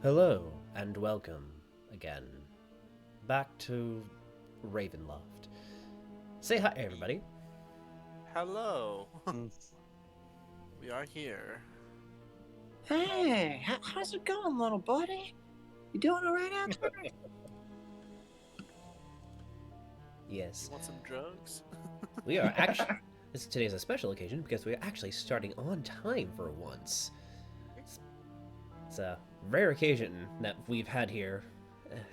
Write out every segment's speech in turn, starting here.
Hello, and welcome again back to Ravenloft. Say hi, everybody. Hello, Mm. we are here. Hey, how's it going, little buddy? You doing all right out there? Yes, You want some drugs? we are actually. Today's a special occasion because we are actually starting on time for once. It's a rare occasion that we've had here.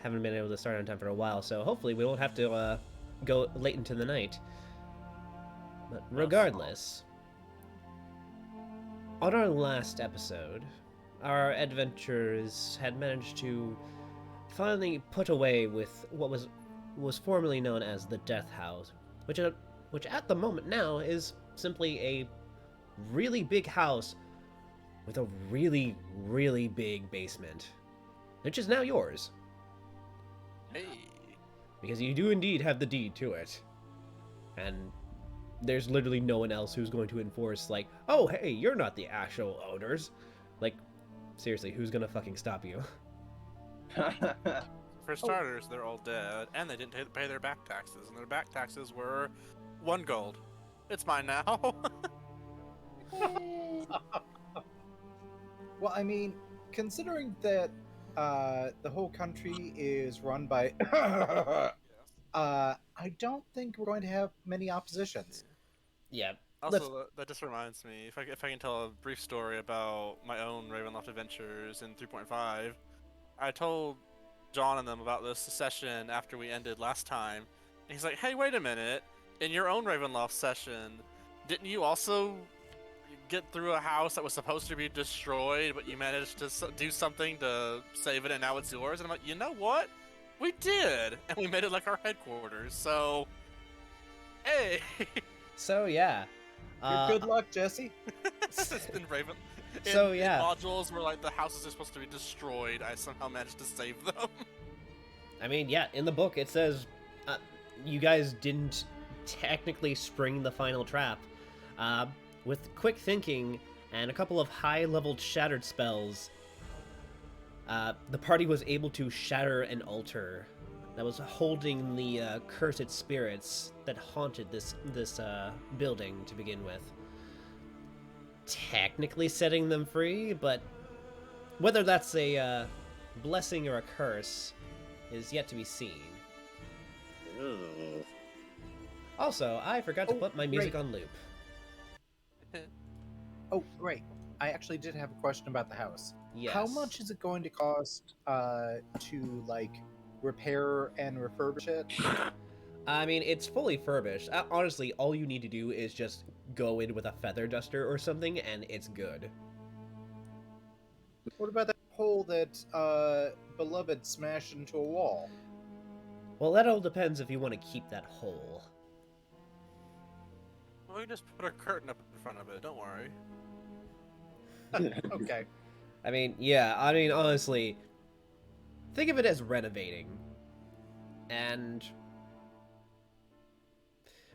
Haven't been able to start on time for a while, so hopefully we won't have to go late into the night. But regardless, on our last episode, our adventurers had managed to finally put away with what was formerly known as the Death House, which at the moment now is simply a really big house with a really, really big basement, which is now yours. Hey, Because you do indeed have the deed to it. And there's literally no one else who's going to enforce, like, oh, hey, you're not the actual owners. Like, seriously, who's gonna fucking stop you? for starters, they're all dead, and they didn't pay their back taxes, and their back taxes were 1 gold. It's mine now. Well, I mean, considering that the whole country is run by, I don't think we're going to have many oppositions. Yeah, let's. Also, that just reminds me, if I can tell a brief story about my own Ravenloft adventures in 3.5, I told John and them about this session after we ended last time, and he's like, "Hey, wait a minute! In your own Ravenloft session, didn't you also get through a house that was supposed to be destroyed, but you managed to do something to save it, and now it's yours?" And I'm like, "You know what? We did, and we made it like our headquarters. So, hey." So, yeah. Good luck, Jesse. In Raven. So, In yeah. modules where like the houses are supposed to be destroyed, I somehow managed to save them. I mean, yeah, in the book it says you guys didn't technically spring the final trap. With quick thinking and a couple of high-leveled shattered spells, the party was able to shatter an altar that was holding the cursed spirits that haunted this building to begin with. Technically setting them free, but whether that's a blessing or a curse is yet to be seen. Ugh. Also, I forgot to put my music right. on loop. Oh, right. I actually did have a question about the house. Yes. How much is it going to cost to like repair and refurbish it? I mean, it's fully furbished. Honestly, all you need to do is just go in with a feather duster or something, and it's good. What about that hole that Beloved smashed into a wall? Well, that all depends if you want to keep that hole. We just put a curtain up in front of it. Don't worry. Okay. I mean, yeah, honestly, think of it as renovating. And...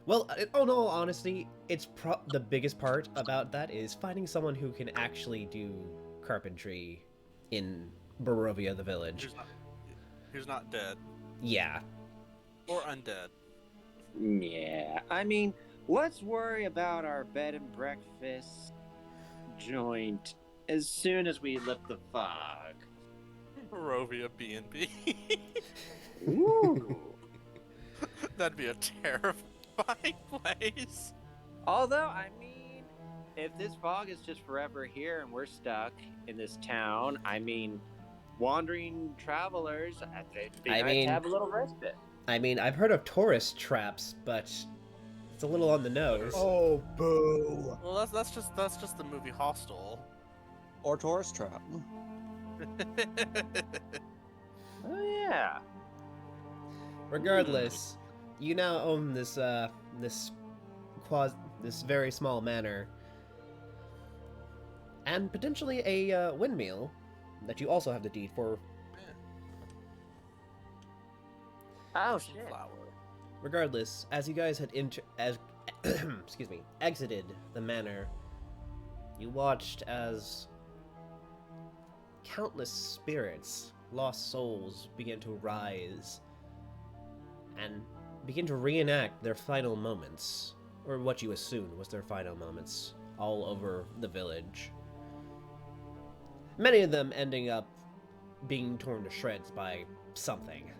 well, in all honesty, it's the biggest part about that is finding someone who can actually do carpentry in Barovia, the village. Who's not dead Yeah. or undead. Yeah, I mean, let's worry about our bed and breakfast joint as soon as we lift the fog. Barovia B&B. Ooh. That'd be a terrifying place. Although, I mean, if this fog is just forever here and we're stuck in this town, I mean, wandering travelers, it'd be nice to have a little respite. I mean, I've heard of tourist traps, but it's a little on the nose. Oh, boo! Well, that's just the movie Hostel. Or tourist trap. Oh, yeah. Regardless, you now own this this very small manor, and potentially a windmill that you also have the deed for. Oh, shit. Flower. Regardless, as you guys had exited the manor, you watched as countless spirits, lost souls, begin to rise and begin to reenact their final moments, or what you assumed was their final moments, all over the village. Many of them ending up being torn to shreds by something.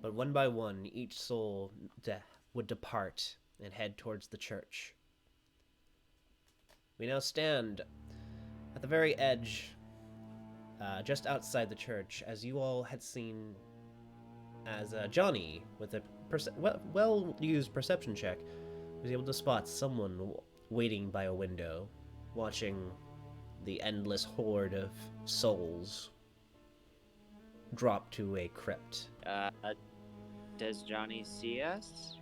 But one by one, each soul would depart and head towards the church. We now stand at the very edge, just outside the church, as you all had seen as Johnny, with a well-used perception check, was able to spot someone waiting by a window, watching the endless horde of souls drop to a crypt. Does Johnny see us?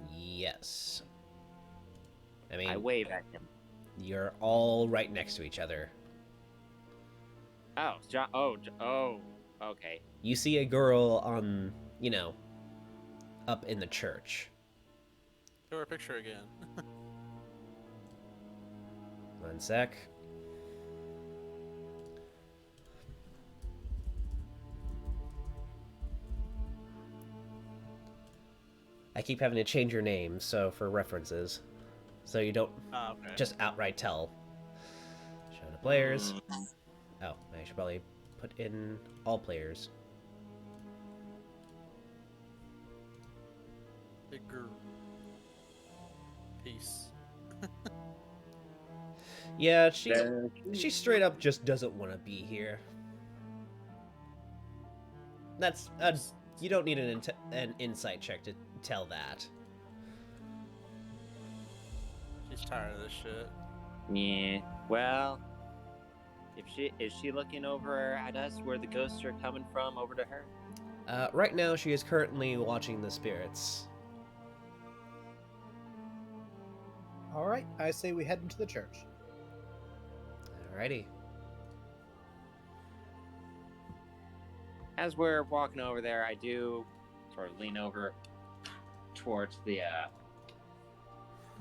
Yes. I mean, I wave at him. you're all right next to each other. Oh, okay. You see a girl on, up in the church. Show her a picture again. 1 sec. I keep having to change your name, so for references. So you don't Okay. just outright tell. Show the players. Oh, I should probably put in all players. Bigger. Peace. Yeah, she straight up just doesn't want to be here. That's you don't need an insight check to tell that. She's tired of this shit. Yeah. Well, is she looking over at us where the ghosts are coming from over to her? Right now, she is currently watching the spirits. All right, I say we head into the church. Alrighty. As we're walking over there, I do sort of lean over towards the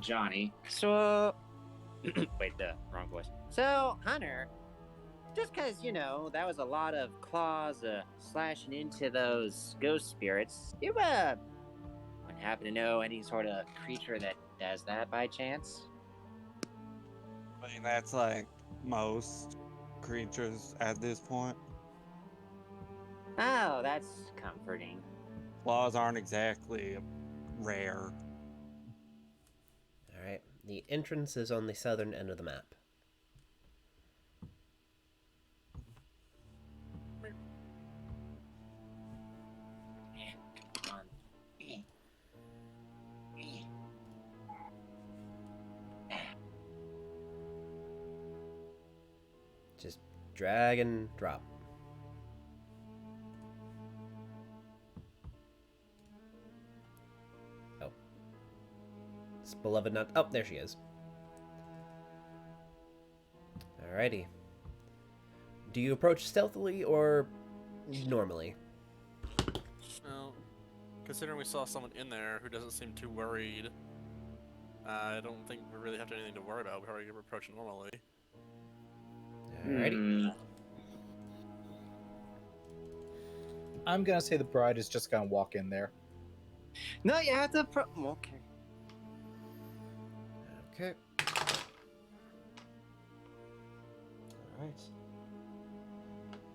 Johnny. So, wait, the wrong voice. So, Hunter, just because, that was a lot of claws slashing into those ghost spirits, you wouldn't happen to know any sort of creature that does that by chance? I mean, that's like most creatures at this point. Oh, that's comforting. Claws aren't exactly rare. Alright. The entrance is on the southern end of the map. Just drag and drop. Oh. It's beloved not. Oh, there she is. Alrighty. Do you approach stealthily or normally? Well, considering we saw someone in there who doesn't seem too worried, I don't think we really have anything to worry about. We already approach normally. Alrighty. I'm gonna say the bride is just gonna walk in there. No, you have to. Okay. Okay. Alright.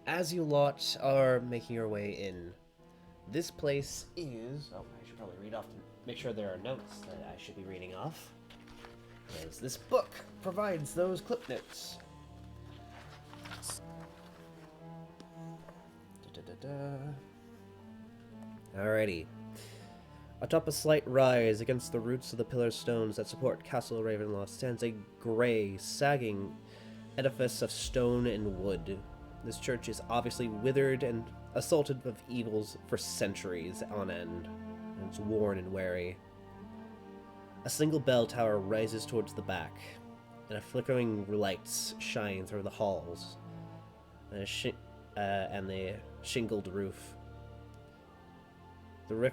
As you lot are making your way in, this place is... Oh, I should probably read off to make sure there are notes that I should be reading off. As this book provides those clip notes. Alrighty. Atop a slight rise against the roots of the pillar stones that support Castle Ravenloft stands a gray, sagging edifice of stone and wood. This church is obviously withered and assaulted with evils for centuries on end, and it's worn and weary. A single bell tower rises towards the back, and a flickering lights shine through the halls, and the shingled roof. The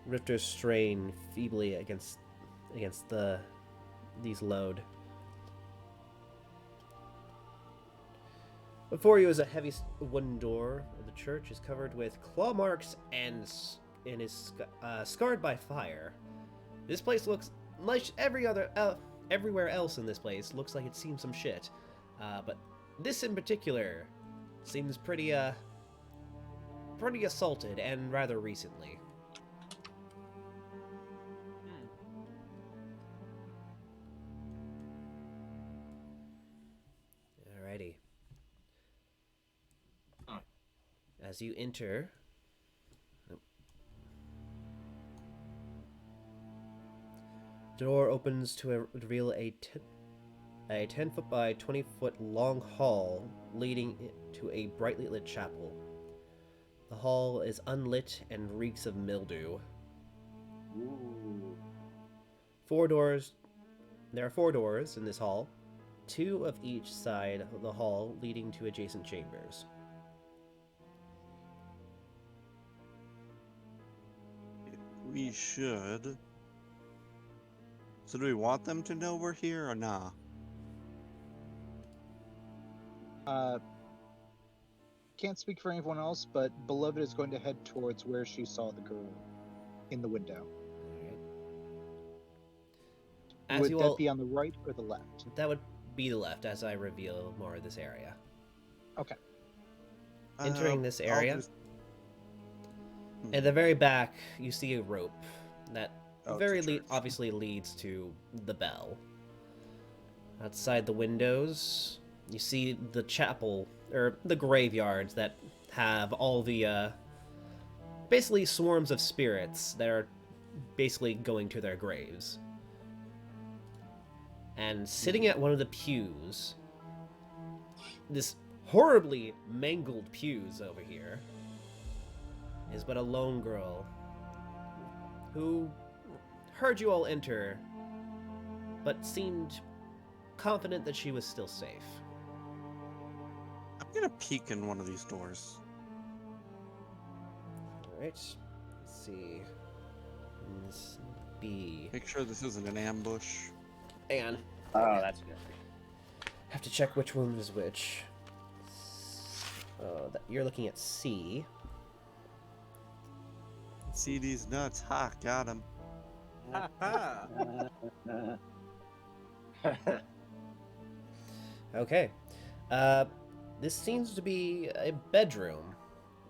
rifters strain feebly against these load. Before you is a heavy wooden door. The church is covered with claw marks and is scarred by fire. This place looks like everywhere else in this place looks like it's seen some shit. But this in particular seems pretty assaulted and rather recently. Alrighty. As you enter, door opens to reveal a 10-foot by 20-foot long hall leading to a brightly lit chapel. The hall is unlit and reeks of mildew. Ooh. There are 4 doors in this hall, 2 of each side of the hall leading to adjacent chambers. We should. So do we want them to know we're here or nah? Can't speak for anyone else, but Beloved is going to head towards where she saw the girl in the window. As Would you that all, be on the right or the left? that would be the left as I reveal more of this area. Okay. Entering this I'll area, just- at the very back, you see a rope that Oh, it's a church. obviously leads to the bell. Outside the windows, you see the chapel, or the graveyards that have all the, basically swarms of spirits that are basically going to their graves. And sitting at one of the pews, this horribly mangled pews over here, is but a lone girl who heard you all enter, but seemed confident that she was still safe. I'm gonna peek in one of these doors. Alright, let's see. This B. Make sure this isn't an ambush. Hang on. Oh, that's good. Have to check which one is which. You're looking at C. See these nuts? Ha, got him. Okay. This seems to be a bedroom.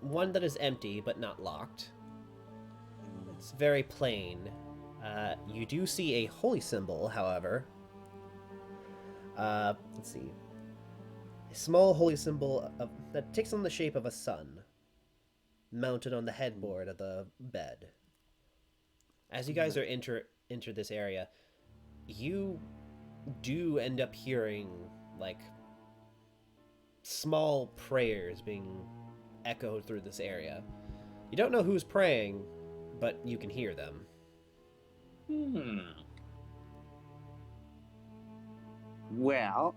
One that is empty, but not locked. It's very plain. You do see a holy symbol, however. Let's see. A small holy symbol that takes on the shape of a sun, mounted on the headboard of the bed. As you guys are enter this area, you do end up hearing, like, small prayers being echoed through this area. You don't know who's praying, but you can hear them. Well,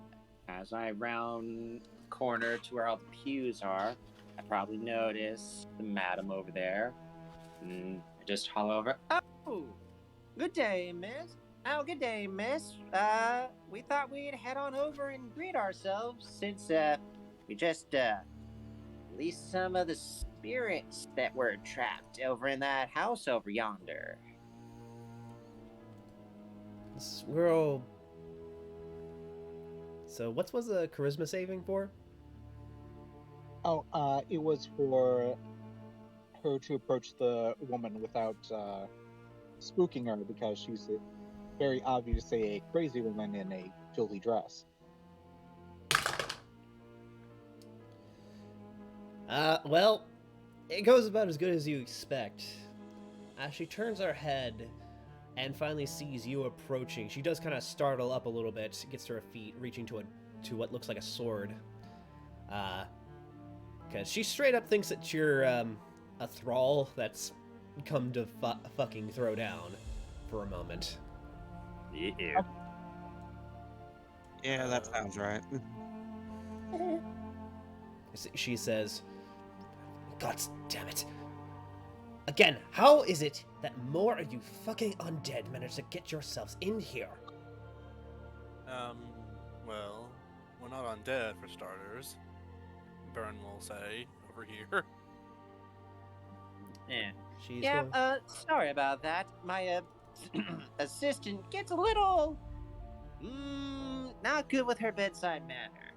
as I round the corner to where all the pews are, I probably notice the madam over there. I just holler over, "Oh, good day, miss. Oh, good day, miss. We thought we'd head on over and greet ourselves since, we just, released some of the spirits that were trapped over in that house over yonder." We're all... So, what was the charisma saving for? Oh, it was for her to approach the woman without spooking her, because she's very obviously a crazy woman in a filthy dress. Well, it goes about as good as you expect. As she turns her head and finally sees you approaching, she does kind of startle up a little bit, gets to her feet, reaching to what looks like a sword. Because she straight up thinks that you're a thrall that's come to fucking throw down for a moment. Yeah. Yeah, that sounds right. She says, "God damn it. Again, how is it that more of you fucking undead managed to get yourselves in here?" Well, we're not undead for starters. Burn will say over here. Yeah. She's Yeah, going. sorry about that. My, assistant gets a little, not good with her bedside manner.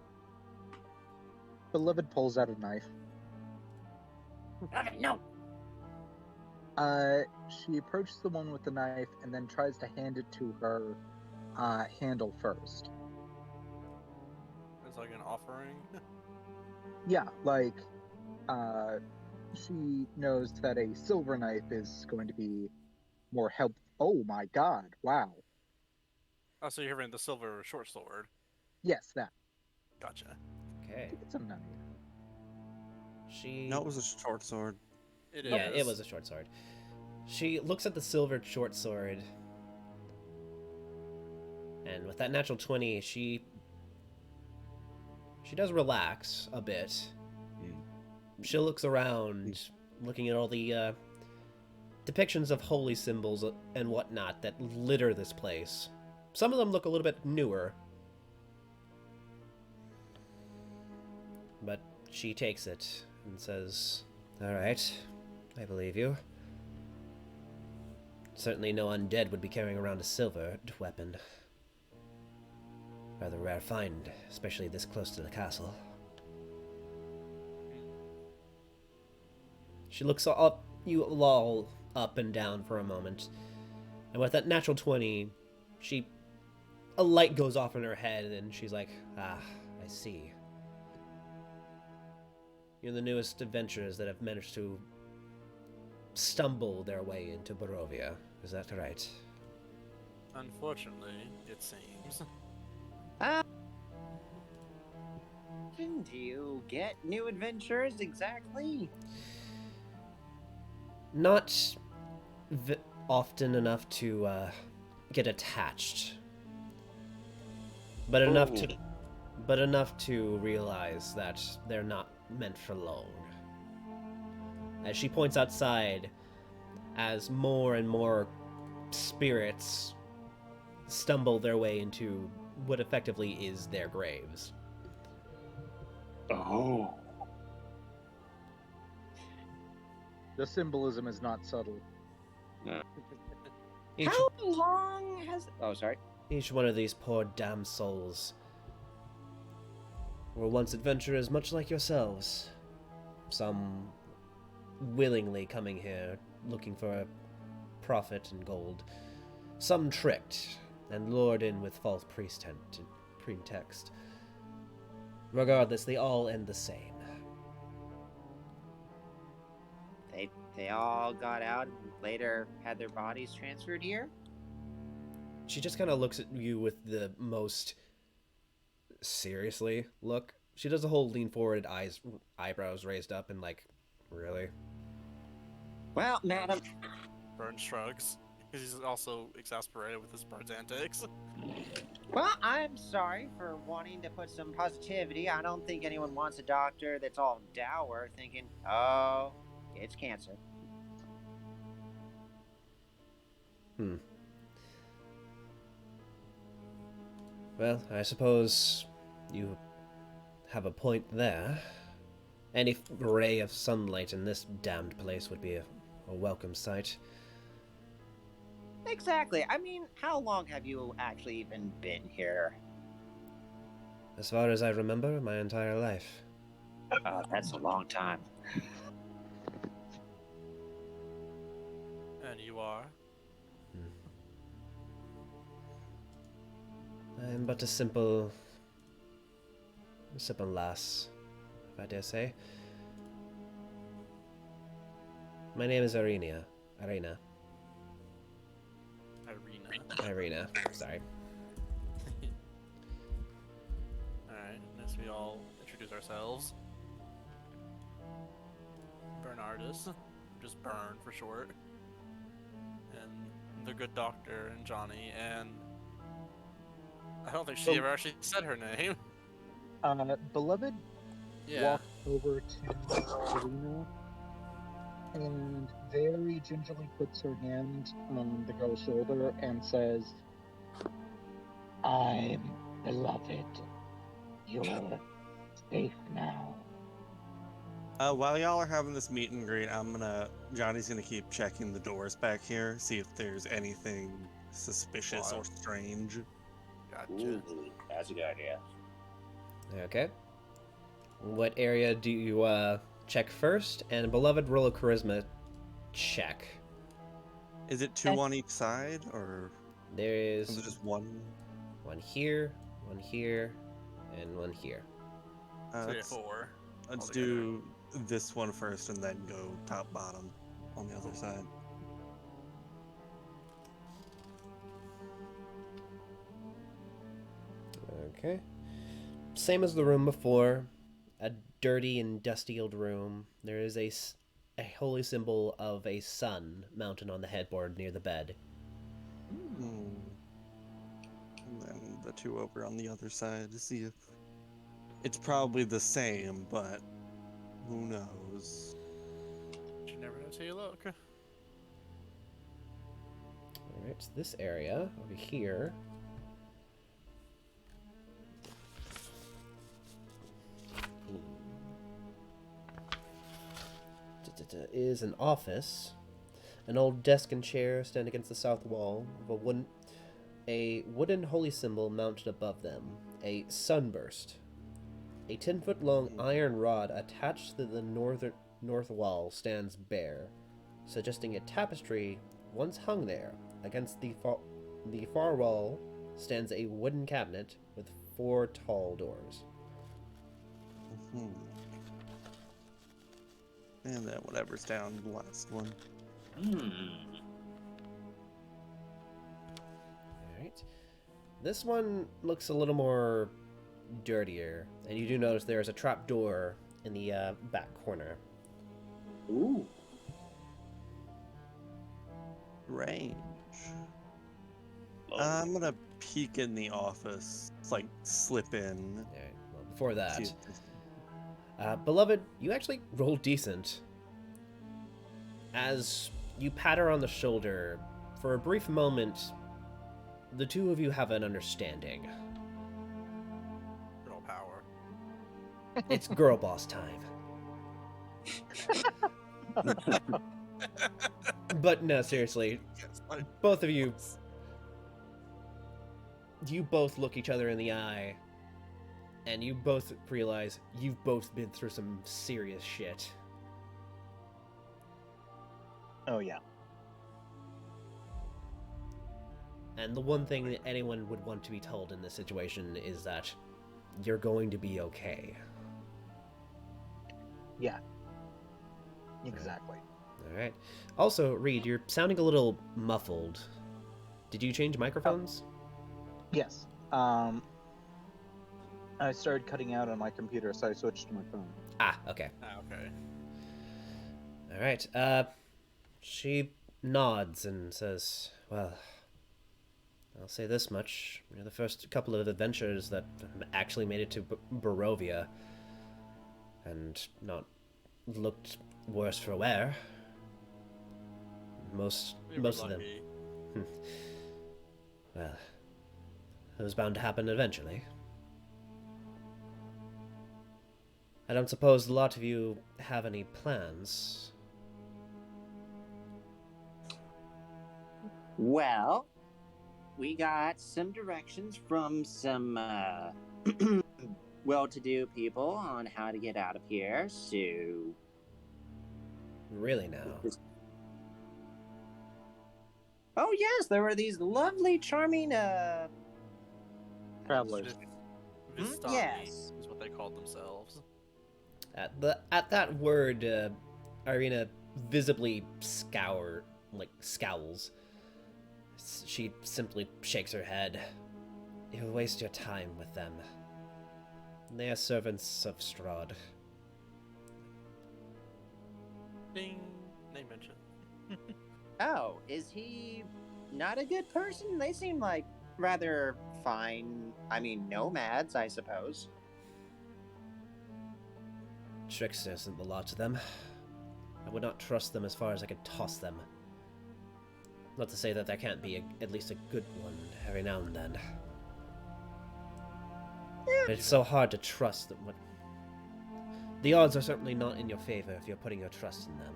Beloved pulls out a knife. No! She approaches the one with the knife and then tries to hand it to her handle first. It's like an offering. Yeah, like, she knows that a silver knife is going to be more help. Oh my god, wow. Oh, so you're having the silver short sword. Yes, that. Gotcha. I Okay. think it's a knife. She. No, it was a short sword. It Yeah, is. it was a short sword. She looks at the silver short sword, and with that natural 20, she does relax a bit. She looks around, looking at all the depictions of holy symbols and whatnot that litter this place. Some of them look a little bit newer, but she takes it and says, "All right, I believe you. Certainly no undead would be carrying around a silver weapon. Rather rare find, especially this close to the castle." She looks up, you all up and down for a moment, and with that natural 20, a light goes off in her head, and she's like, "Ah, I see. You're the newest adventurers that have managed to stumble their way into Barovia. Is that right?" Unfortunately, it seems. Didn't you get new adventures exactly? Not often enough to get attached, but enough to realize that they're not meant for long. As she points outside, as more and more spirits stumble their way into what effectively is their graves. Oh. The symbolism is not subtle. Each, How long has... Oh, sorry. each one of these poor damn souls were once adventurers much like yourselves. Some willingly coming here looking for a profit and gold. Some tricked and lured in with false pretext. Regardless, they all end the same. They all got out and later had their bodies transferred here? She just kind of looks at you with the most seriously look. She does a whole lean forward, eyebrows raised up, and like, really? Well, madam, Burn shrugs. He's also exasperated with his bird's antics. well, I'm sorry for wanting to put some positivity. I don't think anyone wants a doctor that's all dour thinking, oh, it's cancer. Well, I suppose you have a point there. Any ray of sunlight in this damned place would be a welcome sight. Exactly. I mean, how long have you actually even been here? As far as I remember, my entire life. That's a long time. And you are? I am but a simple lass, if I dare say. My name is Irina. Irina. Sorry. Alright, next we all introduce ourselves. Bernardus, just Burn for short. And the good doctor and Johnny, and I don't think she ever actually said her name. Beloved Yeah. walks over to Serena and very gingerly puts her hand on the girl's shoulder and says, "I'm beloved. You're safe now." While y'all are having this meet and greet, Johnny's gonna keep checking the doors back here, see if there's anything suspicious or strange. Gotcha. Ooh, that's a good idea. Okay. What area do you check first? And beloved, roll a charisma check. Is it two on each side, or There is it is just one? one here, and one here. So yeah, Let's 4. let's altogether. do this one first, and then go top bottom on the other side. Okay. Same as the room before. A dirty and dusty old room. There is a holy symbol of a sun mounted on the headboard near the bed. Hmm. And then the two over on the other side to see if it's probably the same, but who knows? You never know till you look. Alright, so this area over here is an office. An old desk and chair stand against the south wall of a wooden holy symbol mounted above them. A sunburst. A 10-foot long iron rod attached to the north wall stands bare, suggesting a tapestry once hung there. Against the far wall stands a wooden cabinet with 4 tall doors. Hmm. And then whatever's down the last one. Alright. This one looks a little more dirtier, and you do notice there is a trap door in the back corner. Ooh. Range. I'm gonna peek in the office, like slip in. Alright, well, before that, see if there's- beloved, you actually rolled decent. As you pat her on the shoulder, for a brief moment, the two of you have an understanding. Girl power. It's girl boss time. But no, seriously, Yes, like, both of you both look each other in the eye, and you both realize you've both been through some serious shit. Oh yeah. And the one thing that anyone would want to be told in this situation is that you're going to be okay. Yeah. Exactly. Alright. Also, Reed, you're sounding a little muffled. Did you change microphones? Yes. I started cutting out on my computer, so I switched to my phone. Ah, okay. okay. Alright, she nods and says, well, I'll say this much. You're the first couple of adventures that actually made it to Barovia, and not looked worse for wear. Most We were of them. lucky. Well, it was bound to happen eventually. I don't suppose a lot of you have any plans. Well, we got some directions from some well-to-do people on how to get out of here, so... Really now? Oh yes, there were these lovely, charming, Travelers. Vistani Yes. is what they called themselves. At that word, Irina visibly scowls. She simply shakes her head. You waste your time with them. They are servants of Strahd. Ding. Name mention. Oh, is he not a good person? They seem like rather fine, nomads, I suppose. Trickster isn't the lot of them. I would not trust them as far as I could toss them. Not to say that there can't be at least a good one every now and then. But it's so hard to trust them. The odds are certainly not in your favor if you're putting your trust in them.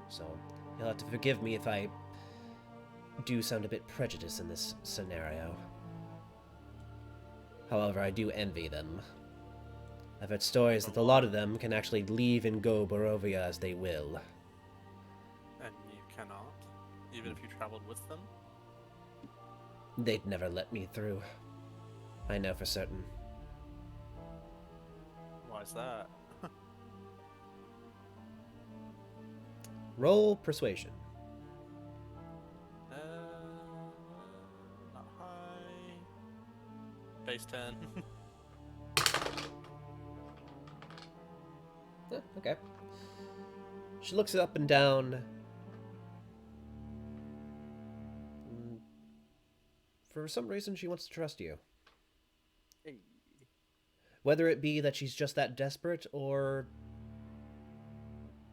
So, you'll have to forgive me if I do sound a bit prejudiced in this scenario. However, I do envy them. I've heard stories that a lot of them can actually leave and go Barovia as they will. And you cannot, even if you traveled with them? They'd never let me through. I know for certain. Why is that? Roll persuasion. Not high. Base 10. Yeah, okay. She looks up and down. For some reason, she wants to trust you. Hey. Whether it be that she's just that desperate or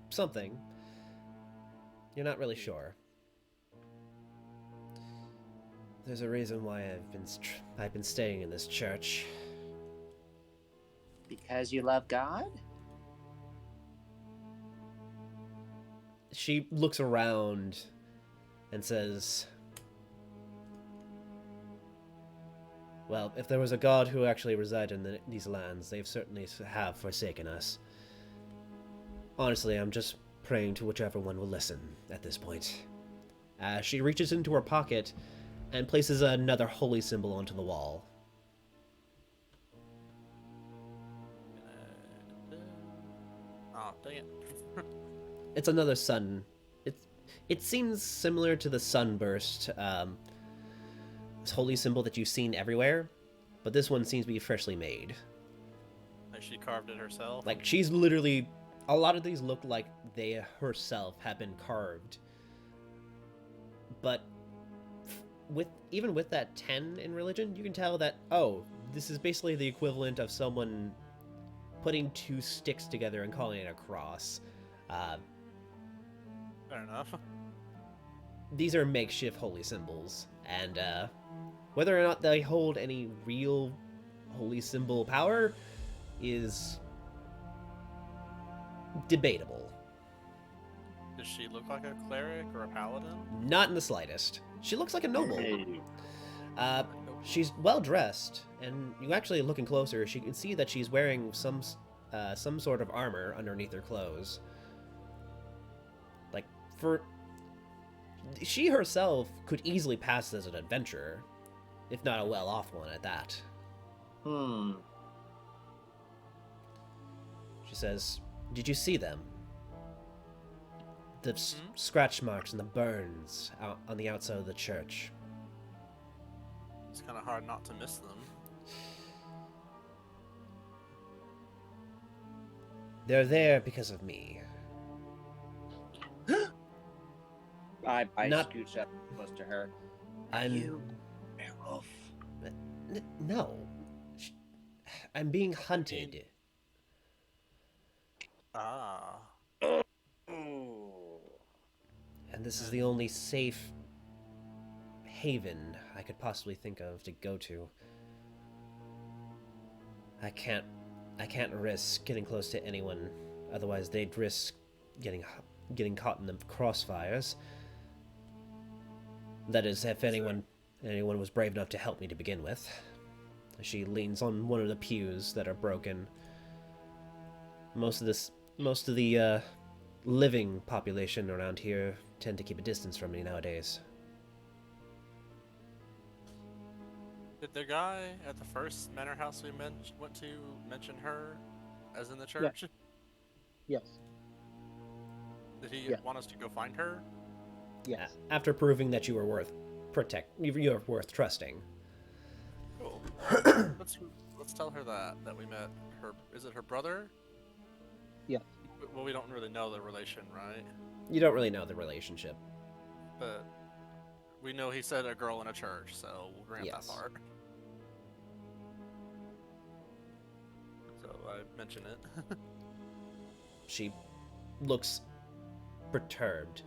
something, you're not really sure. There's a reason why I've been staying in this church. Because you love God? She looks around and says, well, if there was a god who actually resided in these lands, they've certainly have forsaken us. Honestly, I'm just praying to whichever one will listen at this point. She reaches into her pocket and places another holy symbol onto the wall. Oh, dang it. It's another sun. It seems similar to the sunburst holy symbol that you've seen everywhere, but this one seems to be freshly made. Like she carved it herself? Like she's literally, a lot of these look like they herself have been carved. But even with that 10 in religion, you can tell that, oh, this is basically the equivalent of someone putting two sticks together and calling it a cross. Fair enough. These are makeshift holy symbols, and whether or not they hold any real holy symbol power is debatable. Does she look like a cleric or a paladin? Not in the slightest. She looks like a noble. She's well dressed, and you actually looking closer, you can see that she's wearing some sort of armor underneath her clothes. Like, she herself could easily pass as an adventurer, if not a well-off one at that. She says, "Did you see them? The scratch marks and the burns out on the outside of the church." It's kind of hard not to miss them. They're there because of me. I Not- scooch up close to her. I'm... You, werewolf. No. I'm being hunted. Ah. And this is the only safe haven I could possibly think of to go to. I can't risk getting close to anyone, otherwise they'd risk getting caught in the crossfires. That is, if anyone was brave enough to help me to begin with. She leans on one of the pews that are broken. Most of the living population around here tend to keep a distance from me nowadays. Did the guy at the first manor house we went to mention her as in the church? Yes. Did he Yeah. want us to go find her? Yes. After proving that you were worth you're worth trusting. Cool. let's tell her that we met her. Is it her brother? Yeah. Well, we don't really know the relation, right? You don't really know the relationship. But we know he said a girl in a church, so we'll grant Yes. that part. So I mention it. She looks perturbed.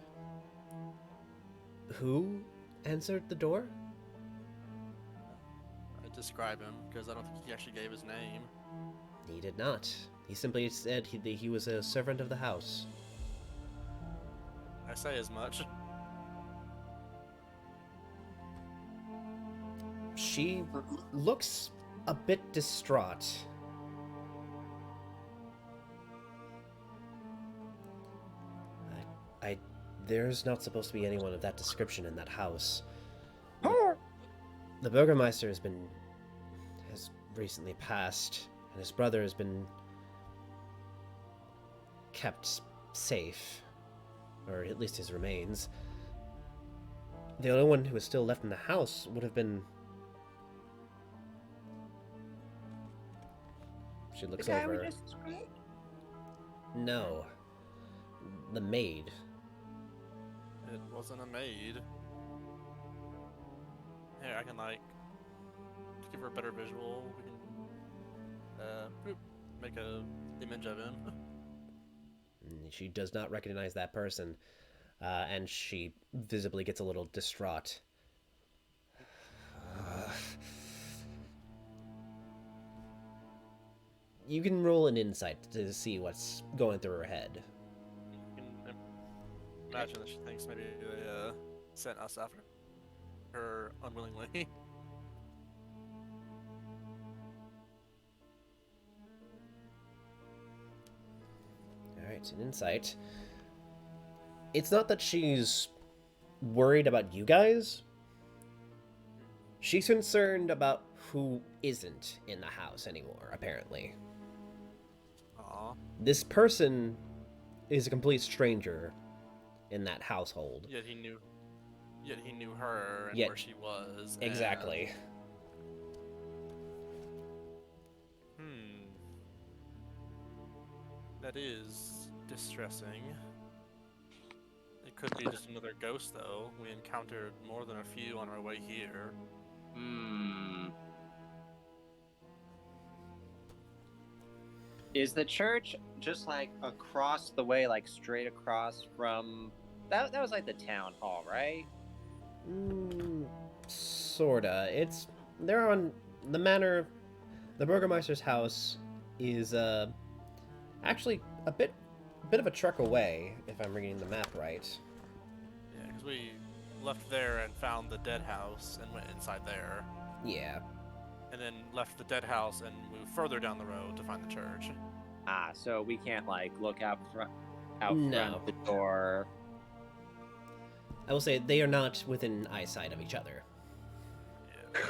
Who answered the door? I describe him because I don't think he actually gave his name. He did not. He simply said he was a servant of the house. I say as much. She looks a bit distraught. There's not supposed to be anyone of that description in that house. The Burgermeister has recently passed, and his brother has been kept safe, or at least his remains. The only one who was still left in the house would have been... She looks The guy we over. just described? No. The maid. It wasn't a maid. Here, I can like to give her a better visual. We can make a image of him. She does not recognize that person, and she visibly gets a little distraught. You can roll an insight to see what's going through her head. You can imagine that she thinks maybe they sent us after her unwillingly. Alright, an insight. It's not that she's worried about you guys. She's concerned about who isn't in the house anymore, apparently. Aw. This person is a complete stranger in that household. Yet he knew her and Yet- where she was. and- Exactly. That is distressing. It could be just another ghost, though. We encountered more than a few on our way here. Is the church just like across the way, like straight across from that was like the town hall, right? Sorta. They're on the manor. The Burgermeister's house is actually a bit of a trek away, if I'm reading the map right. Yeah, because we left there and found the dead house and went inside there. Yeah. And then left the dead house and moved further down the road to find the church. Ah, so we can't like look out front No. of the door. I will say they are not within eyesight of each other. Yeah.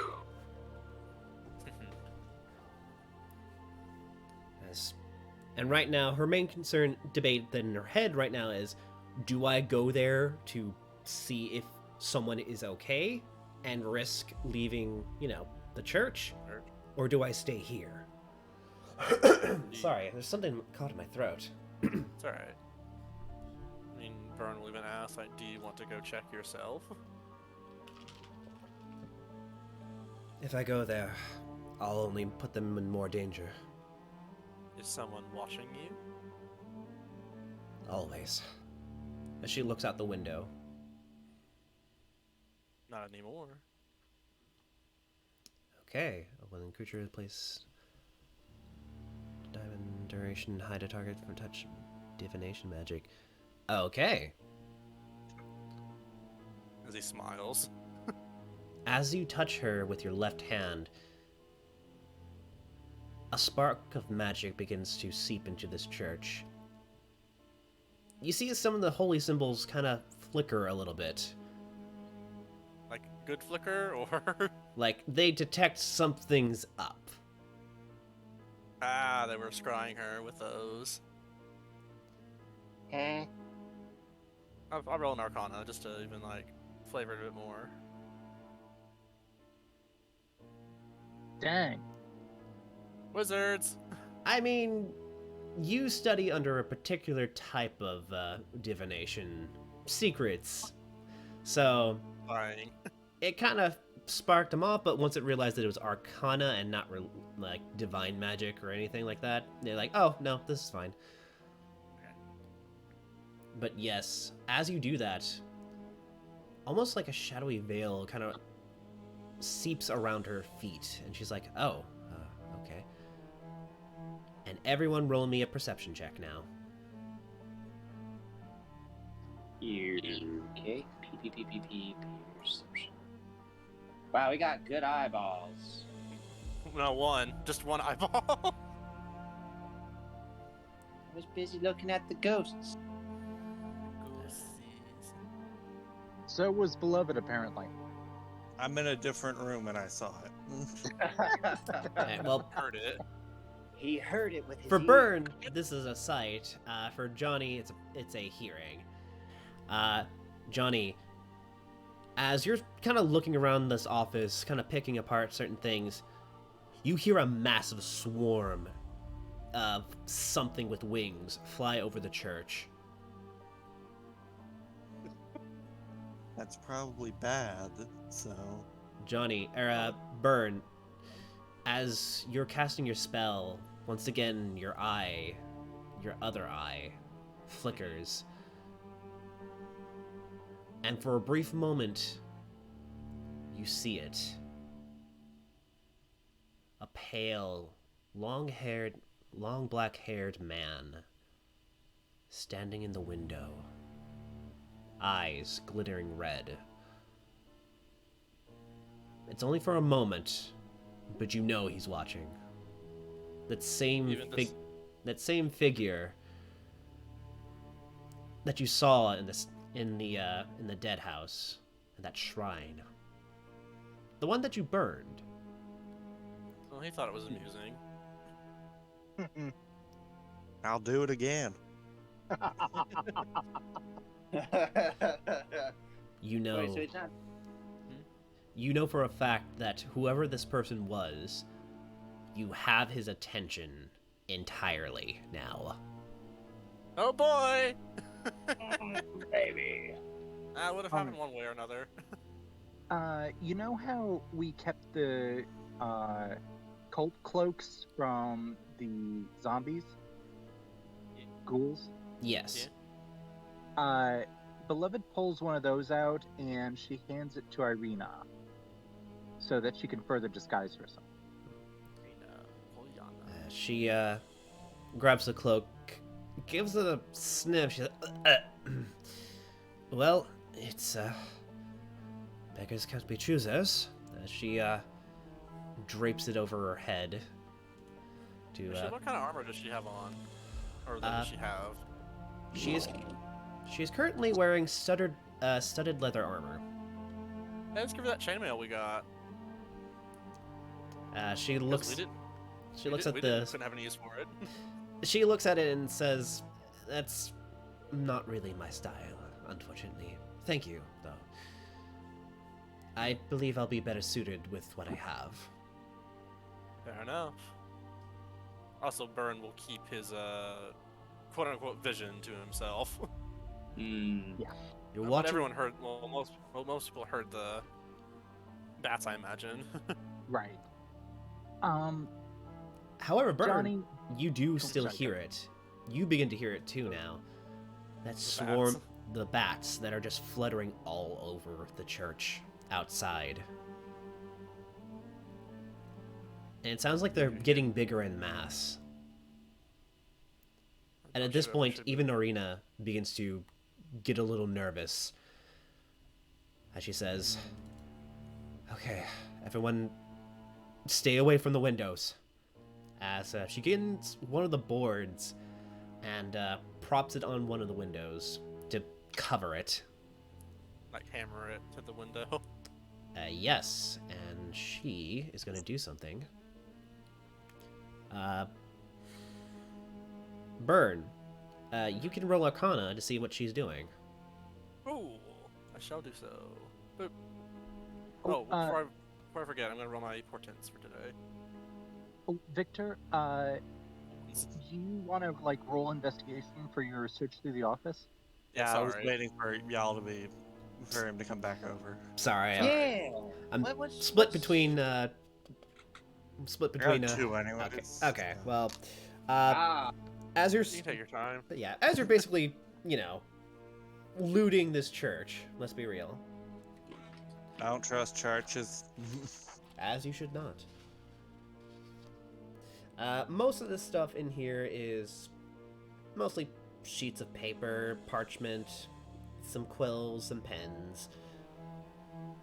And right now, her main concern debate in her head right now is, do I go there to see if someone is okay and risk leaving, the church? Or do I stay here? Sorry, there's something caught in my throat. It's alright. I mean, Vern will even ask, like, do you want to go check yourself? If I go there, I'll only put them in more danger. Is someone watching you? Always. As she looks out the window. Not anymore. Okay, when the creature place diamond duration, hide a target for touch divination magic. Okay. As he smiles. As you touch her with your left hand, a spark of magic begins to seep into this church. You see some of the holy symbols kind of flicker a little bit. Like, good flicker, or? Like, they detect something's up. Ah, they were scrying her with those. Eh? I'll roll an Arcana just to even, like, flavor it a bit more. Dang. Wizards! I mean, you study under a particular type of divination secrets. So, Lying. it kind of sparked them off, but once it realized that it was arcana and not like divine magic or anything like that, they're like, oh, no, this is fine. But yes, as you do that, almost like a shadowy veil kind of seeps around her feet, and she's like, oh, okay. And everyone roll me a perception check now. Okay. P perception. Wow, we got good eyeballs. No, one. Just one eyeball. I was busy looking at the ghosts. So was Beloved, apparently. I'm in a different room and I saw it. Alright, well, Heard it. He heard it with his for ears. Burn, this is a sight. For Johnny, it's a hearing. Johnny, as you're kind of looking around this office, kind of picking apart certain things, you hear a massive swarm of something with wings fly over the church. That's probably bad, so... Johnny, Burn, as you're casting your spell, once again, your other eye, flickers. And for a brief moment, you see it. A pale, long black-haired man standing in the window, eyes glittering red. It's only for a moment, but you know he's watching. That same figure that you saw in the dead house, in that shrine. The one that you burned. Well, he thought it was amusing. I'll do it again. You know, Wait, so it's not... you know for a fact that whoever this person was, you have his attention entirely now. Oh boy! Baby. That would have happened one way or another. You know how we kept the cult cloaks from the zombies? Ghouls? Yes. Beloved pulls one of those out and she hands it to Irina so that she can further disguise herself. She grabs the cloak, gives it a sniff. She's like, well, it's beggars can't be choosers. She drapes it over her head. What kind of armor does she have on? Or does she have? She is currently wearing studded leather armor. Hey, let's give her that chainmail we got. She 'Cause looks. we She looks at couldn't the. have any use for it. She looks at it and says, "That's not really my style, unfortunately. Thank you, though. I believe I'll be better suited with what I have." Fair enough. Also, Burn will keep his quote-unquote vision to himself. Yeah. You're But watching. everyone heard. Well, most people heard the bats, I imagine. Right. However, Burn, Johnny. you do Oh, still sorry, hear go. it. You begin to hear it too now. That swarm, the bats that are just fluttering all over the church outside. And it sounds like they're getting bigger en masse. And at this point, even Norina begins to get a little nervous as she says, "Okay, everyone, stay away from the windows." As she gets one of the boards and props it on one of the windows to cover it. Like hammer it to the window. Yes, and she is going to do something. Burn, you can roll Arcana to see what she's doing. Ooh, I shall do so. Boop. Oh, Before I forget, I'm gonna roll my portents for today. Oh, Victor, do you want to roll investigation for your search through the office? Yeah, I was Sorry. waiting for y'all for him to come back over. Sorry, Yeah. I'm What's- split between I got two anyways. Okay, well, Ah, as you're You can take your time. as you're basically, looting this church, let's be real, I don't trust churches. as you should not. Most of the stuff in here is mostly sheets of paper, parchment, some quills, some pens,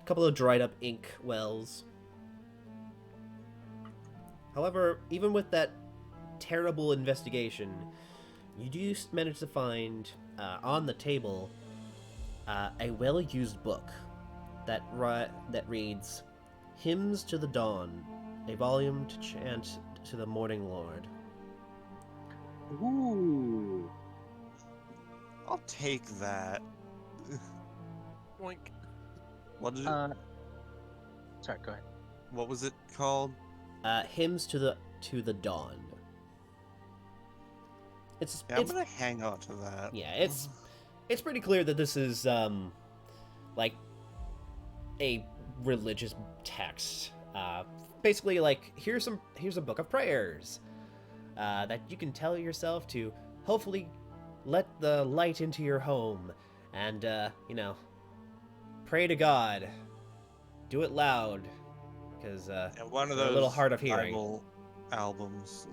a couple of dried up ink wells. However, even with that terrible investigation, you do manage to find on the table a well-used book that reads Hymns to the Dawn, a volume to chant to the Morning Lord. Ooh. I'll take that. Boink. What did Sorry, go ahead. what was it called? Hymns to the Dawn. It's Yeah, I'm gonna hang on to that. yeah, it's pretty clear that this is like a religious text. Basically, like here's a book of prayers that you can tell yourself to hopefully let the light into your home, and pray to God. Do it loud, because And one of they're those a little hard of hearing. Bible albums.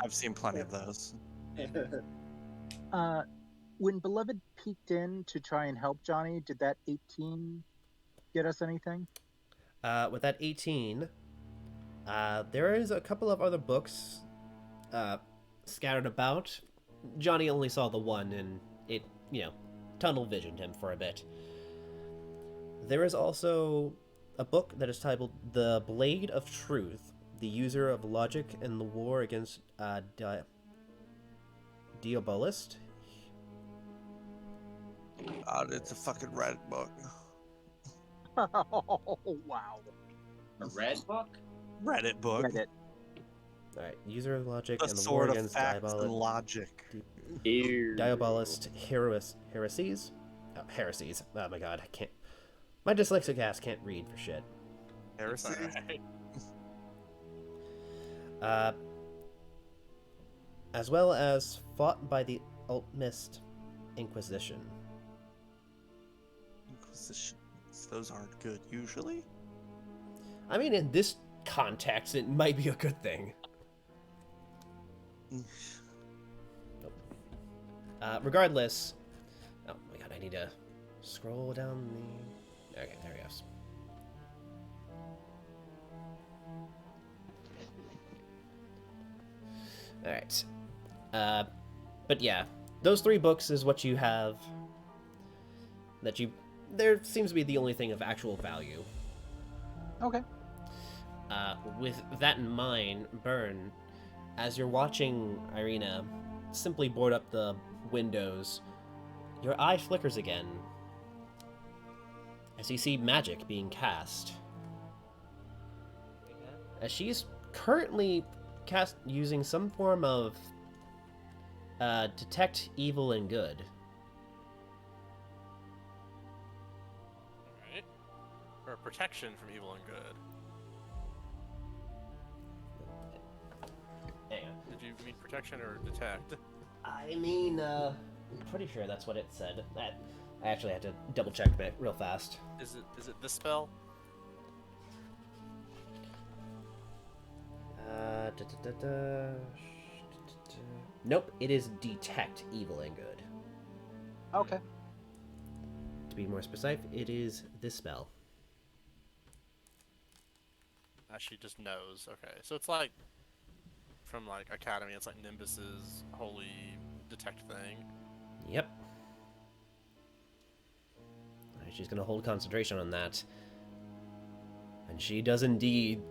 I've seen plenty of those. When Beloved peeked in to try and help Johnny, did that 18 get us anything? With that 18, there is a couple of other books scattered about. Johnny only saw the one, and it, tunnel visioned him for a bit. There is also a book that is titled The Blade of Truth, the User of Logic and the War Against Diabolist. It's a fucking Reddit book. Oh, wow. A red book? Reddit book. Reddit. Alright, User of Logic The and the War sword of Against facts and logic. Diabolist Heresies? Oh, heresies. Oh my god, I can't. My dyslexic ass can't read for shit. Heresy. As well as fought by the Ultimist Inquisition. Inquisitions. Those aren't good usually. I mean, in this context, it might be a good thing. Regardless... Oh my god, I need to scroll down the... Okay, there he goes. Alright. But yeah, those 3 books is what you have. That you... There seems to be the only thing of actual value. Okay. With that in mind, Burn, as you're watching Irina simply board up the windows, your eye flickers again as you see magic being cast. As she's currently using some form of detect evil and good. Alright. Or protection from evil and good. Hang on. Did you mean protection or detect? I mean, I'm pretty sure that's what it said. I actually had to double check it real fast. Is it this spell? Nope, it is detect evil and good. Okay. To be more specific, it is this spell. She just knows. Okay, so it's like from like Academy. It's like Nimbus's holy detect thing. Yep. She's gonna hold concentration on that. And she does indeed.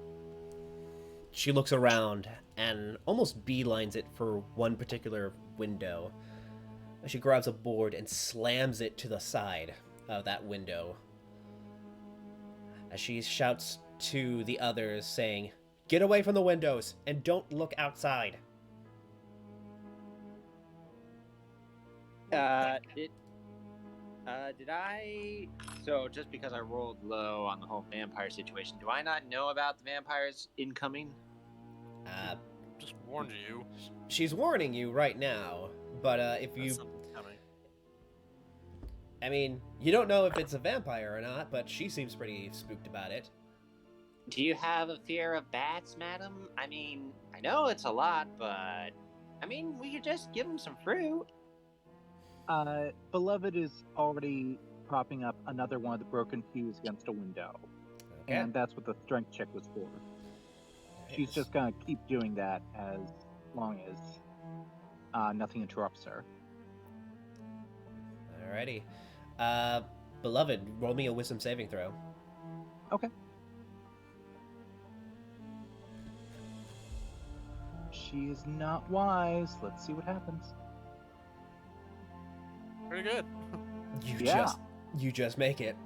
She looks around and almost beelines it for one particular window. She grabs a board and slams it to the side of that window. As she shouts to the others, saying, "Get away from the windows and don't look outside." Did I... So, just because I rolled low on the whole vampire situation, do I not know about the vampires incoming? Just warned you. She's warning you right now, but if you... That's something coming. I mean, you don't know if it's a vampire or not, but she seems pretty spooked about it. Do you have a fear of bats, madam? I mean, I know it's a lot, but I mean, we could just give them some fruit. Beloved is already propping up another one of the broken pews against a window. Okay. And that's what the strength check was for. She's just gonna keep doing that as long as nothing interrupts her. Alrighty. Beloved, roll me a wisdom saving throw. Okay. She is not wise. Let's see what happens. Pretty good. You just make it.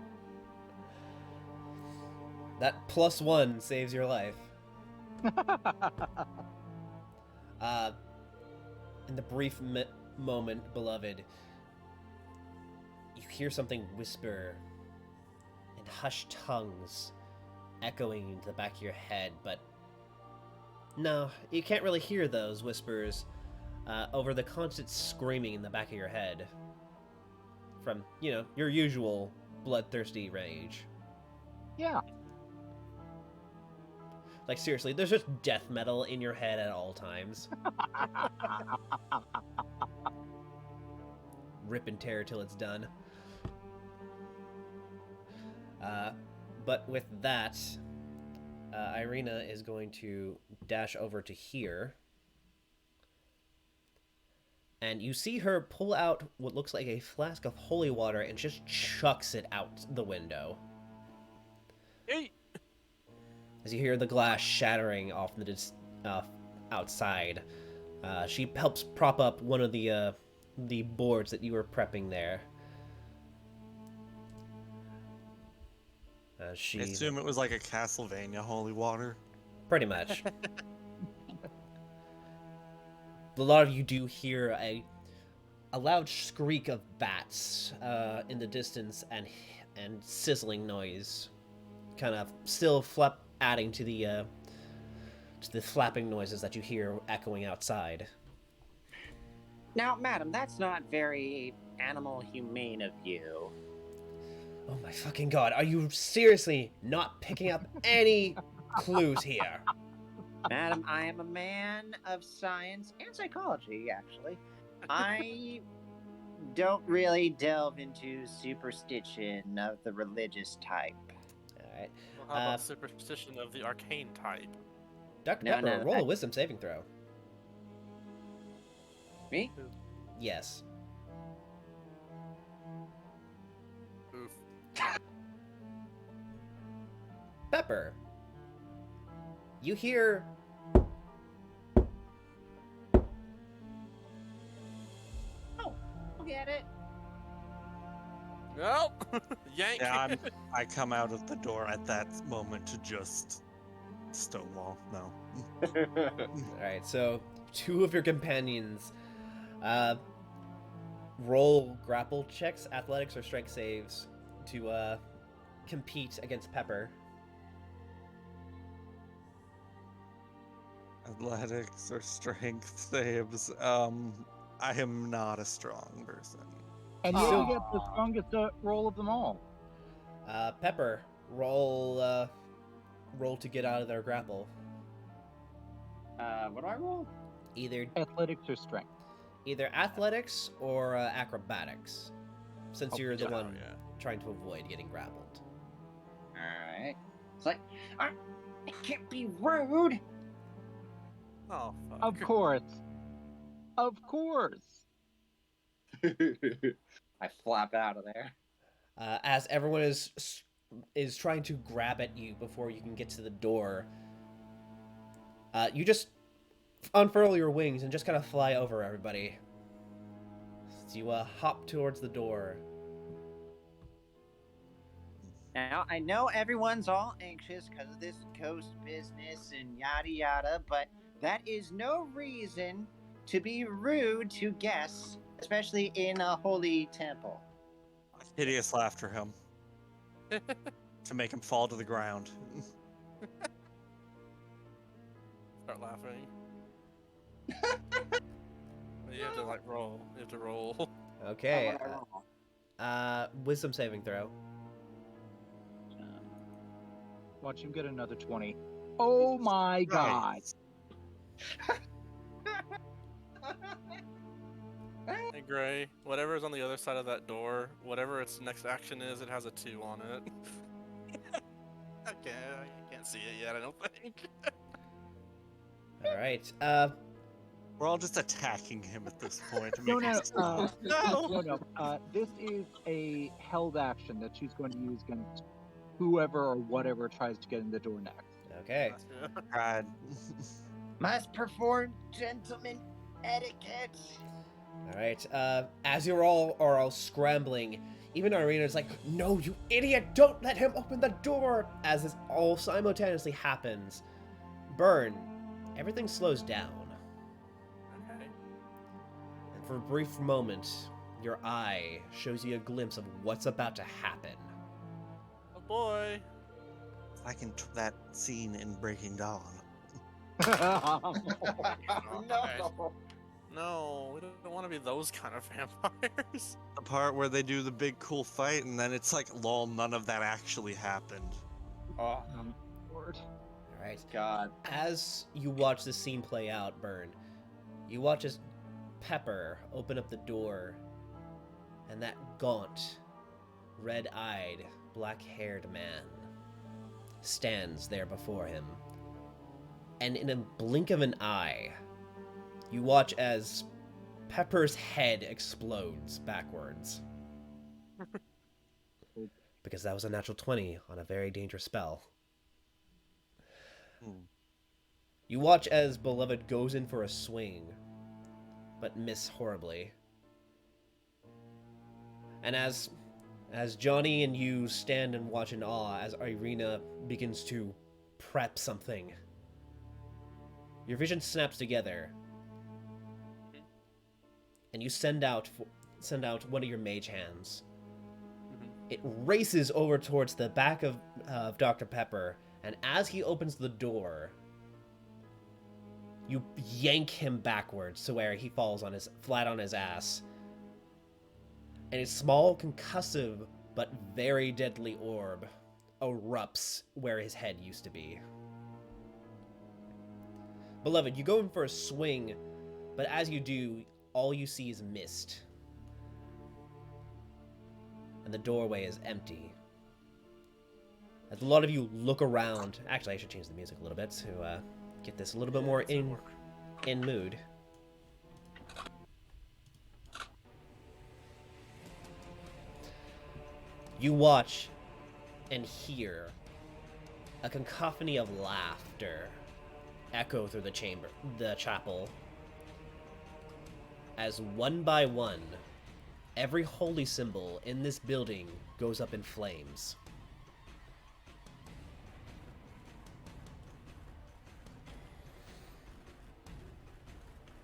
That +1 saves your life. In the brief moment, beloved, you hear something whisper in hushed tongues echoing into the back of your head, but no, you can't really hear those whispers over the constant screaming in the back of your head from, your usual bloodthirsty rage. Yeah. Like, seriously, there's just death metal in your head at all times. Rip and tear till it's done. But with that, Irina is going to dash over to here. And you see her pull out what looks like a flask of holy water and just chucks it out the window. Hey. As you hear the glass shattering off the outside, she helps prop up one of the boards that you were prepping there. I assume it was like a Castlevania holy water. Pretty much. A lot of you do hear a loud shriek of bats in the distance and sizzling noise, kind of still adding to the flapping noises that you hear echoing outside. Now, madam, that's not very animal humane of you. Oh my fucking god, are you seriously not picking up any clues here? Madam, I am a man of science and psychology, actually. I don't really delve into superstition of the religious type. Alright. Well, how about superstition of the arcane type? Dr. No, Pepper, no, roll a wisdom saving throw. Me? Yes. Oof. Pepper, you hear Oh, I'll get it. Nope. Yank. Yeah, I come out of the door at that moment to just stonewall. No. Alright, so two of your companions roll grapple checks, athletics or strength saves to compete against Pepper. Athletics or strength saves. I am not a strong person. And you get the strongest roll of them all. Pepper, roll to get out of their grapple. What do I roll? Either Athletics or strength. athletics or acrobatics, since you're the one yeah. trying to avoid getting grappled. Alright. It's like, I can't be rude! Oh, fuck. Of course. Of course. I flap out of there. As everyone is trying to grab at you before you can get to the door, you just unfurl your wings and just kind of fly over everybody. So you hop towards the door. Now, I know everyone's all anxious because of this ghost business and yada yada, but that is no reason to be rude to guests, especially in a holy temple. Hideous laugh for him. To make him fall to the ground. Start laughing. You have to roll. You have to roll. Okay. What do I roll? Wisdom saving throw. Watch him get another 20. Oh my god. Nice. Hey, Gray, whatever's on the other side of that door, whatever its next action is, it has a 2 on it. Okay, I can't see it yet, I don't think. All right. We're all just attacking him at this point to No, make him no, stop. No! This is a held action that she's going to use against whoever or whatever tries to get in the door next. Okay. God. Must perform gentleman etiquette. All right. As you are all scrambling, even Irina's like, "No, you idiot! Don't let him open the door!" As this all simultaneously happens, Burn, everything slows down, Okay. and for a brief moment, your eye shows you a glimpse of what's about to happen. Oh boy. Like in that scene in Breaking Dawn. No. No, we don't want to be those kind of vampires. The part where they do the big cool fight and then it's like, lol, none of that actually happened. Oh, Lord. All right. God. As you watch the scene play out, Burn, you watch as Pepper open up the door, and that gaunt, red-eyed, black-haired man stands there before him. And in a blink of an eye, you watch as Pepper's head explodes backwards. Because that was a natural 20 on a very dangerous spell. Hmm. You watch as Beloved goes in for a swing, but miss horribly. And as Johnny and you stand and watch in awe as Irina begins to prep something, your vision snaps together, and you send out one of your mage hands. It races over towards the back of Dr. Pepper, and as he opens the door, you yank him backwards to where he falls flat on his ass. And a small, concussive, but very deadly orb erupts where his head used to be. Beloved, you go in for a swing, but as you do, all you see is mist. And the doorway is empty. As a lot of you look around, actually I should change the music a little bit to get this a little bit more in mood. You watch and hear a cacophony of laughter echo through the chapel, as one by one, every holy symbol in this building goes up in flames.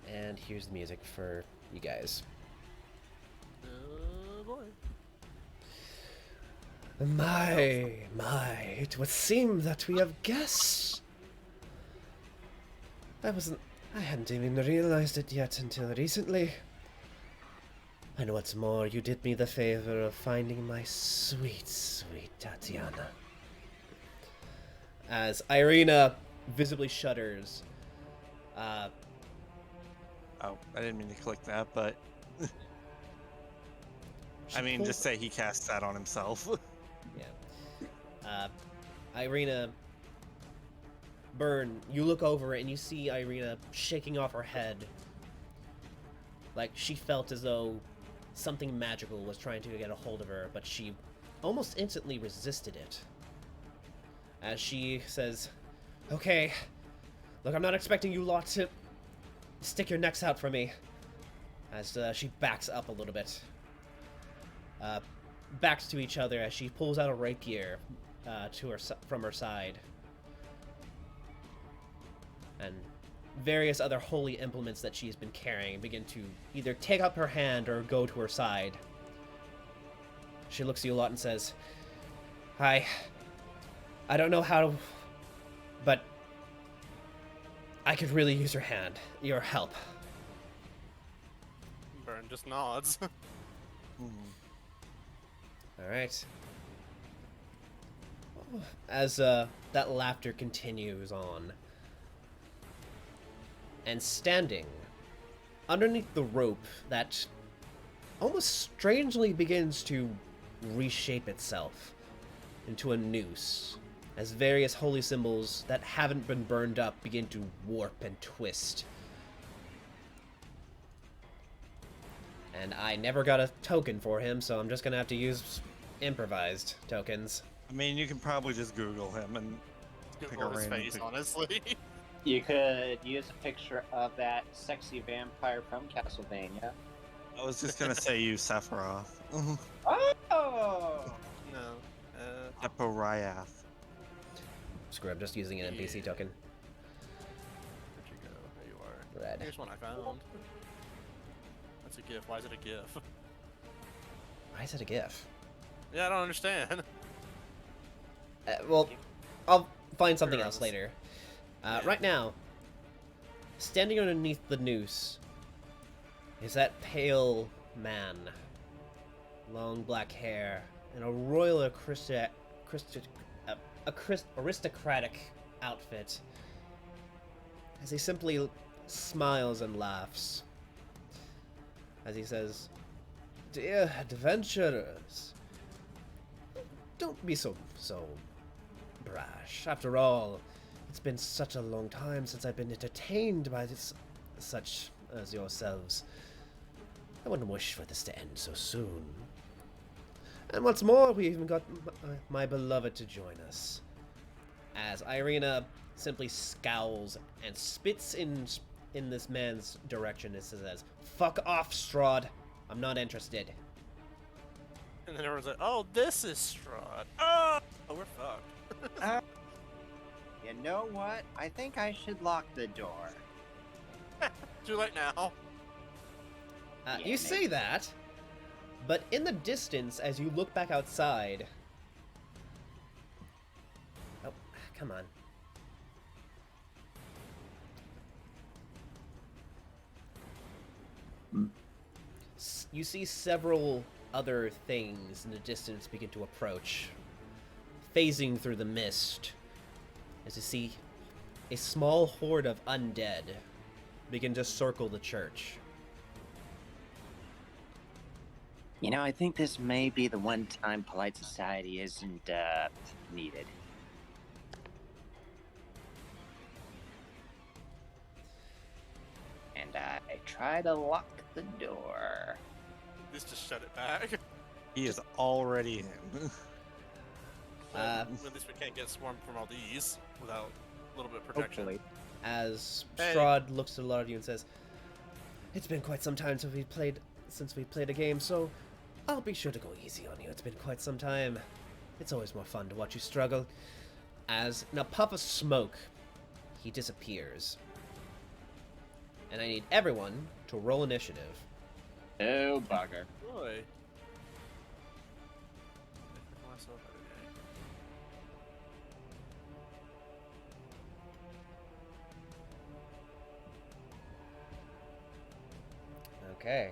And here's the music for you guys. Oh boy. My, it would seem that we have guests. I hadn't even realized it yet until recently. And what's more, you did me the favor of finding my sweet, sweet Tatiana. As Irina visibly shudders, Oh, I didn't mean to click that, but I mean, just say he casts that on himself. Yeah. Irina, Burn, you look over and you see Irina shaking off her head. Like she felt as though something magical was trying to get a hold of her, but she almost instantly resisted it. As she says, "Okay, look, I'm not expecting you lot to stick your necks out for me." As she backs up a little bit. Backs to each other as she pulls out a rapier from her side. And various other holy implements that she's been carrying begin to either take up her hand or go to her side. She looks at you a lot and says, I don't know how to, but I could really use your help. Burn just nods. Hmm. All right. as that laughter continues on. And standing underneath the rope that almost strangely begins to reshape itself into a noose, as various holy symbols that haven't been burned up begin to warp and twist. And I never got a token for him, so I'm just gonna have to use improvised tokens. I mean, you can probably just Google him and pick a Google his random face, pic- honestly. You could use a picture of that sexy vampire from Castlevania. I was just gonna say you, Sephiroth. Oh! No. Eporiath. Screw, I'm just using an NPC Yeah. token. Where'd you go? There you are. Red. Here's one I found. That's a GIF. Why is it a GIF? Why is it a GIF? Yeah, I don't understand. Well, I'll find something else Regardless. later. Yeah. Right now, standing underneath the noose is that pale man. Long black hair and a royal aristocratic outfit. As he simply smiles and laughs. As he says, "Dear adventurers, don't be so brash. After all, it's been such a long time since I've been entertained by such as yourselves. I wouldn't wish for this to end so soon. And what's more, we even got my beloved to join us." As Irina simply scowls and spits in this man's direction and says, "Fuck off, Strahd. I'm not interested." And then everyone's like, oh, this is Strahd. Oh, we're fucked. You know what? I think I should lock the door. Too late now. Yeah, You say maybe. that, but in the distance, as you look back outside... Oh, come on. You see several other things in the distance begin to approach, phasing through the mist, as you see a small horde of undead begin to circle the church. You know, I think this may be the one time polite society isn't, needed. And I try to lock the door. Let's just shut it back. He is already in. At least we can't get swarmed from all these without a little bit of protection. Hopefully. As Hey. Strahd looks at a lot of you and says, "It's been quite some time since we played a game, so I'll be sure to go easy on you. It's been quite some time. It's always more fun to watch you struggle." As in a puff of smoke, he disappears. And I need everyone to roll initiative. Oh, bugger. Boy. Myself every day. Okay.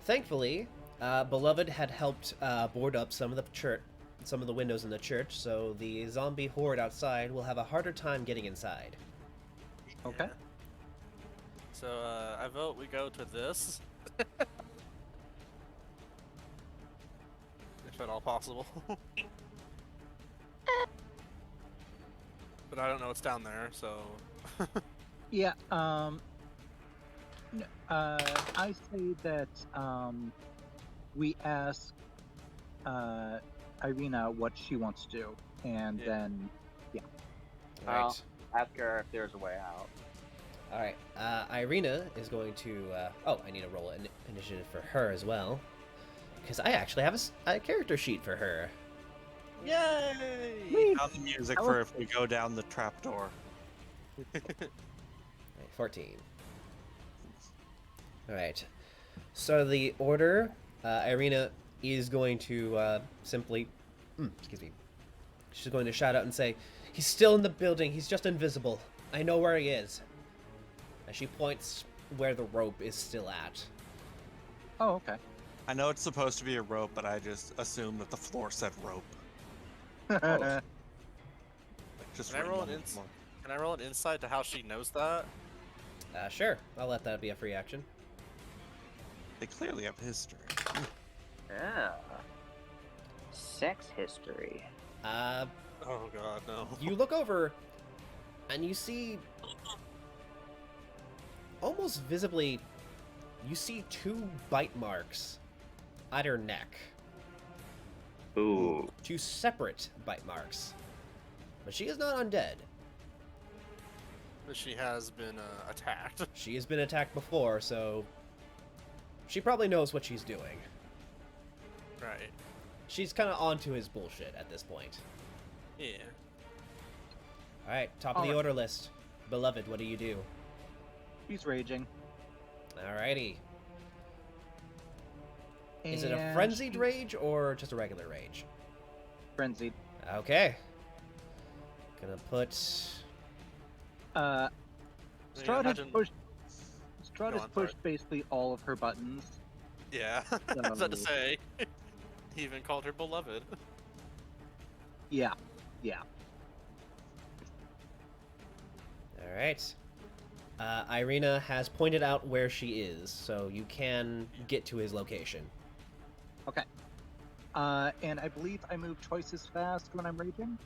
Thankfully, Beloved had helped board up some of the windows in the church, so the zombie horde outside will have a harder time getting inside. Okay. Yeah. So, I vote we go to this. If at all possible. But I don't know what's down there, so... Yeah. I say that we ask Irina what she wants to do, and Yeah. then All right. Well- Ask her if there's a way out. All right. Irina is going to. Oh, I need to roll an initiative for her as well, because I actually have a character sheet for her. Yay! Now the music for if we go down the trapdoor. Right, 14. All right. So the order, Irina is going to simply, excuse me. She's going to shout out and say, "He's still in the building. He's just invisible. I know where he is." And she points where the rope is still at. oh, okay. I know it's supposed to be a rope, but I just assumed that the floor said rope. Like, just Can I right roll on an the ins- floor. Can I roll an insight to how she knows that? Sure. I'll let that be a free action. They clearly have history. Ah. Sex history. Uh, Oh god, no. you look over, and you see, almost visibly, you see 2 bite marks at her neck. Ooh. 2 separate bite marks. But she is not undead. But she has been attacked. She has been attacked before, so she probably knows what she's doing. Right. She's kind of onto his bullshit at this point. Yeah. Alright, top of the Alright. order list. Beloved, what do you do? He's raging. Alrighty. Is it a And frenzied she- rage or just a regular rage? Frenzied. Okay. Gonna put... Strahd has imagine- pushed. Strahd Go has on, sorry. pushed basically all of her buttons. Yeah. I was about to So- say. He even called her beloved. Yeah, yeah. Alright. Irina has pointed out where she is, so you can get to his location. Okay. And I believe I move twice as fast when I'm raging.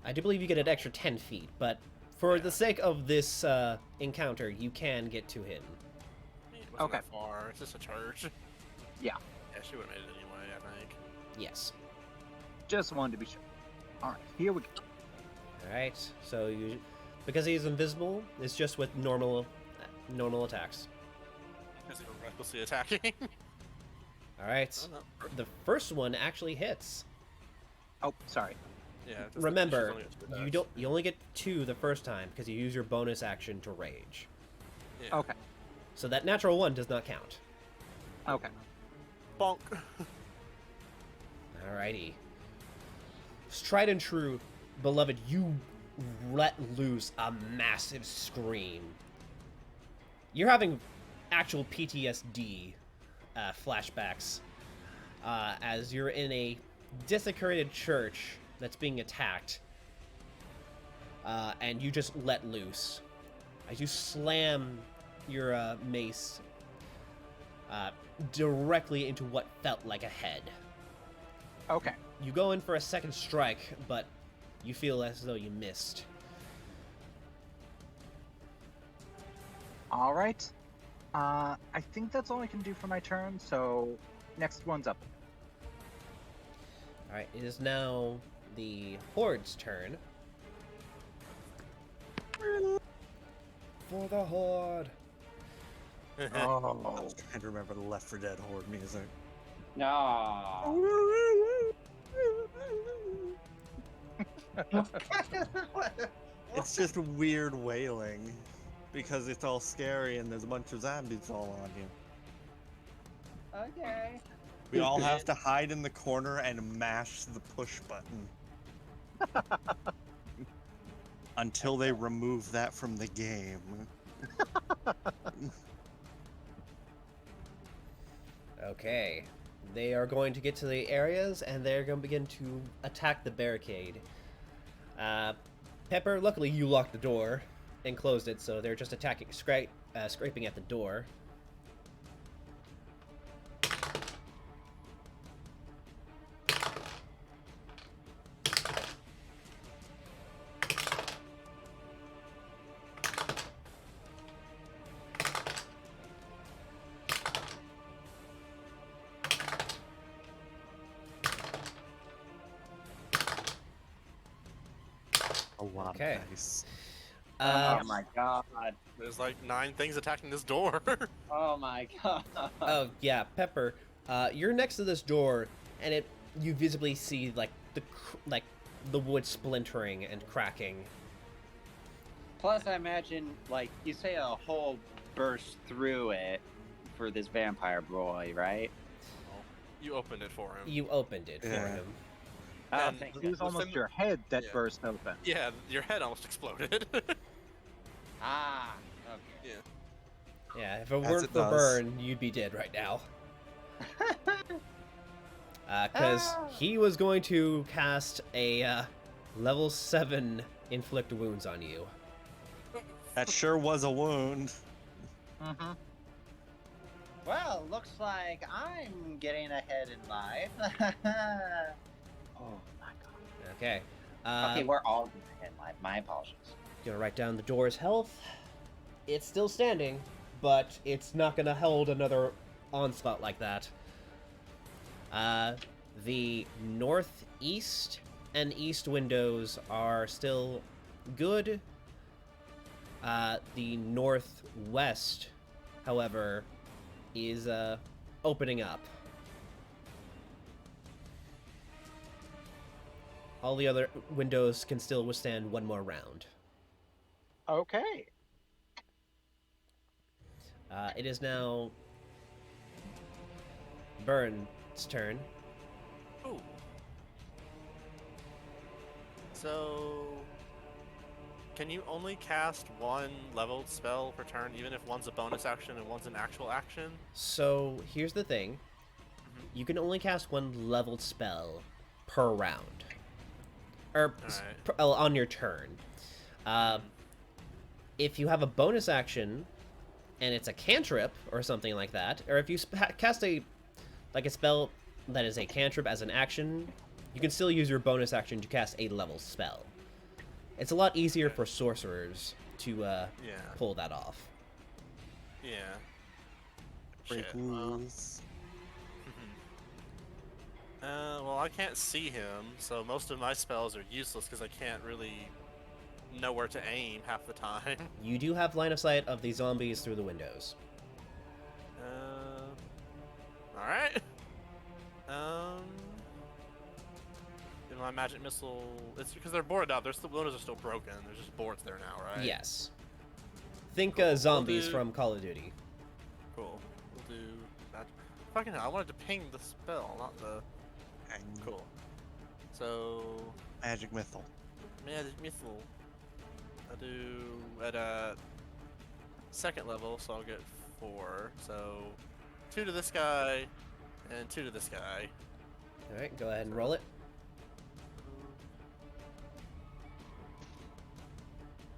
I do believe you get an extra 10 feet, but for the sake of this encounter, you can get to him. It wasn't Okay. that far. It's just a church. Yeah. Yeah, she would have made it anyway, I think. Yes. Just wanted to be sure. All right, here we go. Alright, so you... Because he's invisible, it's just with normal attacks. Because they were recklessly attacking. Alright. Oh, no. The first one actually hits. Oh, sorry. Yeah. just- Remember, she's only got 2 you attacks. you only get 2 the first time because you use your bonus action to rage. Yeah. Okay. So that natural 1 does not count. Okay. Bonk. Alrighty. Tried and true, beloved, you let loose a massive scream. You're having actual PTSD flashbacks as you're in a desecrated church that's being attacked, and you just let loose. As you slam your mace directly into what felt like a head. Okay. You go in for a second strike, but you feel as though you missed. All right. I think that's all I can do for my turn. So next one's up. Alright, it is now the Horde's turn. For the Horde! I was trying to remember the Left 4 Dead horde music. No. It's just weird wailing because it's all scary and there's a bunch of zombies all on you. Okay. We all have to hide in the corner and mash the push button until they remove that from the game. Okay. They are going to get to the areas and they're going to begin to attack the barricade. Pepper, luckily you locked the door and closed it, so they're just attacking, scraping at the door. A lot Okay. of dice. Uh, Oh my god. There's like 9 things attacking this door. Oh my god. Oh yeah, Pepper. You're next to this door, and you visibly see like the wood splintering and cracking. Plus, I imagine, like, you say a hole burst through it for this vampire boy, right? You opened it for him. You opened it for Yeah. him. Oh, And thank It you. was almost Within- your head that Yeah. burst open. Yeah, your head almost exploded. Ah, okay. Yeah, if it As weren't it for does. Burn, you'd be dead right now. Because he was going to cast a level 7 inflict wounds on you. That sure was a wound. Mm-hmm. Well, looks like I'm getting ahead in life. Oh my god. Okay. Okay, we're all getting ahead in life. My apologies. Gonna write down the door's health. It's still standing, but it's not gonna hold another onslaught like that. The northeast and east windows are still good. The northwest, however, is opening up. All the other windows can still withstand one more round. Okay. It is now Burn's turn. Ooh. So, can you only cast one leveled spell per turn, even if one's a bonus action and one's an actual action? So here's the thing. You can only cast one leveled spell per round. Or on your turn. If you have a bonus action and it's a cantrip or something like that, or if you cast a spell that is a cantrip as an action, you can still use your bonus action to cast a level spell. It's a lot easier for sorcerers to pull that off. Yeah. Break Shit. rules. Well, I can't see him, so most of my spells are useless because I can't really know where to aim half the time. You do have line of sight of the zombies through the windows. Alright. In my magic missile, it's because they're boarded up. The windows are still broken. There's just boards there now, right? Yes. Think Cool. zombies We'll do- from Call of Duty. Cool. We'll do that. Fucking hell, I wanted to ping the spell, not the... Cool. So... Magic missile. Magic missile. I do at a second level, so I'll get 4. So 2 to this guy, and 2 to this guy. Alright, go ahead and roll it.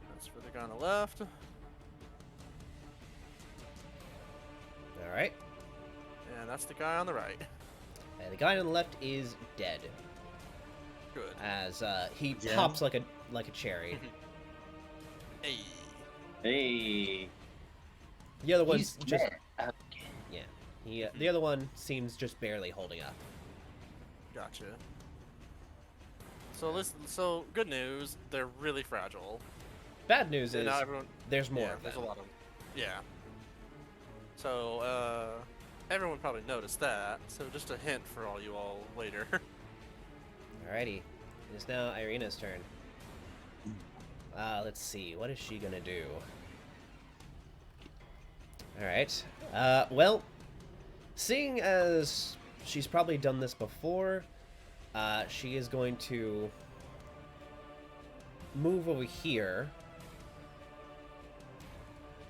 That's for the guy on the left. Alright. And that's the guy on the right. And the guy on the left is dead. Good. As he Yeah. pops like a cherry. Hey. Hey. The other one's He's just dead. yeah. The other one seems just barely holding up. Gotcha. So listen. So good news. They're really fragile. Bad news And is now everyone. there's more Yeah, of there's a them. lot of them. Yeah. So everyone probably noticed that. So just a hint for all you all later. Alrighty. It is now Irina's turn. Let's see. What is she gonna do? Alright. Well, seeing as she's probably done this before, she is going to move over here.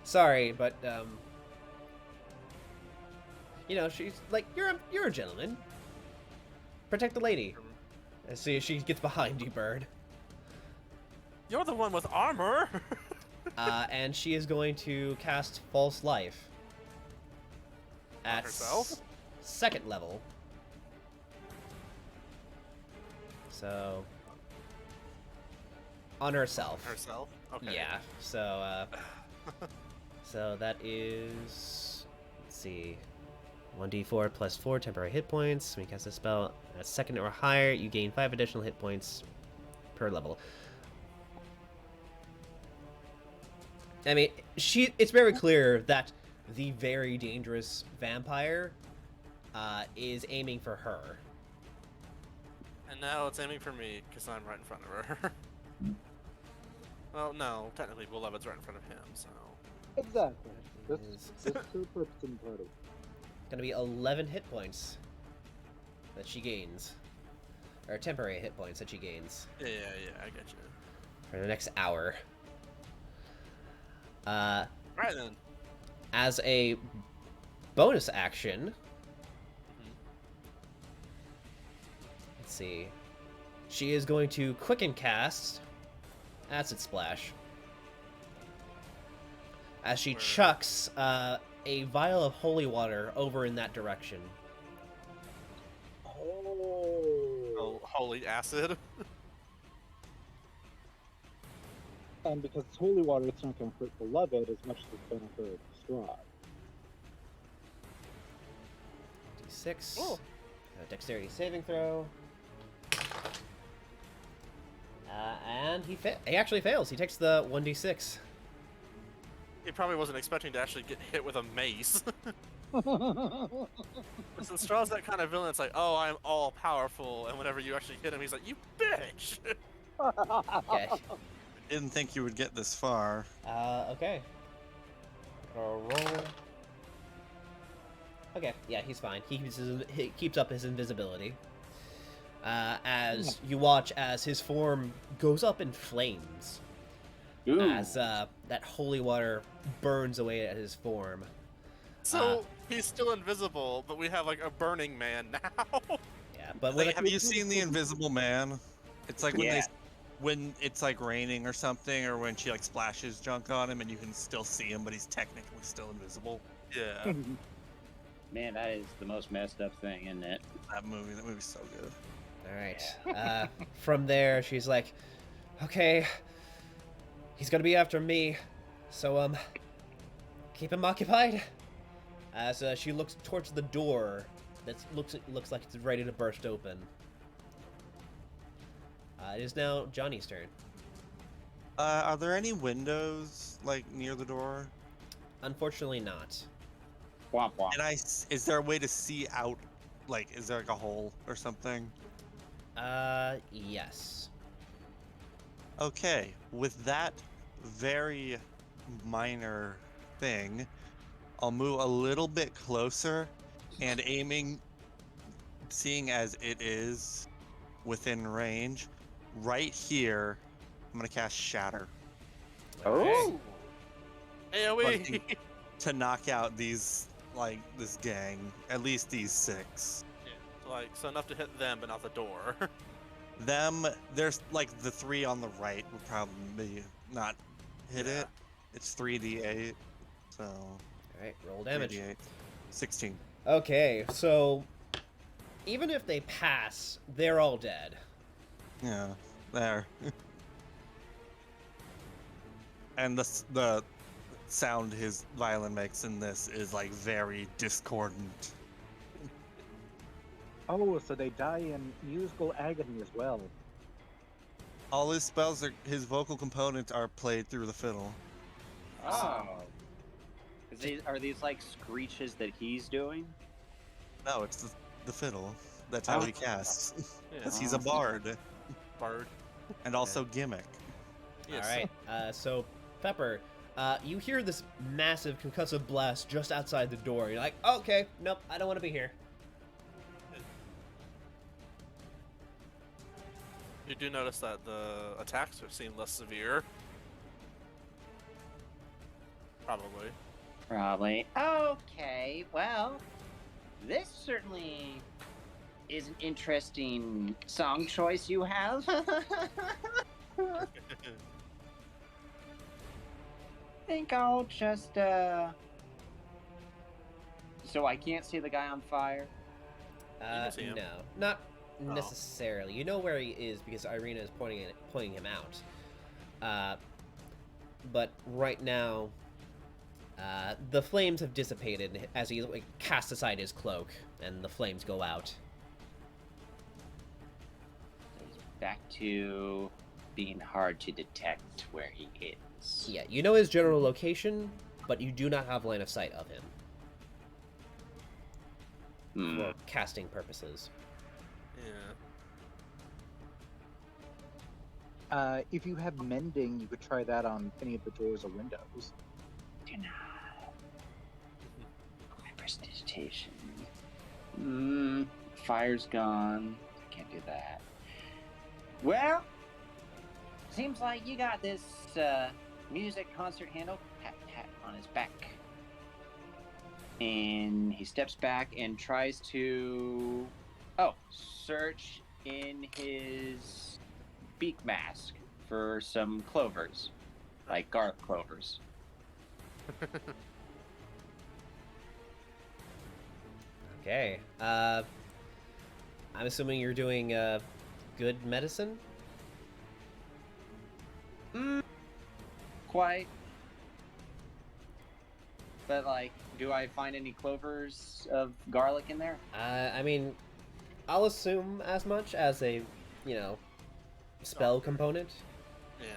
Sorry, but, you know, she's like, you're a gentleman. Protect the lady. And see, she gets behind you, Bird. You're the one with armor. And she is going to cast False Life at herself? second level. So on herself. Herself. Okay. Yeah. So so that is, let's see, 1d4 plus 4 temporary hit points. When you cast a spell at second or higher, you gain 5 additional hit points per level. I mean, it's very clear that the very dangerous vampire is aiming for her. And now it's aiming for me because I'm right in front of her. Well, no, technically Beloved's right in front of him, so. Exactly. This Is two-person party. gonna be 11 hit points that she gains. Or temporary hit points that she gains Yeah, I get you. for the next hour. Right then. As a bonus action, see. She is going to quicken cast Acid Splash as she Where? chucks a vial of holy water over in that direction. Oh, holy acid. And because it's holy water, it's not going to hurt Beloved as much as it's going to hurt Strahd. D6. Oh. Dexterity saving throw. And he actually fails. He takes the 1d6. He probably wasn't expecting to actually get hit with a mace. Since Strahd's that kind of villain, it's like, oh, I'm all powerful, and whenever you actually hit him, he's like, you bitch! Okay. Didn't think you would get this far. Okay. Roll. Okay, yeah, he's fine. He keeps up his invisibility. As you watch as his form goes up in flames. Ooh. As that holy water burns away at his form. So, he's still invisible, but we have, like, a burning man now. Yeah, but Like, with have you seen The Invisible Man? It's like when Yeah. when it's like raining or something, or when she like splashes junk on him and you can still see him, but he's technically still invisible. Yeah. Man, that is the most messed up thing, isn't it? That movie's so good. All right. From there, she's like, "Okay, he's gonna be after me, so keep him occupied." As she looks towards the door, that looks like it's ready to burst open. It is now Johnny's turn. Are there any windows like near the door? Unfortunately, not. Womp womp. And is there a way to see out? Like, is there like a hole or something? Yes. Okay, with that very minor thing, I'll move a little bit closer and aiming, seeing as it is within range, right here, I'm gonna cast Shatter Oh! AoE! to knock out these, like, this gang, at least these 6. Like, so enough to hit them, but not the door. Them, there's like the 3 on the right would probably not hit Yeah. it. It's 3d8, so All right, roll damage. 3d8. 16. Okay, so even if they pass, they're all dead. Yeah, there. And the sound his violin makes in this is like very discordant. Oh, so they die in musical agony as well. All his spells his vocal components are played through the fiddle. Oh. Are these like screeches that he's doing? No, it's the fiddle. That's how Oh. he casts. Yeah. Because he's a bard. Bard. And also gimmick. Yes. All right. So Pepper, you hear this massive concussive blast just outside the door. You're like, okay, nope, I don't want to be here. You do notice that the attacks seem less severe. Probably. Probably. Okay, well, this certainly is an interesting song choice you have. Think I'll just, So I can't see the guy on fire? can see him. No, not Oh. necessarily. You know where he is because Irina is pointing him out. But right now, the flames have dissipated as he casts aside his cloak, and the flames go out. Back to being hard to detect where he is. Yeah, you know his general location, but you do not have line of sight of him Hmm. for casting purposes. Yeah. If you have mending, you could try that on any of the doors or windows. Denied. Prestidigitation. Fire's gone. I can't do that. Well, seems like you got this music concert handle. Pat, pat on his back. And he steps back and tries to, search in his beak mask for some clovers, like garlic clovers. Okay. I'm assuming you're doing good medicine? Quite. But, like, do I find any clovers of garlic in there? I mean, I'll assume as much as a, spell component. Yeah.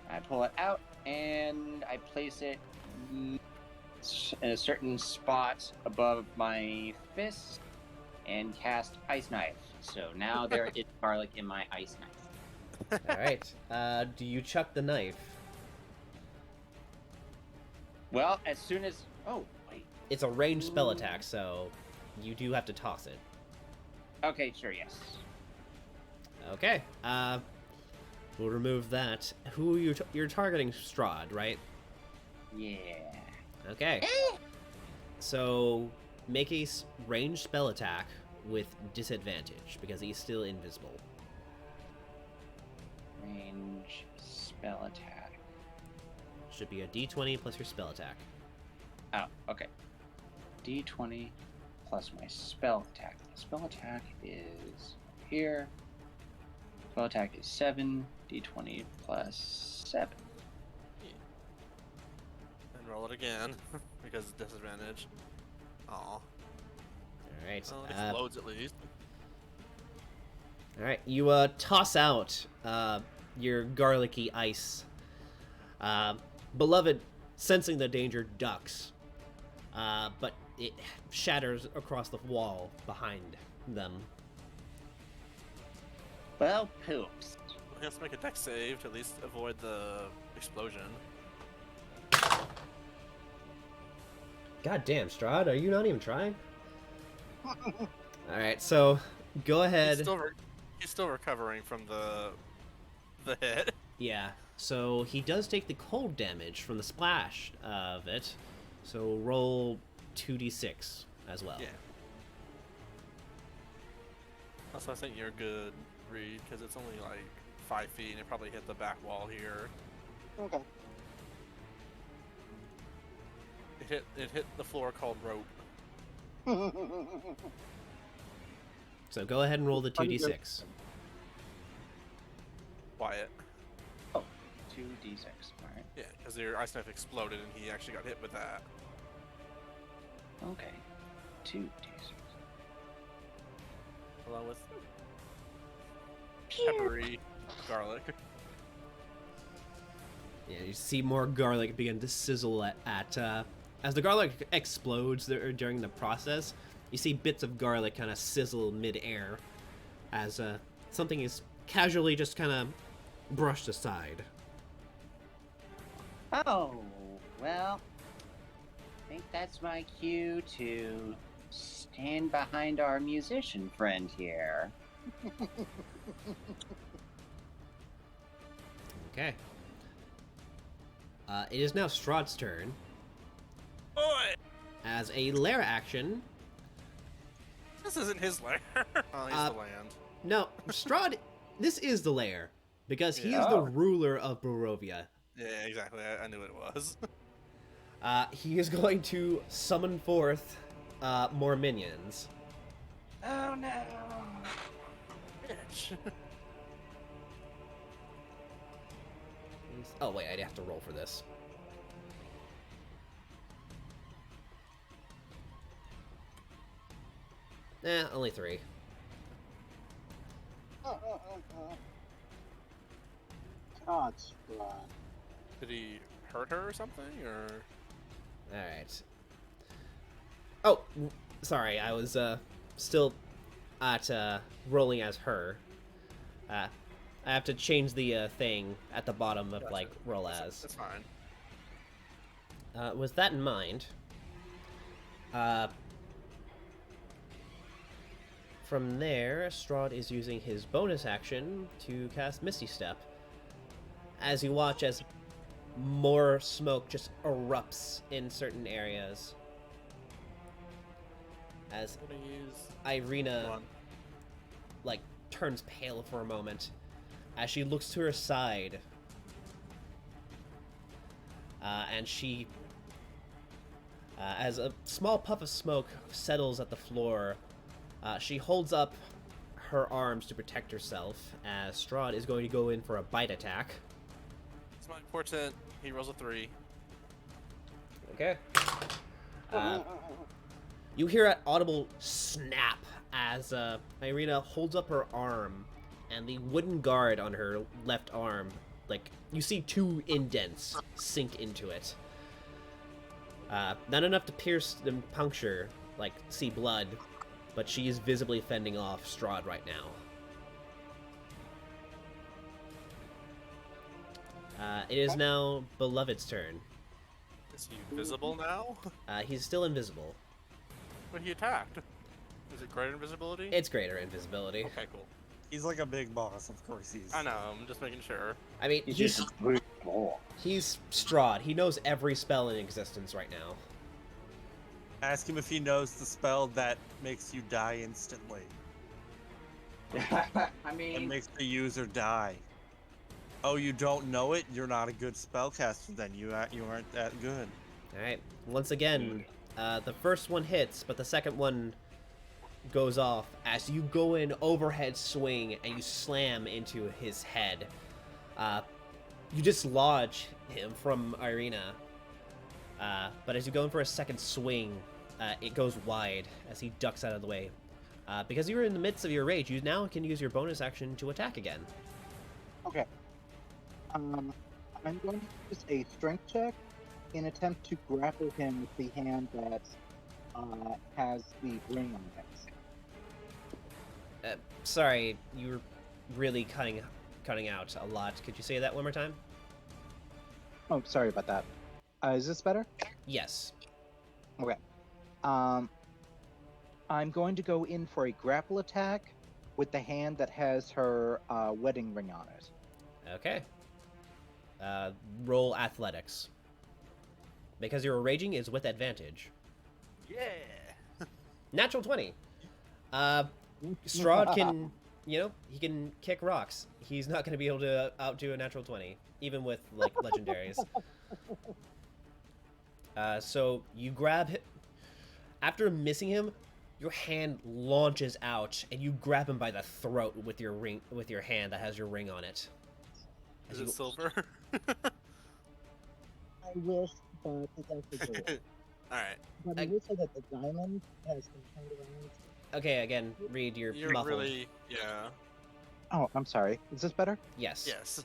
I pull it out and I place it in a certain spot above my fist and cast Ice Knife. So now there is garlic in my Ice Knife. All right. Do you chuck the knife? Well, as soon as... Oh, wait. It's a ranged spell attack, so you do have to toss it. Okay, sure, yes. Okay. We'll remove that. Who you're targeting? Strahd, right? Yeah. Okay. So make a ranged spell attack with disadvantage because he's still invisible. Range spell attack. Should be a d20 plus your spell attack. Oh, okay. D20 plus my spell attack. Spell attack is here. Spell attack is 7. D20 plus 7. And roll it again because it's disadvantage. Aw. All right. Well, it loads at least. All right. You toss out your garlicky ice. Beloved, sensing the danger, ducks, but it shatters across the wall behind them. Well, poops. We have to make a dex save to at least avoid the explosion. God damn, Strahd, are you not even trying? All right, so go ahead. He's still recovering from the hit. Yeah, so he does take the cold damage from the splash of it. So roll 2d6 as well. Yeah. Also, I think you're good, Reed, because it's only like 5 feet and it probably hit the back wall here. Okay. It hit the floor called rope. So go ahead and roll the 2d6. Quiet. Oh, 2d6. Alright. Yeah, because your ice knife exploded and he actually got hit with that. Okay. 2d6. Along with peppery garlic. Yeah, you see more garlic begin to sizzle at as the garlic explodes during the process. You see bits of garlic kind of sizzle mid-air as something is casually just kind of brushed aside. Oh, well, I think that's my cue to stand behind our musician friend here. Okay. It is now Strahd's turn. Oi! As a lair action, This isn't his lair. Oh, he's the land. no, Strahd, this is the lair because he is Yeah. the ruler of Barovia. Yeah, exactly. I knew it was. He is going to summon forth more minions. Oh no! Bitch. Oh wait, I'd have to roll for this. Only 3. God, Strahd. Did he hurt her or something, or? Alright. Oh, sorry, I was still at rolling as her. I have to change the thing at the bottom of, Gotcha. like, roll as. That's fine. With that in mind, from there, Strahd is using his bonus action to cast Misty Step. As you watch as more smoke just erupts in certain areas. as I'm gonna use Irina one. like turns pale for a moment as she looks to her side, and she, as a small puff of smoke settles at the floor, she holds up her arms to protect herself as Strahd is going to go in for a bite attack. It's my important. He rolls a 3. Okay. You hear an audible snap as Irina holds up her arm, and the wooden guard on her left arm, like, you see 2 indents sink into it. Not enough to pierce and puncture, like, see blood, but she is visibly fending off Strahd right now. It is now Beloved's turn. Is he visible now? He's still invisible. But he attacked. Is it greater invisibility? It's greater invisibility. Okay, cool. He's like a big boss, of course he's. I know. I'm just making sure. I mean, He's he's just brute more. Strahd. He knows every spell in existence right now. Ask him if he knows the spell that makes you die instantly. I That mean, makes the user die. Oh, you don't know it? You're not a good spellcaster then. You aren't that good. Alright, once again, the first one hits, but the second one goes off as you go in overhead swing and you slam into his head. You dislodge him from Irina, but as you go in for a second swing, it goes wide as he ducks out of the way. Because you were in the midst of your rage, you now can use your bonus action to attack again. Okay. I'm going to use a strength check in attempt to grapple him with the hand that has the ring on it. Sorry, you were really cutting out a lot. Could you say that one more time? Oh, sorry about that. Is this better? Yes. Okay. I'm going to go in for a grapple attack with the hand that has her wedding ring on it. Okay. Roll athletics. Because your raging is with advantage. Yeah. Natural 20. Strahd can, he can kick rocks. He's not going to be able to outdo a natural 20, even with, like, legendaries. So you grab him. After missing him, your hand launches out, and you grab him by the throat with your hand that has your ring on it. Is it silver? I wish, but it's actually gold. Alright. But I will say that the diamond has been turned around. Okay, again, read your You're muffled. really. Yeah. Oh, I'm sorry. Is this better? Yes. Yes.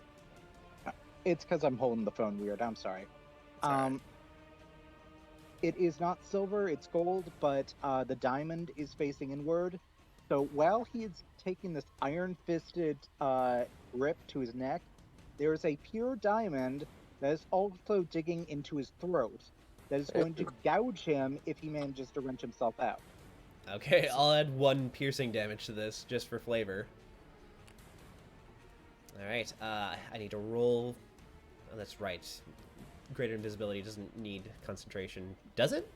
It's because I'm holding the phone weird. I'm sorry. Alright. It is not silver, it's gold, but the diamond is facing inward. So while he is taking this iron-fisted grip to his neck, there is a pure diamond that is also digging into his throat that is going to gouge him if he manages to wrench himself out. Okay, I'll add 1 piercing damage to this, just for flavor. Alright, I need to roll... Oh, that's right. Greater invisibility doesn't need concentration. Does it?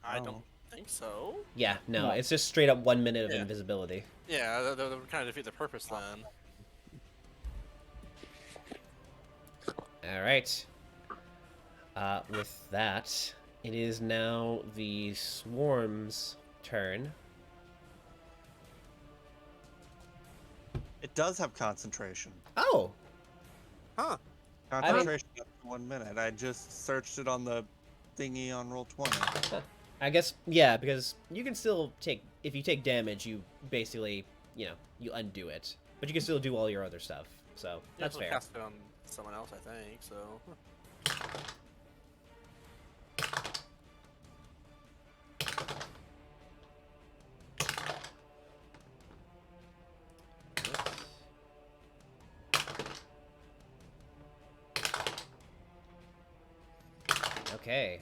I don't think so. Yeah, no, No. it's just straight up 1 minute of Yeah. invisibility. Yeah, that would kind of defeat the purpose then. Alright. With that, it is now the Swarm's turn. It does have concentration. Oh! Huh. Concentration up to 1 minute. I just searched it on the thingy on roll 20. I guess, yeah, because you can still take... If you take damage, you basically, you undo it. But you can still do all your other stuff, so that's fair. Cast it on someone else, I think, so. Okay.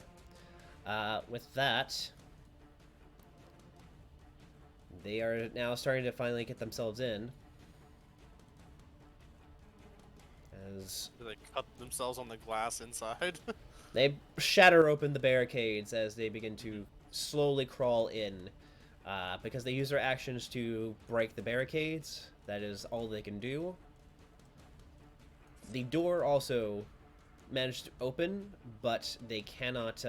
With that, they are now starting to finally get themselves in. As Do they cut themselves on the glass inside? they shatter open the barricades as they begin to slowly crawl in. Because they use their actions to break the barricades. That is all they can do. The door also managed to open, but they cannot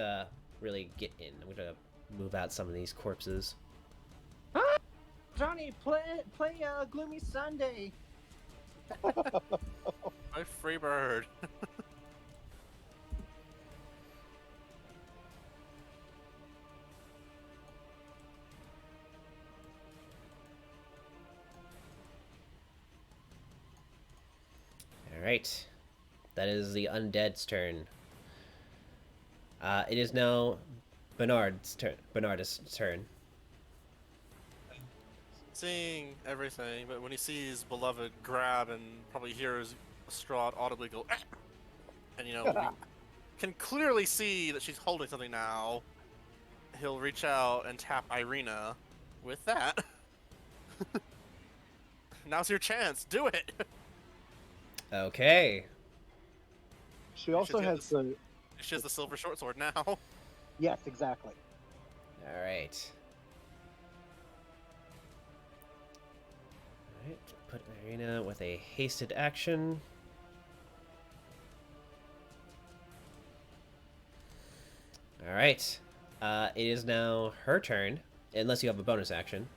really get in. I'm going to move out some of these corpses. Johnny, play Gloomy Sunday. My free bird. Alright. That is the undead's turn. It is now Bernard's turn. Seeing everything, but when he sees Beloved grab and probably hears Strahd audibly go, "Ah!" And we can clearly see that she's holding something now, he'll reach out and tap Irina with that. Now's your chance. Do it. Okay. She also She's got has the. She has the silver short sword now. Yes, exactly. Alright. Alright, put Irina with a hasted action. Alright. It is now her turn, unless you have a bonus action.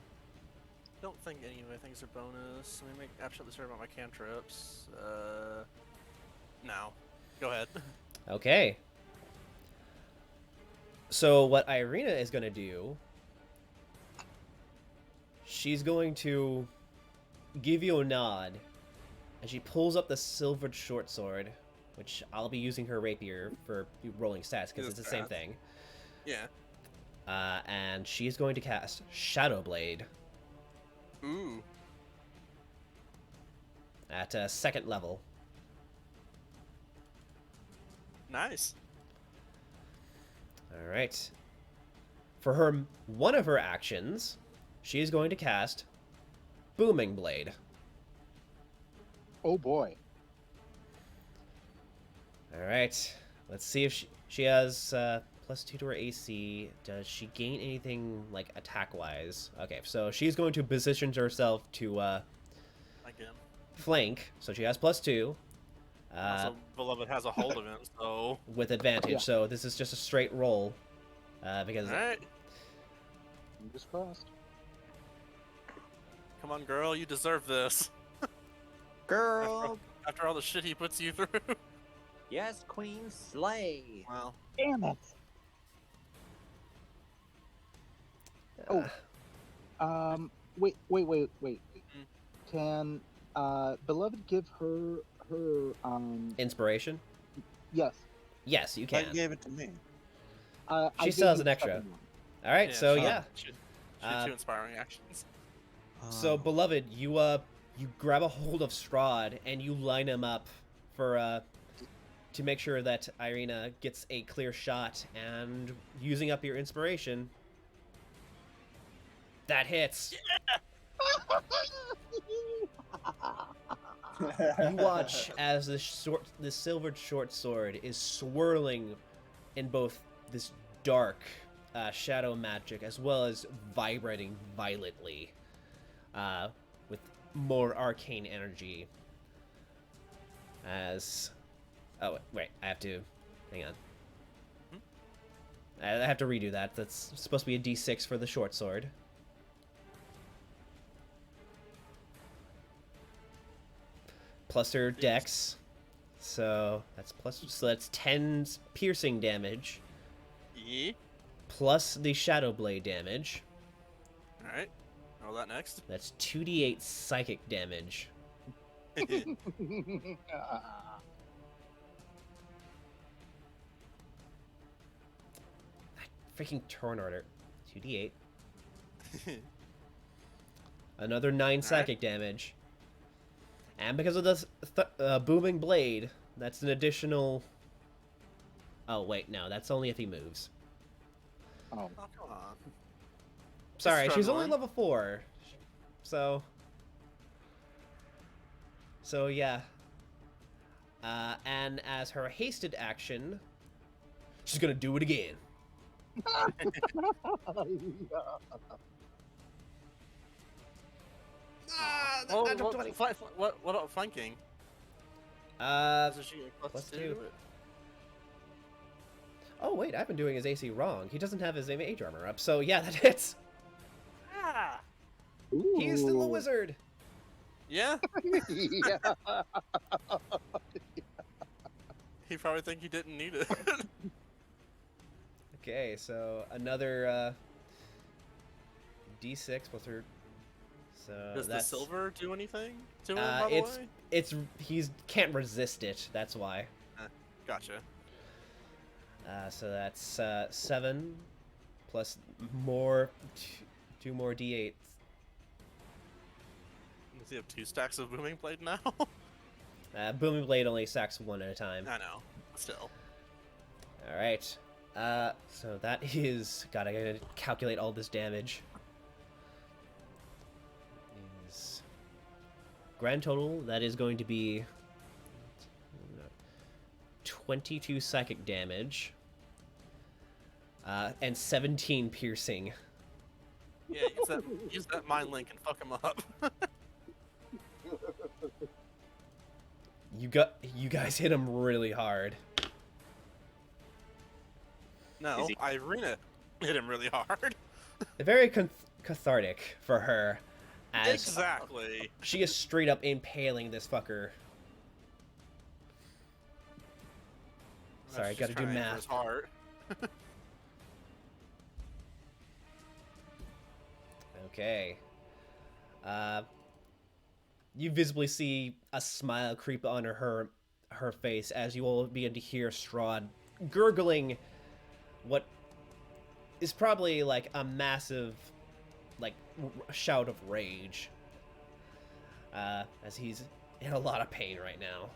Don't think any of my things are bonus. Let me make absolutely certain about my cantrips. No. Go ahead. Okay. So what Irina is going to do, she's going to give you a nod, and she pulls up the silvered short sword, which I'll be using her rapier for rolling stats, because it's the same thing. Yeah. And she's going to cast Shadow Blade Ooh. at second level. Nice. Alright. For her, one of her actions, she is going to cast Booming Blade. Oh boy. Alright. Let's see if she has +2 to her AC. Does she gain anything, like, attack-wise? Okay, so she's going to position herself to Like him. flank. So she has +2. Also, Beloved has a hold of him, so. With advantage. Yeah. So this is just a straight roll. Because Alright. Fingers crossed. Come on, girl, you deserve this. Girl. After all the shit he puts you through. Yes, Queen Slay. Well. Damn it. Oh. Wait. Can Beloved give her inspiration? Yes. Yes, you I can. gave it to me. I She gave still has you an the extra. second one. Alright, so yeah. She had 2 inspiring actions. So, Beloved, you grab a hold of Strahd and you line him up for to make sure that Irina gets a clear shot, and using up your inspiration, that hits. You watch as this silvered short sword is swirling in both this dark shadow magic as well as vibrating violently with more arcane energy. As oh wait, I have to hang on. I have to redo that. That's supposed to be a D6 for the short sword. Plus her dex, so that's 10 piercing damage, Yeah. plus the shadow blade damage. Alright. Roll that next. That's 2d8 psychic damage. Freaking turn order. 2d8. Another 9 psychic damage. And because of this booming blade, that's an additional... Oh, wait, no. That's only if he moves. Oh. Oh, come on. Sorry, she's only struggling. level 4. So... So, yeah. And as her hasted action, she's gonna do it again. Ah, Well, natural 20. what about flanking? Is she a plus +2 two. to it? Oh wait, I've been doing his AC wrong. He doesn't have his mage armor up, so yeah, that hits. Ah! He's still a Ooh. wizard. Yeah? Yeah. He probably think he didn't need it. Okay, so another D6 plus her. So Does the that's silver do anything to him, by the way? he's can't resist it. That's why. Gotcha. So that's 7 plus more 2 more D8s. Does he have 2 stacks of booming blade now? Booming blade only stacks 1 at a time. I know. Still. All right. So that is gotta calculate all this damage. Is grand total that is going to be 22 psychic damage and 17 piercing. Yeah, use that mind link and fuck him up. You guys hit him really hard. No, Is he- Irina hit him really hard. Very cathartic for her, as Exactly. she is straight up impaling this fucker. Sorry, She's gotta do trying for math. his heart. Okay. You visibly see a smile creep on her face as you all begin to hear Strahd gurgling what is probably like a massive like shout of rage. As he's in a lot of pain right now.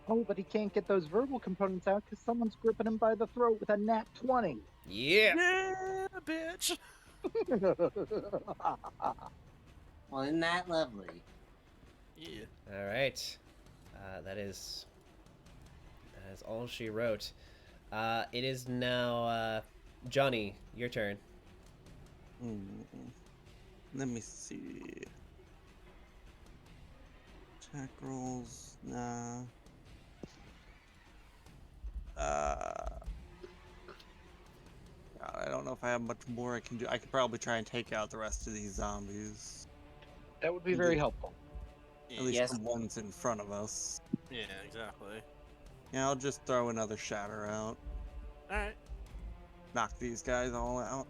Oh, but he can't get those verbal components out because someone's gripping him by the throat with a nat 20. Yeah. Yeah, bitch. Well, isn't that lovely? Yeah. All right. That is all she wrote. It is now Johnny, your turn. Let me see. Attack rolls, nah. I don't know if I have much more I can do. I could probably try and take out the rest of these zombies. That would be very helpful. At least Yes. the ones in front of us. Yeah, exactly. Yeah, I'll just throw another shatter out. Alright. Knock these guys all out.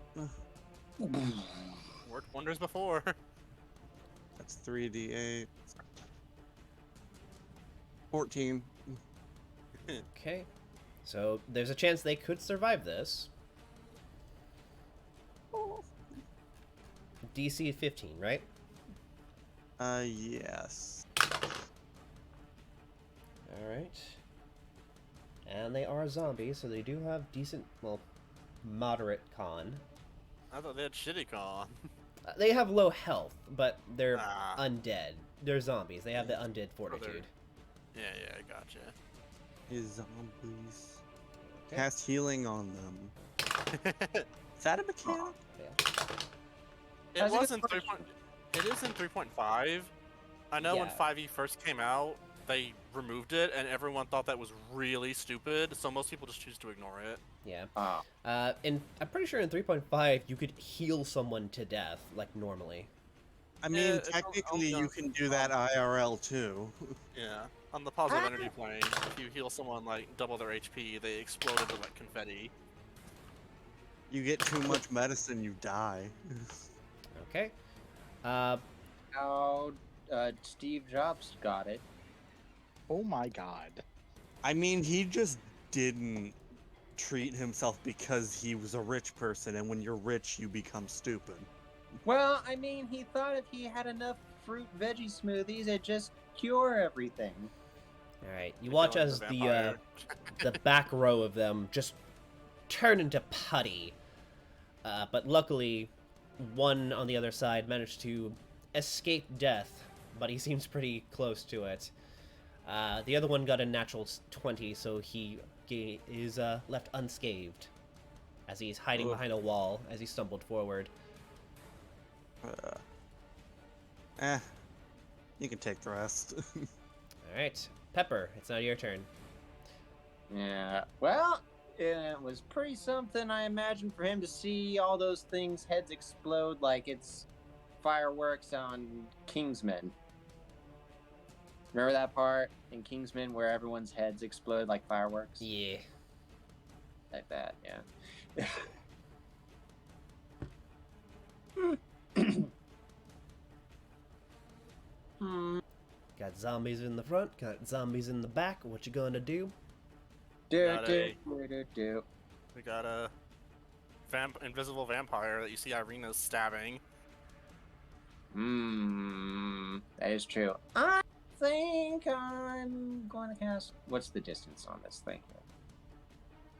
Worked wonders before. That's 3d8. 14. Okay. So there's a chance they could survive this. DC 15, right? Yes. Alright. And they are zombies, so they do have decent, well, moderate con. I thought they had shitty con. They have low health, but they're Ah. undead. They're zombies. They have the undead fortitude. Yeah, I gotcha. His zombies. Okay. Cast healing on them. Is that a mechanic? It That's a was good in 3. It is in 3.5. I know when Yeah. 5e first came out, they removed it, and everyone thought that was really stupid. So most people just choose to ignore it. Yeah. Oh. And I'm pretty sure in 3.5 you could heal someone to death, like normally. I mean, Yeah, it's on- technically on you the- can do that IRL too. Yeah. On the positive Ah. energy plane, if you heal someone like double their HP, they explode into like confetti. You get too much medicine, you die. Okay. How Steve Jobs got it. Oh my god. I mean, he just didn't treat himself because he was a rich person, and when you're rich, you become stupid. Well, I mean, he thought if he had enough fruit veggie smoothies, it'd just cure everything. All right. You They watch kill him as with a the vampire. the back row of them just turn into putty. But luckily, one on the other side managed to escape death, but he seems pretty close to it. The other one got a natural 20, so he is left unscathed as he's hiding Ugh. behind a wall as he stumbled forward. You can take the rest. All right, Pepper, it's now your turn. Yeah. Well, it was pretty something, I imagine, for him to see all those things' heads explode like it's fireworks on Kingsman. Remember that part in Kingsman where everyone's heads explode like fireworks? Yeah. Like that, yeah. Got zombies in the front, got zombies in the back. What you gonna do? Do. We got a invisible vampire that you see Irina's stabbing. That is true. I think I'm going to cast. What's the distance on this thing?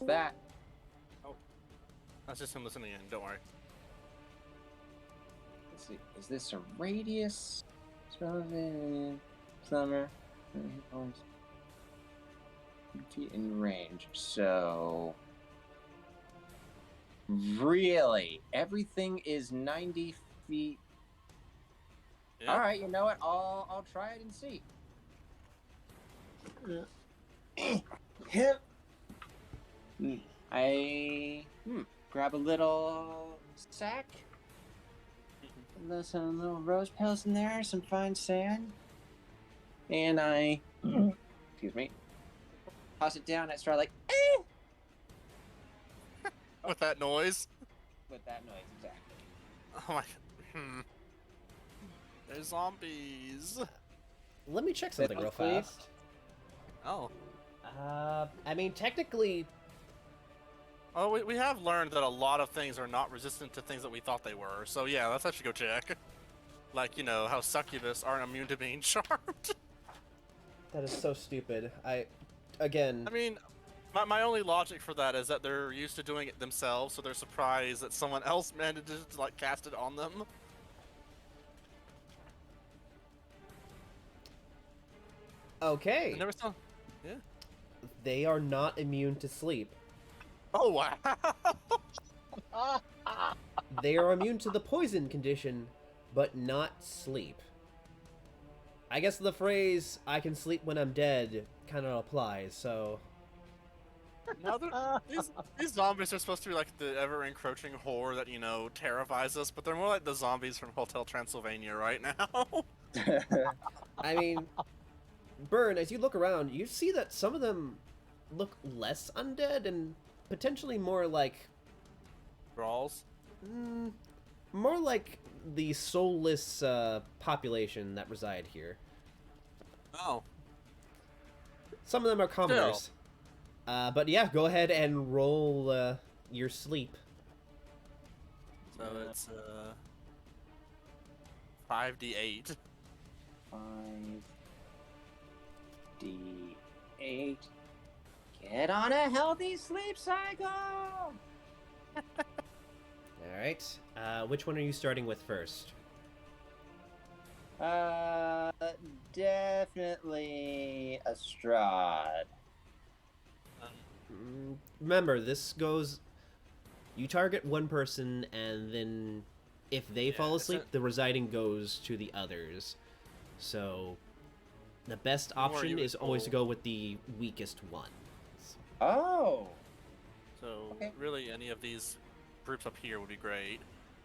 That. That's just him listening in. Don't worry. Let's see. Is this a radius? Summer. Feet in range. So. Really? Everything is 90 feet. Yeah. All right, you know what? I'll try it and see. I grab a little sack. There's some little rose petals in there, some fine sand, and I, excuse me, toss it down at Strahd like, With that noise. with that noise exactly. Oh my. There's zombies. Let me check something real Please? fast. Oh. I mean, technically, Oh, we have learned that a lot of things are not resistant to things that we thought they were. So yeah, let's actually go check. Like, you know, how succubus aren't immune to being charmed. that is so stupid. Again, I mean, my only logic for that is that they're used to doing it themselves, so they're surprised that someone else manages to, like, cast it on them. okay, I never saw... Yeah. they are not immune to sleep. Oh, wow! They are immune to the poison condition, but not sleep. I guess the phrase, I can sleep when I'm dead, kind of applies, so... Now these zombies are supposed to be like the ever-encroaching horror that, you know, terrifies us, but they're more like the zombies from Hotel Transylvania right now. I mean, Burn, as you look around, you see that some of them look less undead and potentially more like... Brawls? more like the soulless population that reside here. Oh. Some of them are commoners. But yeah, go ahead and roll your sleep. So it's 5d8. 5d8. Get on a healthy sleep cycle. All right. Which one are you starting with first? Definitely a Strahd. Remember, this goes... You target one person, and then if they fall asleep, the residing goes to the others. So, the best option is always to go with the weakest one. Oh. So Okay. really, any of these groups up here would be great.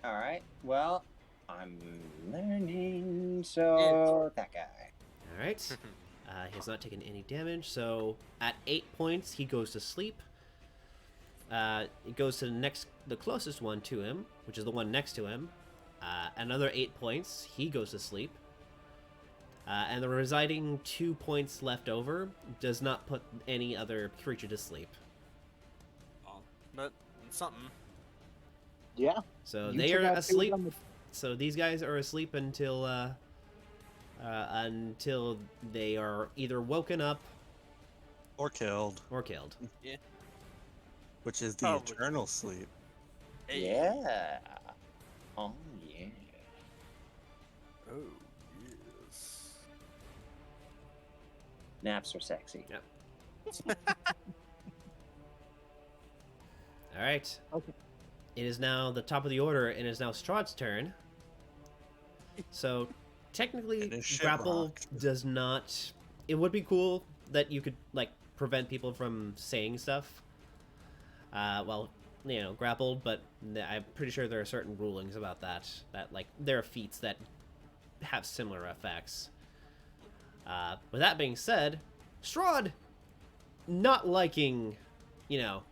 All right. Well, I'm learning. So that guy. All right. He has not taken any damage, so at 8 points, he goes to sleep. It goes to the closest one to him, which is the one next to him. Another 8 points, he goes to sleep. And the residing 2 points left over does not put any other creature to sleep. Oh, but something. Yeah. So You they took are out two asleep. on the- So these guys are asleep until they are either woken up Or killed, or killed. which is the Oh, eternal sleep. Yeah. Oh yeah. Oh, yes. Naps are sexy. Yep. All right. Okay. It is now the top of the order, and it is now Strahd's turn. So, technically, And his shit grapple rocked. does not. It would be cool that you could like prevent people from saying stuff. Well, grappled, but I'm pretty sure there are certain rulings about that. That like there are feats that have similar effects. With that being said, Strahd, not liking, The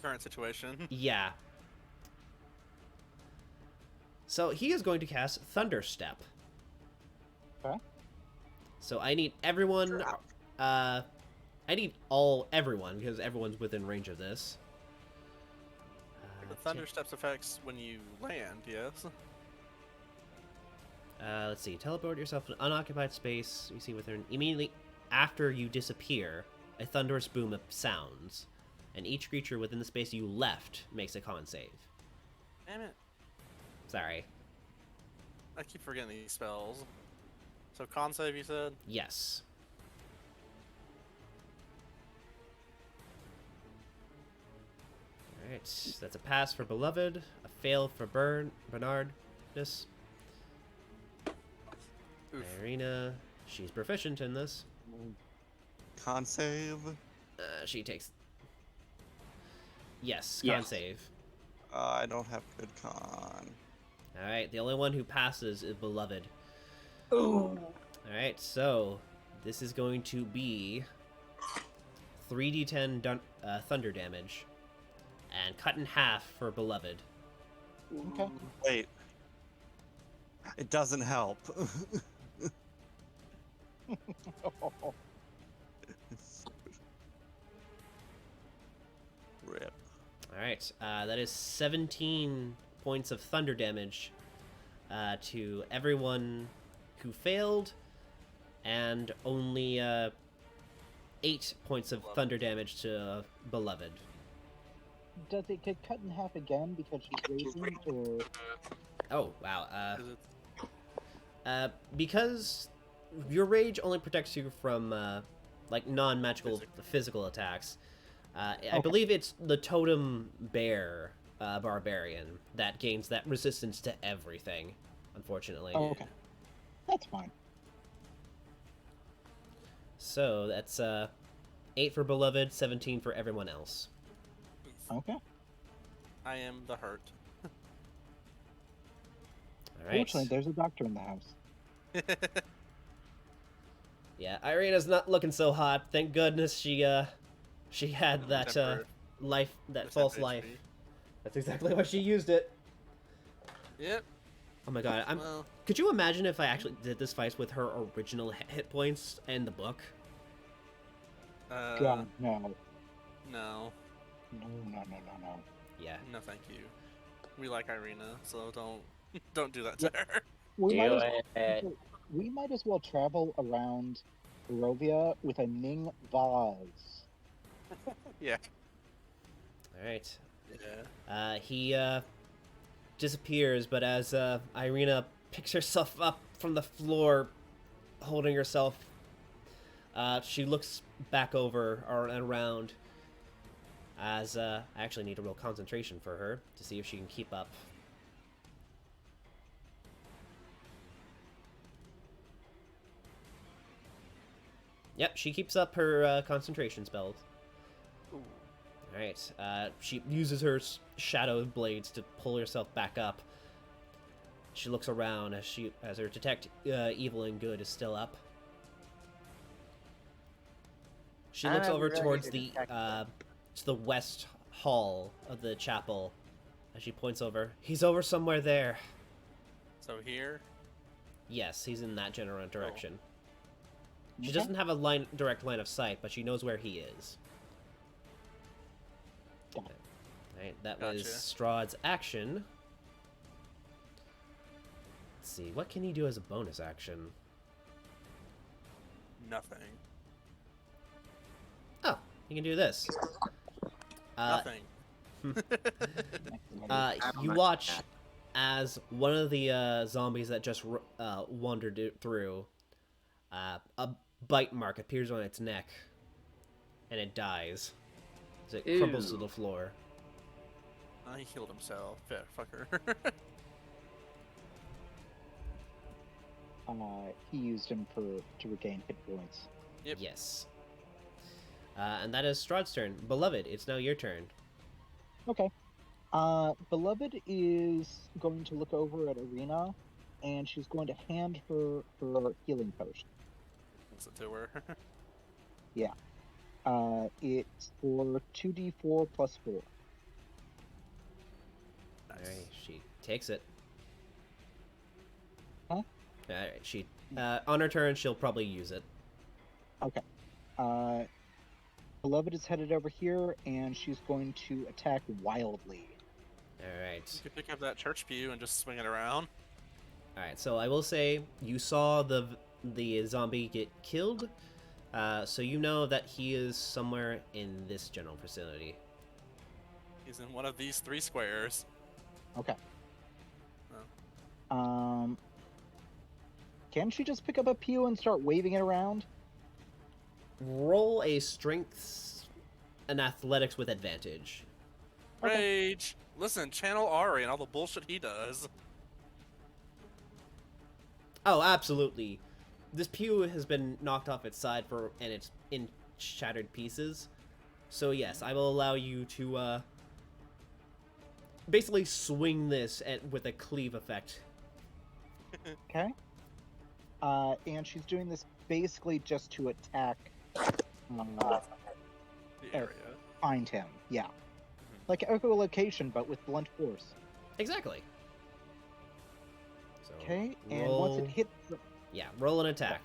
current situation. yeah. So he is going to cast Thunderstep. Okay. So I need everyone. I need everyone because everyone's within range of this. The thunder steps affects when you land, yes? Let's see. Teleport yourself to an unoccupied space. You see within immediately after you disappear, a thunderous boom sounds, and each creature within the space you left makes a con save. Damn it. Sorry. I keep forgetting these spells. So con save, you said? Yes. Alright, that's a pass for Beloved, a fail for Bernardus. Oof. Irina, she's proficient in this. Con save. She takes... Yes, con Yes. save. I don't have good con. Alright, the only one who passes is Beloved. Ooh. Alright, so this is going to be 3d10 thunder damage, and cut in half for Beloved. Okay. Wait. It doesn't help. Rip. Alright, that is 17 points of thunder damage to everyone who failed, and only 8 points of thunder damage to Beloved. Does it get cut in half again because she's raging, or Oh, wow. Is it Because your rage only protects you from like non-magical physical attacks. I believe it's the totem bear barbarian that gains that resistance to everything. Unfortunately. oh, okay, that's fine. So that's 8 for Beloved, 17 for everyone else. Okay. I am the hurt. All right. Fortunately, there's a doctor in the house. Yeah, Irina's not looking so hot. Thank goodness she had that Temporary- life, that the false temporary life. HP. That's exactly why she used it. Yep. Oh my god, Well, could you imagine if I actually did this fight with her original hit points in the book? God, no. no. No. Yeah. No, thank you. We like Irina, so don't do that to her. We might, Do as, it. we might as well travel around Barovia with a Ning vase. Yeah. All right. Yeah. He disappears, but as Irina picks herself up from the floor, holding herself, she looks back over or around. As I actually need a real concentration for her to see if she can keep up. Yep, she keeps up her concentration spells. Ooh. Alright, she uses her shadow blades to pull herself back up. She looks around as her detect evil and good is still up. She looks I'm over ready towards to the detect to the west hall of the chapel as she points over. He's over somewhere there. So here. Yes, he's in that general direction. She Okay. doesn't have a direct line of sight, but she knows where he is. Got it. Right, that Gotcha. was Strahd's action. Let's see, what can he do as a bonus action? Nothing. Oh, he can do this. Nothing. You watch as one of the zombies that just wandered through, a bite mark appears on its neck, and it dies as it crumbles to Ew. the floor. He healed himself. Fair fucker. He used him to regain hit points. Yep. Yes. And that is Strahd's turn. Beloved, it's now your turn. Okay. Beloved is going to look over at Arena, and she's going to hand her healing potion. Listen to her. It's for 2d4 plus 4. Nice. Alright, she takes it. Huh? Alright, she... on her turn, she'll probably use it. Okay. Beloved is headed over here, and she's going to attack wildly. Alright. You could pick up that church pew and just swing it around. Alright, so I will say, you saw the zombie get killed, so you know that he is somewhere in this general vicinity. He's in one of these 3 squares. Okay. Oh. Can she just pick up a pew and start waving it around? Roll a strength and athletics with advantage. Okay. Rage! Listen, channel Ari and all the bullshit he does. Oh, absolutely. This pew has been knocked off its side and it's in shattered pieces. So yes, I will allow you to basically swing this with a cleave effect. Okay. And she's doing this basically just to attack, The area. find him. Yeah. Like echolocation, but with blunt force. Exactly. So Okay, and once it hits, yeah, roll an attack.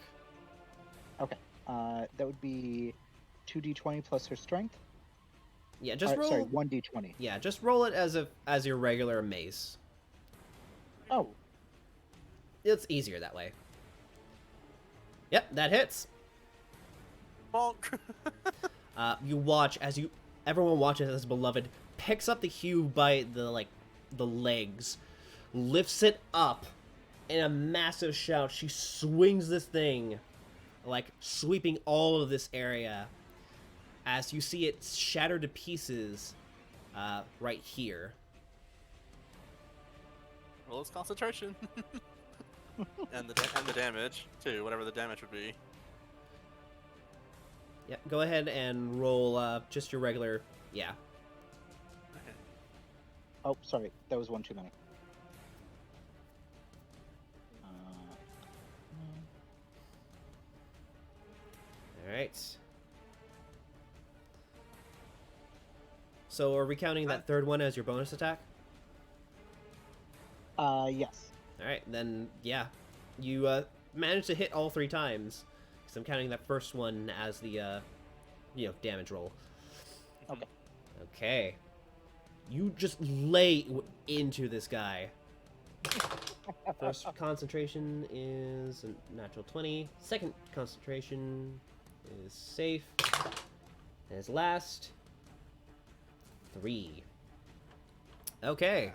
that would be 2d20 plus her strength. Yeah, just roll. Sorry, 1d20. Yeah, just roll it as your regular mace. Oh, It's easier that way. Yep, that hits. Bonk! You watch everyone watches as Beloved picks up the Hue by the legs, lifts it up in a massive shout. She swings this thing, like sweeping all of this area, as you see it shatter to pieces, right here. Roll his concentration. and the damage, too, whatever the damage would be. Yeah, go ahead and roll just your regular. Yeah. Okay. oh, sorry, that was one too many. All right. So are we counting that third one as your bonus attack? Yes. All right, then yeah, you managed to hit all 3 times. Because I'm counting that first one as the damage roll. Okay. Okay. You just lay into this guy. First concentration is a natural 20. Second concentration is safe. And his last 3. Okay.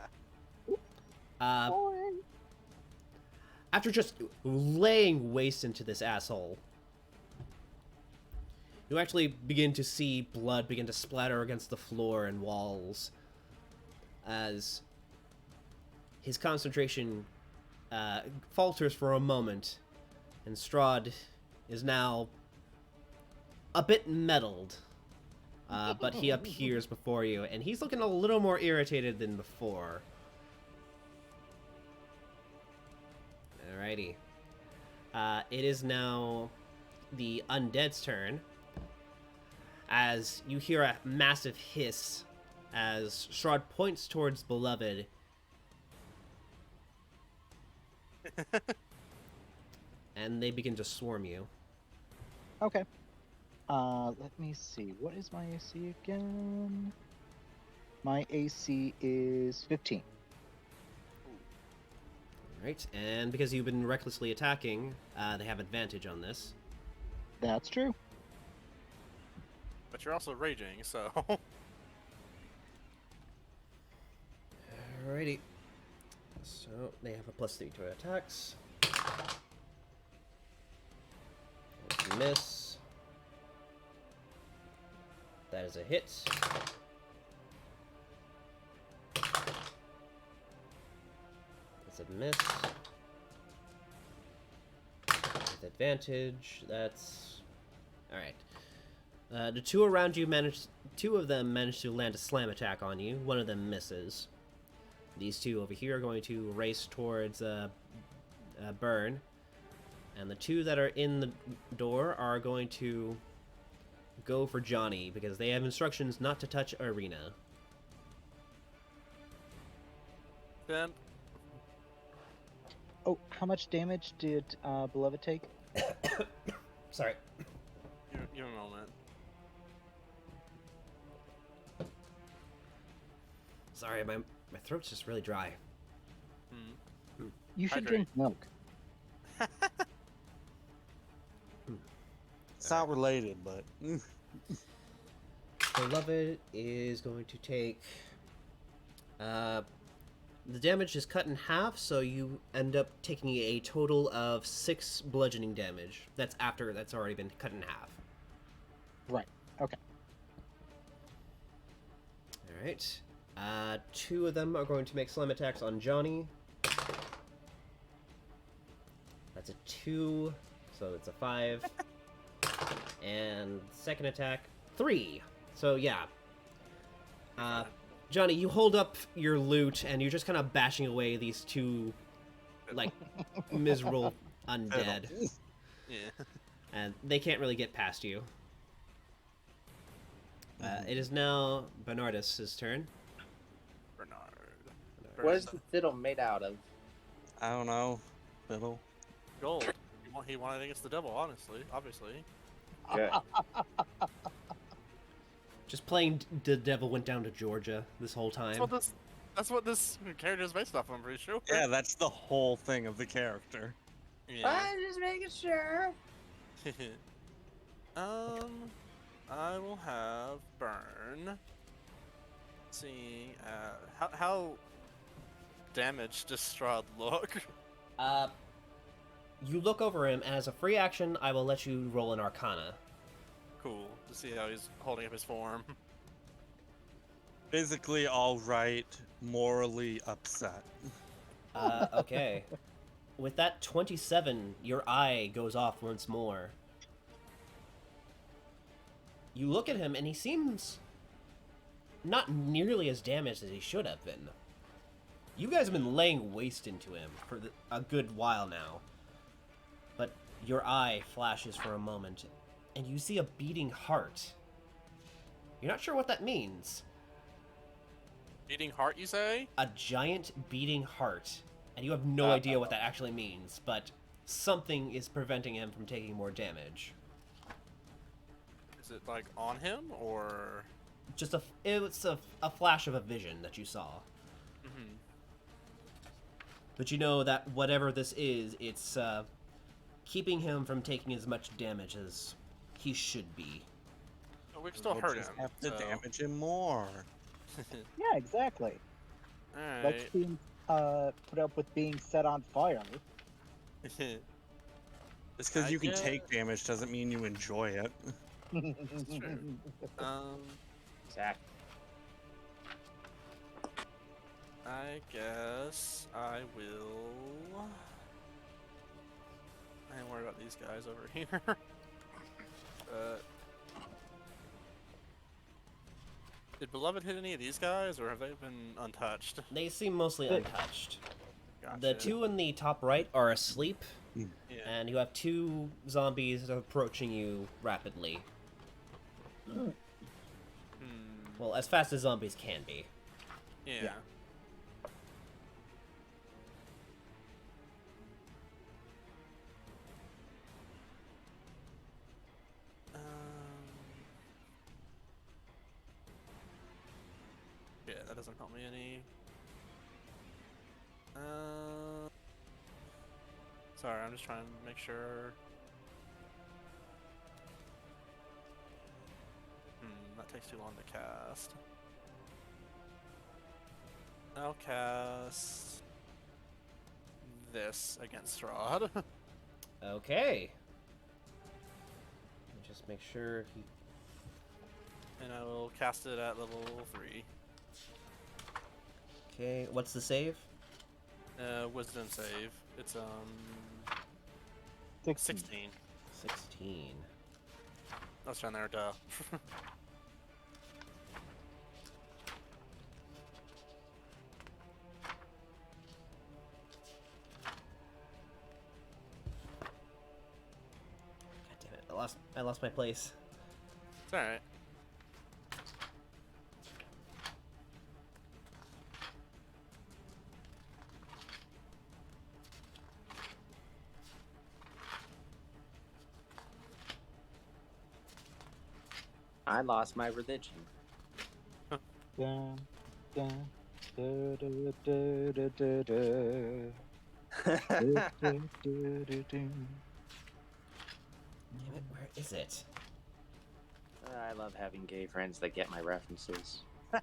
After just laying waste into this asshole, you actually begin to see blood begin to splatter against the floor and walls as his concentration falters for a moment, and Strahd is now a bit meddled, but he appears before you, and he's looking a little more irritated than before. Alrighty. It is now the undead's turn, as you hear a massive hiss as Strahd points towards Beloved. And they begin to swarm you. Okay. Let me see. What is my AC again? My AC is 15. Alright, and because you've been recklessly attacking, they have advantage on this. That's true. But you're also raging, so. Alrighty. So they have a +3 to attacks. Miss. That is a hit. That's a miss. With advantage, that's... Alright. The two around you two of them managed to land a slam attack on you. One of them misses. These two over here are going to race towards Burn. And the two that are in the door are going to go for Johnny, because they have instructions not to touch Arena. Then Oh, how much damage did Beloved take? Sorry. give him a moment. Sorry, my throat's just really dry. You should Hydrate. drink milk. It's not related, but Beloved is going to take... the damage is cut in half, so you end up taking a total of 6 bludgeoning damage. That's after that's already been cut in half. Right. Okay. Alright. 2 of them are going to make slam attacks on Johnny. That's a 2, so it's a 5. And second attack, 3. So yeah. Johnny, you hold up your loot and you're just kind of bashing away these 2, like, miserable undead. Yeah. And they can't really get past you. It is now Bernardus' turn. Bernard. What is the fiddle made out of? I don't know. Fiddle. Gold. He wanted against the devil, honestly. Obviously. Good. Just playing the devil went down to Georgia this whole time. That's what this character is based off, I'm pretty sure. Yeah, that's the whole thing of the character. Yeah. I'm just making sure. I will have Burn. Seeing how damaged does Strahd look? You look over him, and as a free action, I will let you roll an Arcana. Cool. To see how he's holding up his form. Physically all right, morally upset. Okay. With that 27, your eye goes off once more. You look at him, and he seems not nearly as damaged as he should have been. You guys have been laying waste into him for a good while now. But your eye flashes for a moment, and you see a beating heart. You're not sure what that means. Beating heart, you say? A giant beating heart. And you have no idea what that actually means, but something is preventing him from taking more damage. Is it like on him or? Just it's a flash of a vision that you saw. Mm-hmm. But you know that whatever this is, it's keeping him from taking as much damage as he should be. But we can still We'll hurt just him. have to so- damage him more. Yeah, exactly. Alright. Let's being put up with being set on fire. Just because I you can guess- take damage doesn't mean you enjoy it. That's true. Exactly. I guess I will. I ain't worried about these guys over here. Did Beloved hit any of these guys, or have they been untouched? They seem mostly untouched. Gotcha. The 2 in the top right are asleep, Yeah. and you have 2 zombies approaching you rapidly. Hmm. Well, as fast as zombies can be. Yeah. Yeah, that doesn't help me any. Sorry, I'm just trying to make sure. That takes too long to cast. I'll cast this against Strahd. Okay. Let me just make sure he... And I will cast it at level 3. Okay, what's the save? Wisdom save. It's 16. 16. 16. I was trying there, duh. God damn it! I lost my place. It's alright. I lost my religion. Dun, dun, da, da, da, da, da, da. Da, da, da, da, da. Damn it! Where is it? I love having gay friends that get my references. Yeah.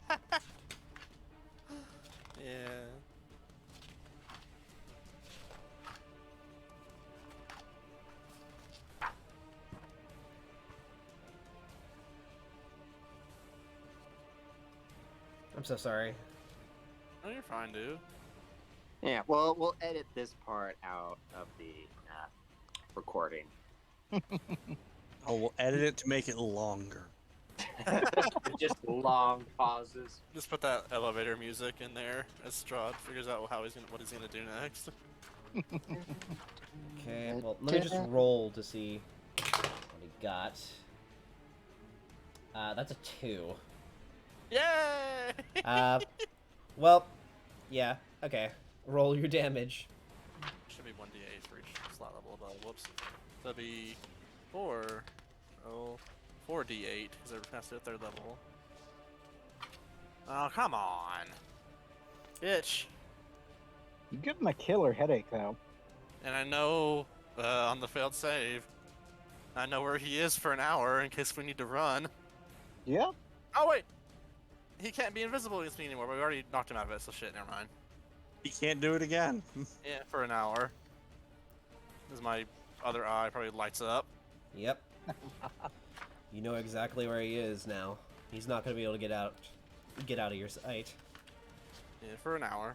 I'm so sorry. Oh, you're fine, dude. Yeah, well, we'll edit this part out of the recording. Oh, we'll edit it to make it longer. Just long pauses. Just put that elevator music in there as Strahd figures out what he's gonna do next. Okay, well, let me just roll to see what he got. That's a 2. Yay! Well, yeah, okay. Roll your damage. Should be 1d8 for each slot level above. Whoops. That'd be 4. Oh, 4d8 because they're past the 3rd level. Oh, come on. Bitch. You give him a killer headache, though. And I know on the failed save, I know where he is for an hour in case we need to run. Yeah. Oh, wait. He can't be invisible against me anymore. We already knocked him out of it, so shit, never mind. You can't do it again. Yeah, for an hour. As my other eye probably lights up. Yep. You know exactly where he is now. He's not gonna be able to get out of your sight. Yeah, for an hour.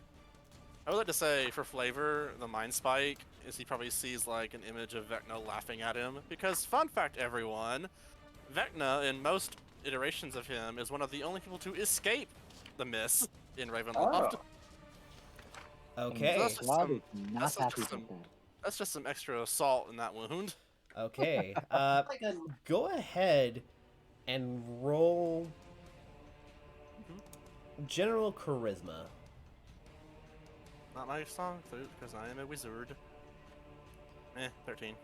I would like to say, for flavor, the Mind Spike is he probably sees like an image of Vecna laughing at him. Because, fun fact, everyone, Vecna, in most iterations of him, is one of the only people to escape the mist in Ravenloft. Oh. Okay. So that's just Strahd some- is not that's happy just with that. That's just some extra salt in that wound. Okay. Like a Go ahead and roll general charisma. Not my song flute, because I am a wizard. 13.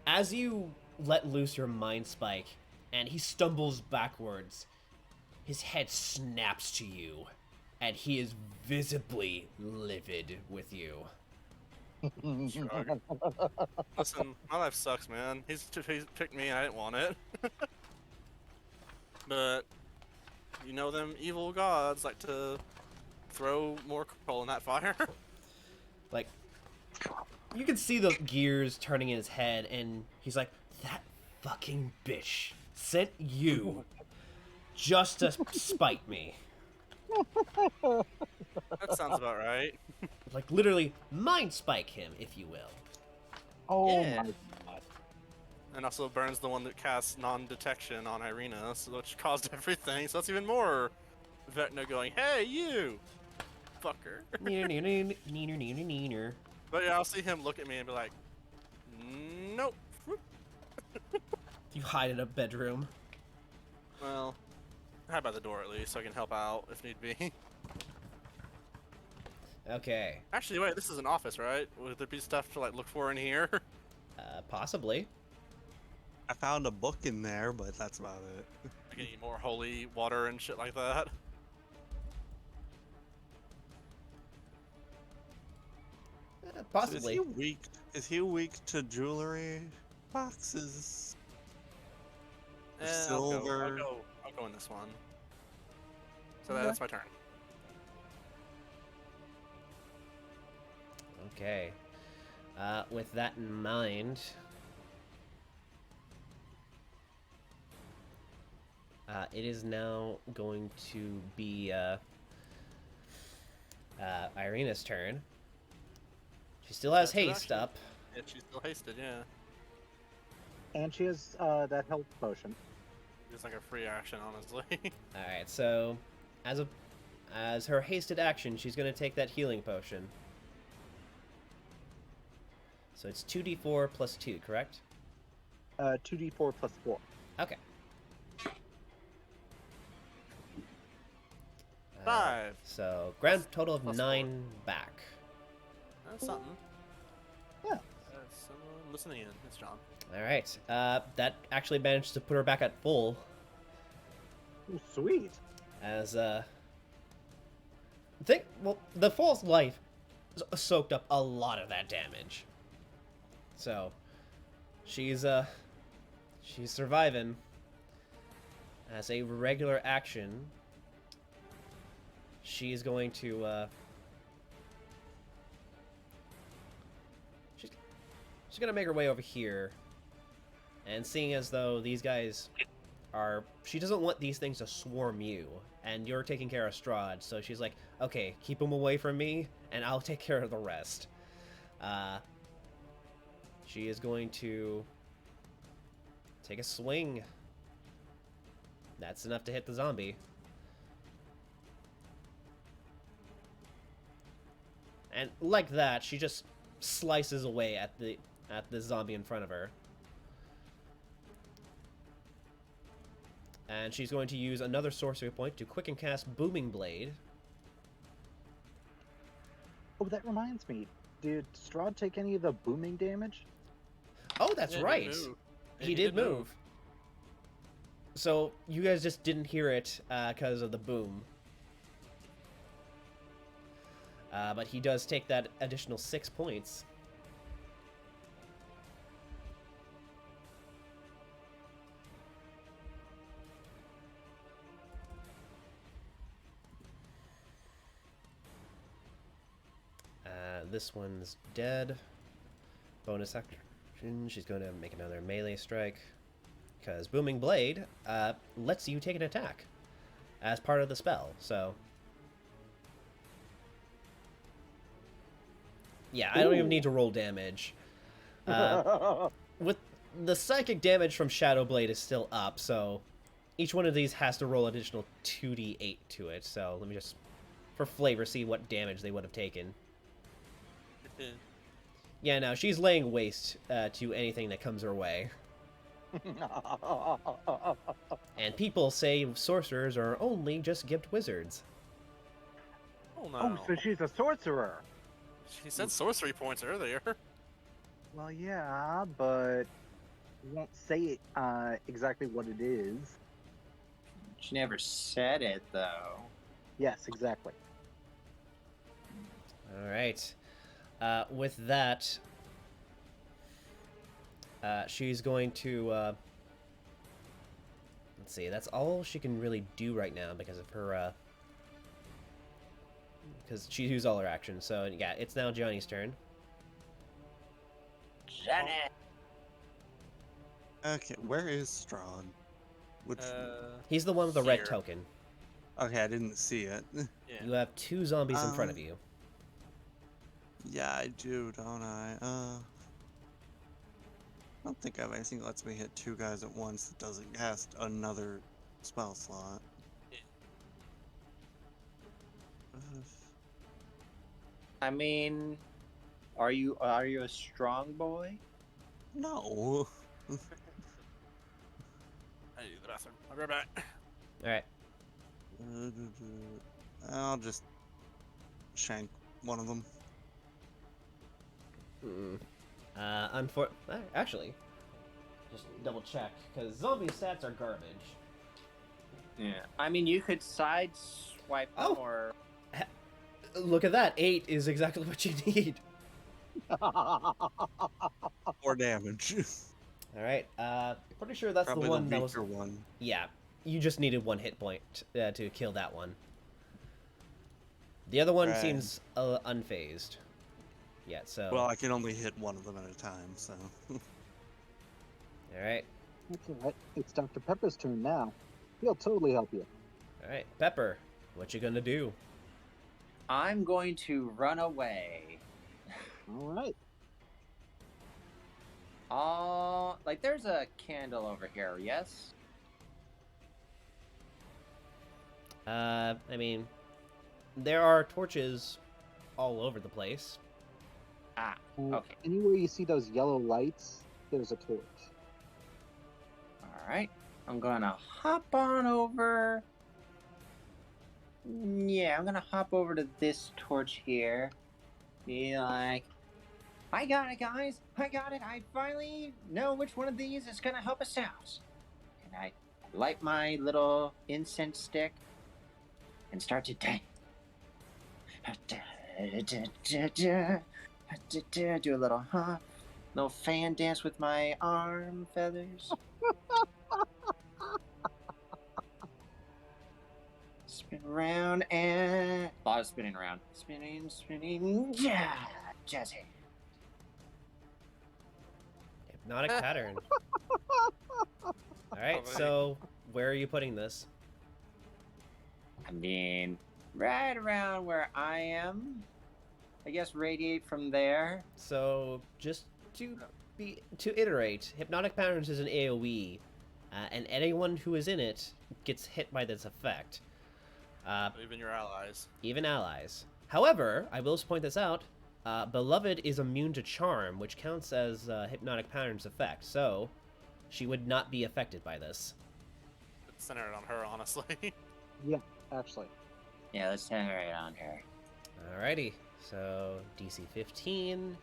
As you let loose your mind spike and he stumbles backwards, his head snaps to you and he is visibly livid with you. Shrug. Listen, my life sucks, man. He's picked me and I didn't want it. But, you know them evil gods like to throw more coal in that fire. Like, you can see the gears turning in his head, and he's like, that fucking bitch sent you just to spite me. That sounds about right. Like, literally, mind spike him, if you will. Oh Yeah. my god. And also burns the one that casts non-detection on Irina, so which caused everything. So that's even more Vecna going, hey, you! Fucker. Neener, neener, neener, neener, neener. But yeah, I'll see him look at me and be like, nope. You hide in a bedroom. Well, hide by the door at least, so I can help out if need be. Okay. Actually, wait, this is an office, right? Would there be stuff to like look for in here? Possibly. I found a book in there, but that's about it. Like any more holy water and shit like that? Possibly. Is he weak to jewelry boxes? Silver. I'll go in this one. So Okay. that's my turn. Okay. With that in mind, it is now going to be Irina's turn. She still has That's an haste action. up. Yeah, she's still hasted, yeah. And she has that health potion. It's like a free action, honestly. Alright, so as her hasted action, she's gonna take that healing potion. So it's 2d4 plus 2, correct? 2d4 plus 4. Okay. 5. So grand total of Plus 9 back. That's something. Yeah. Someone listening in. It's John. Alright, that actually managed to put her back at full. Oh, sweet. As, well, the false life soaked up a lot of that damage. So, she's surviving. As a regular action, she's going to, she's gonna make her way over here. And seeing as though these guys are... She doesn't want these things to swarm you. And you're taking care of Strahd, so she's like, okay, keep them away from me, and I'll take care of the rest. She is going to take a swing. That's enough to hit the zombie. And like that, she just slices away at the zombie in front of her. And she's going to use another sorcery point to quicken cast Booming Blade. Oh, that reminds me. Did Strahd take any of the booming damage? Oh, that's Yeah, right. He did move. move. So you guys just didn't hear it because of the boom. But he does take that additional 6 points. This one's dead. Bonus action. She's going to make another melee strike. Because Booming Blade lets you take an attack as part of the spell, so... Yeah, I don't even need to roll damage. With the psychic damage from Shadow Blade is still up, so each one of these has to roll additional 2d8 to it. So let me just, for flavor, see what damage they would have taken. Yeah, no, she's laying waste to anything that comes her way. And people say sorcerers are only just gift wizards. Oh no. Oh, so she's a sorcerer. She said sorcery points earlier. Well, yeah, but you won't say exactly what it is. She never said it, though. Yes, exactly. All right. With that, she's going to... let's see, that's all she can really do right now because of her... because she used all her actions. So, yeah, it's now Johnny's turn. Johnny! Okay, where is Strahd? Which? He's the one with the red Here. token. Okay, I didn't see it. Yeah. You have 2 zombies in front of you. Yeah, I do, don't I? I don't think I have anything that lets me hit 2 guys at once that doesn't cast another spell slot. I mean, are you a strong boy? No. I need the bathroom. I'll be right back. Alright. I'll just shank one of them. Actually, just double check, because zombie stats are garbage. Yeah. I mean, you could side swipe them Oh. or... Look at that, 8 is exactly what you need. Or damage. Alright, pretty sure that's Probably the one that was... weaker one. Yeah, you just needed 1 hit point to kill that one. The other one Right. seems unfazed. Yeah, so... Well, I can only hit one of them at a time, so. Alright, Okay, it's Dr. Pepper's turn now. He'll totally help you. alright. Pepper, what you gonna do? I'm going to run away. All right. Like, there's a candle over here, yes? I mean, there are torches all over the place. Ah, okay. Anywhere you see those yellow lights, there's a torch. Alright. I'm gonna hop on over. Yeah, I'm gonna hop over to this torch here. Be like, I got it, guys. I got it. I finally know which one of these is gonna help us out. And I light my little incense stick and start to dance. Do a little little fan dance with my arm feathers. Spin around and a lot of spinning around. Spinning, yeah, jazz hands. Hypnotic pattern. All right, Oh, so where are you putting this? I mean, right around where I am. I guess radiate from there. So just to iterate, hypnotic patterns is an AOE, and anyone who is in it gets hit by this effect. Even your allies. Even allies. However, I will point this out. Beloved is immune to charm, which counts as hypnotic patterns effect. So she would not be affected by this. It's centered on her, honestly. Yeah, actually. Yeah, let's hang right on her. Alrighty. So DC 15,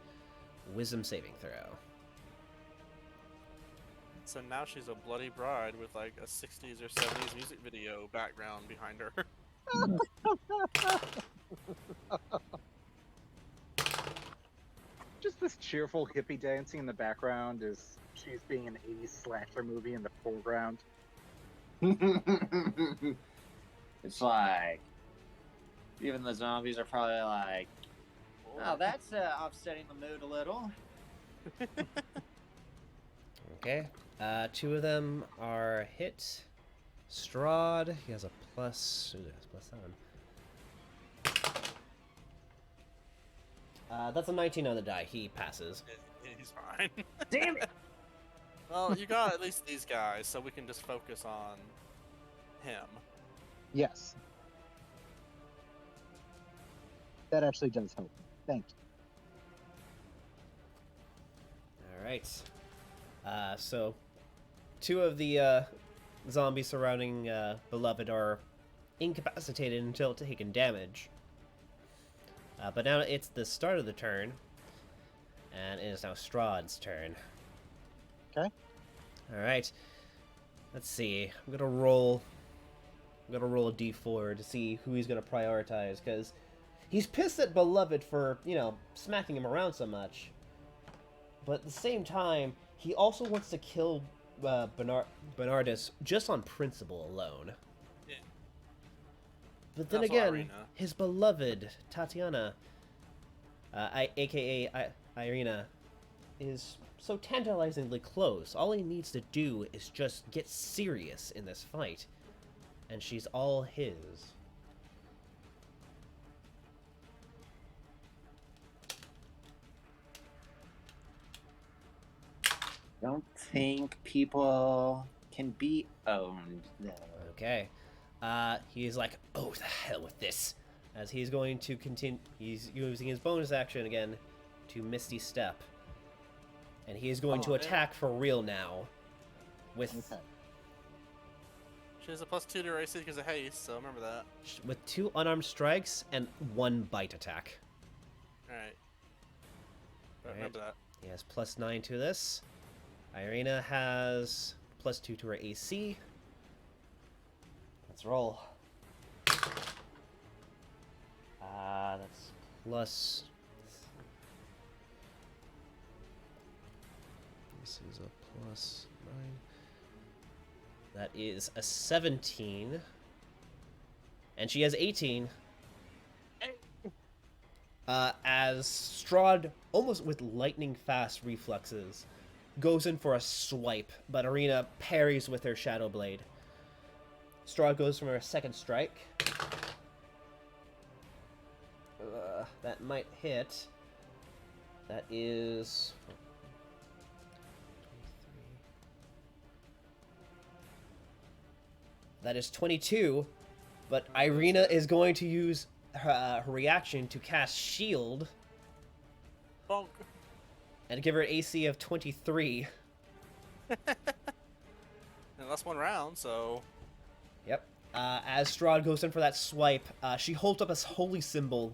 Wisdom saving throw. So now she's a bloody bride with like a 60s or 70s music video background behind her. Just this cheerful hippie dancing in the background as she's being an 80s slasher movie in the foreground. It's like, even the zombies are probably like, oh, that's offsetting the mood a little. Okay. Two of them are hit. Strahd, he has a plus. Ooh, that's +7. That's a 19 on the die. He passes. He's fine. Damn it! Well, you got at least these guys, so we can just focus on him. Yes. That actually does help. Thank you. All right. So two of the zombies surrounding Beloved are incapacitated until taken damage. But now it's the start of the turn, and it is now Strahd's turn. Okay. All right. Let's see. I'm gonna roll a d4 to see who he's gonna prioritize, because he's pissed at Beloved for, smacking him around so much. But at the same time, he also wants to kill Bernardus just on principle alone. Yeah. But then Also again, Irina. his beloved Tatiana, aka Irina, is so tantalizingly close. All he needs to do is just get serious in this fight, and she's all his. Don't think people can be owned, though. Okay. He's like, oh, the hell with this. As he's going to continue, he's using his bonus action again to Misty Step. And he is going to attack for real now. With Okay. She has a +2 to her AC because of haste, so remember that. with 2 unarmed strikes and 1 bite attack. Alright. Alright. Remember that. He has +9 to this. Irina has +2 to her AC. Let's roll. That's plus. This is a +9. That is a 17. And she has 18. As Strahd, almost with lightning fast reflexes, goes in for a swipe, but Irina parries with her Shadow Blade. Strahd goes for her second strike. that might hit. That is... That is 22, but Irina is going to use her reaction to cast Shield Bonk. and give her an AC of 23. And that's one round, so Yep. As Strahd goes in for that swipe, she holds up a holy symbol,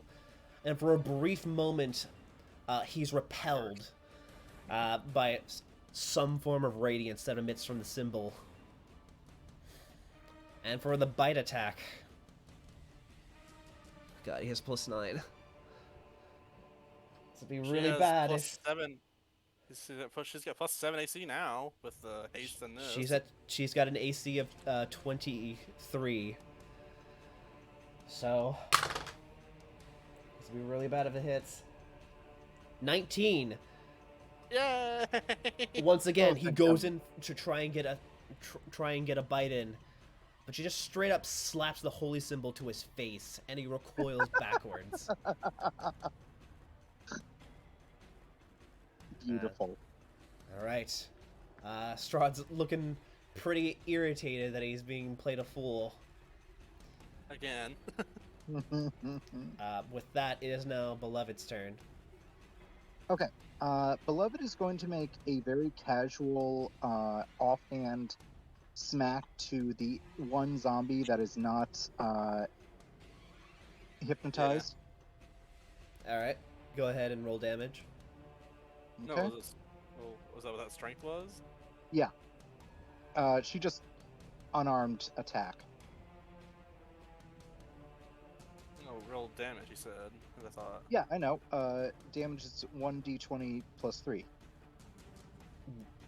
and for a brief moment, he's repelled by some form of radiance that emits from the symbol. And for the bite attack... God, he has +9. This would be she really has bad plus if... 7. She's got plus 7 AC now with the haste and this. She's got an AC of 23. So this would be really bad if it hits. 19. Yay! Once again, Oh, he thank goes God. in to try and get a bite in, but she just straight up slaps the holy symbol to his face, and he recoils backwards. Beautiful. All right, Strahd's looking pretty irritated that he's being played a fool. Again. With that, it is now Beloved's turn. Okay. Beloved is going to make a very casual, offhand smack to the one zombie that is not hypnotized. All right, go ahead and roll damage. Okay. No, was that what that strength was? She just unarmed attack. No, real damage, he said. I thought. Yeah, I know. Damage is 1d20 plus 3.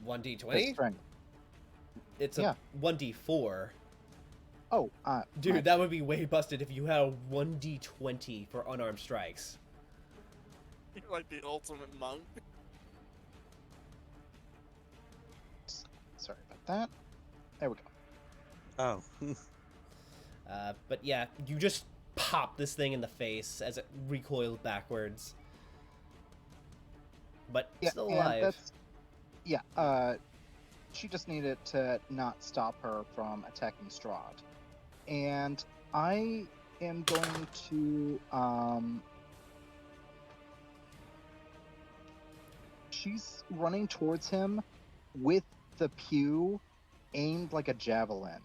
1d20? That's strength. It's a Yeah. 1d4. Oh, Dude, my- that would be way busted if you had a 1d20 for unarmed strikes. You're like the ultimate monk. Sorry about that. There we go. Oh. But yeah, you just pop this thing in the face as it recoils backwards. But Yeah, still and alive. that's... Yeah, she just needed to not stop her from attacking Strahd. And I am going to, she's running towards him with the pew aimed like a javelin.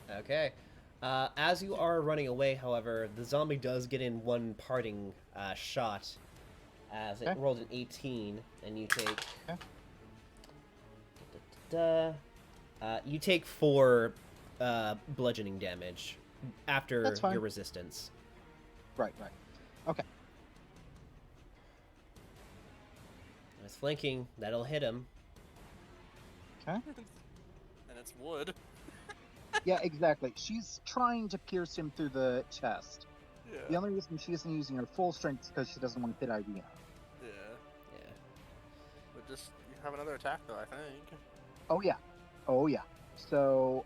Okay. As you are running away, however, the zombie does get in one parting shot as it Okay. rolled an 18, and you take... Okay. You take 4 bludgeoning damage after That's fine. your resistance. Right. Okay. With flanking, that'll hit him. And it's wood. Yeah, exactly. She's trying to pierce him through the chest. Yeah. The only reason she isn't using her full strength is because she doesn't want to hit Irina. Yeah. Yeah. But just you have another attack though, I think. Oh yeah. So,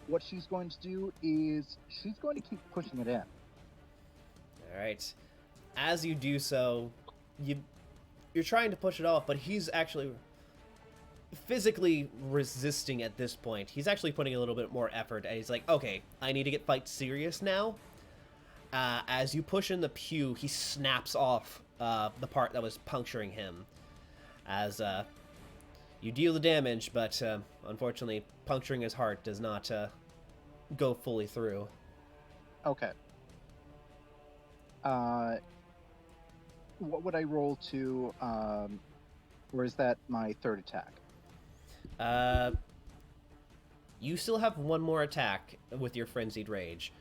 what she's going to do is she's going to keep pushing it in. All right. As you do so, you're trying to push it off, but he's actually physically resisting at this point. He's actually putting a little bit more effort, and he's like, okay, I need to get fight serious now. As you push in the pew, he snaps off the part that was puncturing him. As you deal the damage, but unfortunately, puncturing his heart does not go fully through. Okay. What would I roll to, or is that my third attack? You still have one more attack with your Frenzied Rage.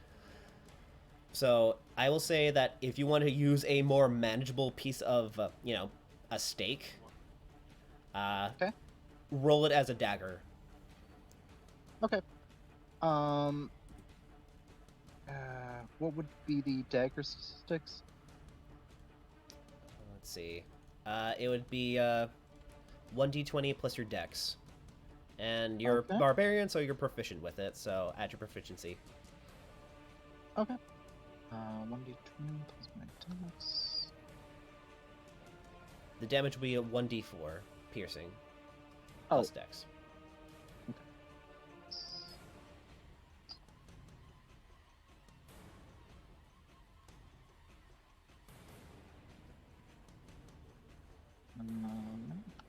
So, I will say that if you want to use a more manageable piece of, a stake, Okay. roll it as a dagger. Okay. What would be the dagger sticks? Let's see. It would be 1d20 plus your dex. And you're Okay. barbarian, so you're proficient with it, so add your proficiency. Okay. 1d20 plus my dex. The damage will be a 1d4 piercing Oh, plus dex.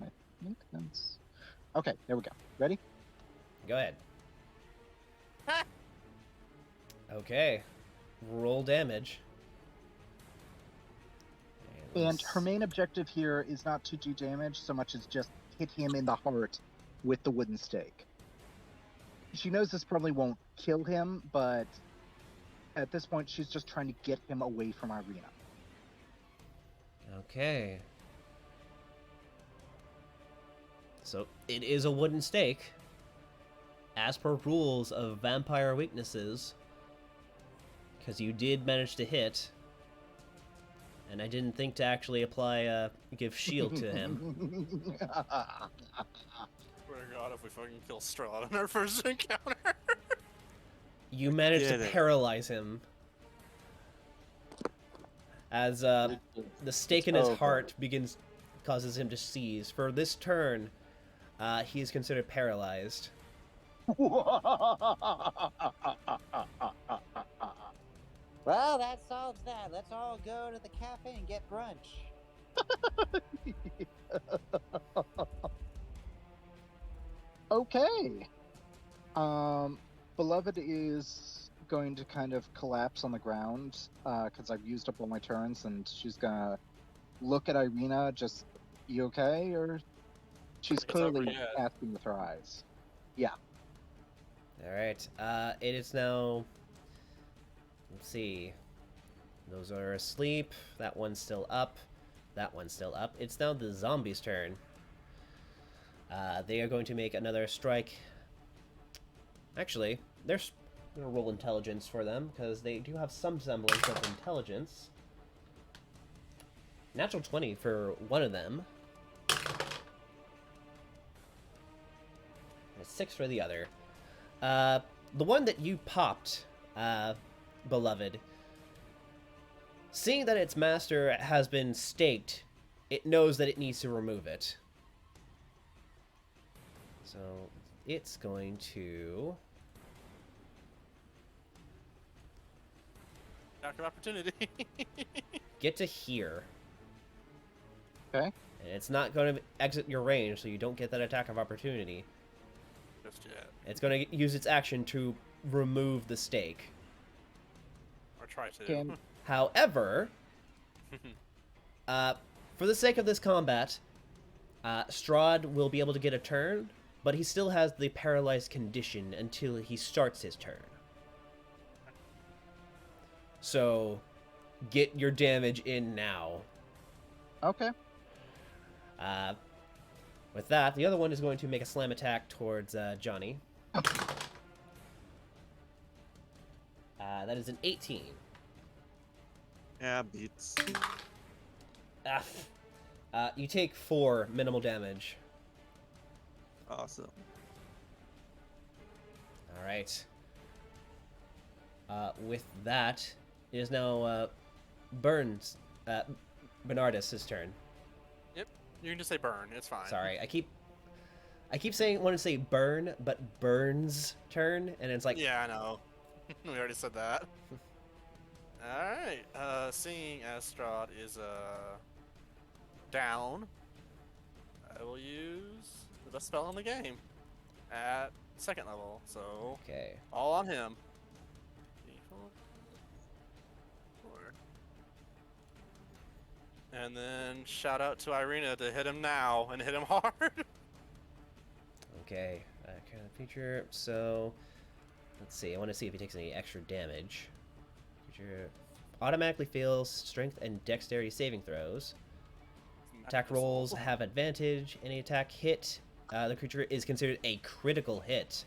I think that's... Okay, there we go. Ready? Go ahead. Okay. Roll damage. And her main objective here is not to do damage so much as just hit him in the heart with the wooden stake. She knows this probably won't kill him, but at this point she's just trying to get him away from Irina. Okay. So it is a wooden stake. As per rules of vampire weaknesses, because you did manage to hit, and I didn't think to actually apply give shield to him. Swear to God, if we fucking kill Strahd on our first encounter. You managed Get to it. paralyze him. As the stake in his over. heart causes him to seize. For this turn, he is considered paralyzed. Well, that solves that. Let's all go to the cafe and get brunch. Okay. Beloved is going to kind of collapse on the ground because I've used up all my turns, and she's gonna look at Irina. Just, you okay? Or she's It's over clearly yet. asking with her eyes. All right. It is now. Let's see. Those are asleep. That one's still up. That one's still up. It's now the zombies' turn. They are going to make another strike. Actually, they're going to roll intelligence for them, because they do have some semblance of intelligence. Natural 20 for one of them. And 6 for the other. The one that you popped, Beloved, seeing that its master has been staked, it knows that it needs to remove it. So it's going to... Attack of opportunity. get to here. Okay. And it's not going to exit your range, so you don't get that attack of opportunity. Just yet. It's going to use its action to remove the stake. Or try to. Can- However, for the sake of this combat, Strahd will be able to get a turn, but he still has the paralyzed condition until he starts his turn. So, get your damage in now. Okay. With that, the other one is going to make a slam attack towards Johnny. That is an 18. Yeah, beats. You take 4 minimal damage. Awesome. All right. With that, it is now Bernardus' turn. Yep. You can just say burn. It's fine. Sorry, I keep saying want to say burn, but Burns' turn, and it's like Yeah, I know. We already said that. Alright. Seeing as Strahd is down, I will use the best spell in the game at 2nd level. So okay. all on him. And then shout out to Irina to hit him now and hit him hard. Okay, kind of feature. So, let's see. I want to see if he takes any extra damage. Creature automatically fails strength and dexterity saving throws. Attack rolls have advantage. Any attack hit, the creature is considered a critical hit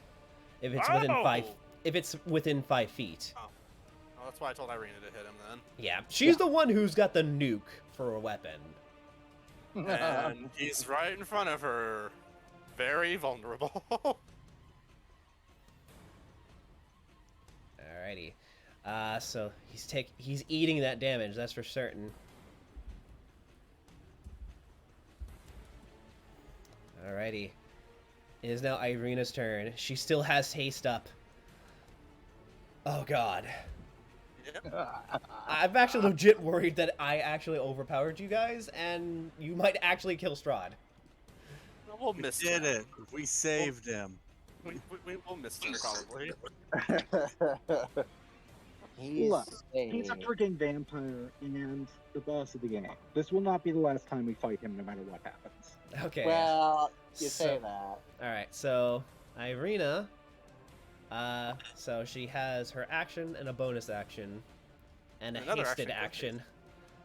if it's within five. Oh! If it's within 5 feet. Oh, that's why I told Irina to hit him then. Yeah, she's the one who's got the nuke for a weapon. And he's right in front of her. Very vulnerable. Alrighty. So he's eating that damage, that's for certain. Alrighty. It is now Irina's turn. She still has haste up. Oh god. Yep. I'm actually legit worried that I actually overpowered you guys, and you might actually kill Strahd. We'll We miss did him. it. We saved him. We'll miss him probably. He's Look, he's a freaking vampire and the boss of the game. This will not be the last time we fight him, no matter what happens. Okay. Well, you So- say that. Alright, so Irina, so she has her action and a bonus action, and a Another hasted action. action.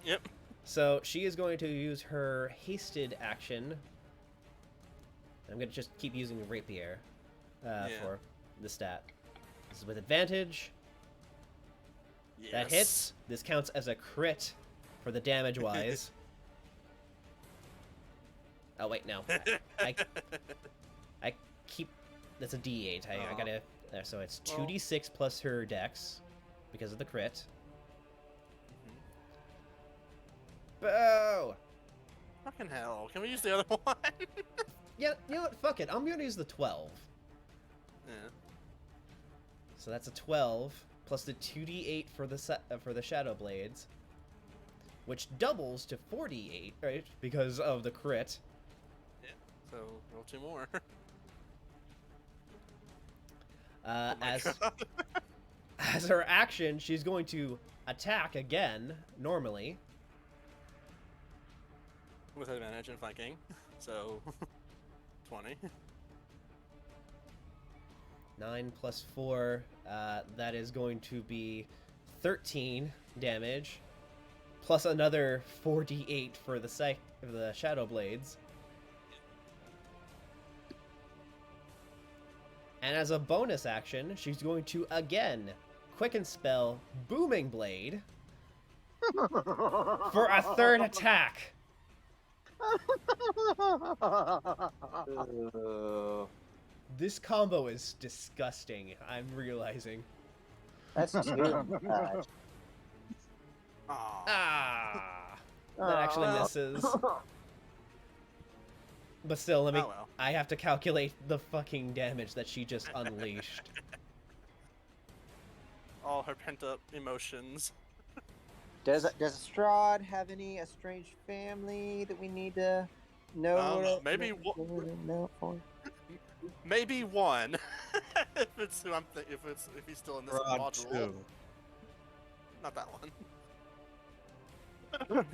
Yep. So she is going to use her hasted action. I'm going to just keep using the rapier for the stat. This is with advantage. Yes. That hits. This counts as a crit for the damage-wise. Oh, wait, no. I keep... That's a D8. I gotta... There, so it's 2d6 plus her dex, because of the crit. Boo! Fucking hell. Can we use the other one? Yeah, you know what? Fuck it. I'm gonna use the 12. Yeah. So that's a 12 plus the 2d8 for the Shadow Blades, which doubles to 48, right? Because of the crit. So roll 2 more. Uh, Oh my as God. as her action, she's going to attack again normally. With advantage in flanking. So 20. 9 plus 4, that is going to be 13 damage, plus another 4d8 for the Shadow Blades. And as a bonus action, she's going to again quicken spell Booming Blade for a third attack. This combo is disgusting, I'm realizing. That's too much. Aw. Ah! That actually misses. But still, Oh well. I have to calculate the fucking damage that she just unleashed. All her pent up emotions. Does Strahd have any estranged family that we need to know? Maybe know for? Maybe one. If it's who I'm if he's still in this Rod module. 2. Not that one.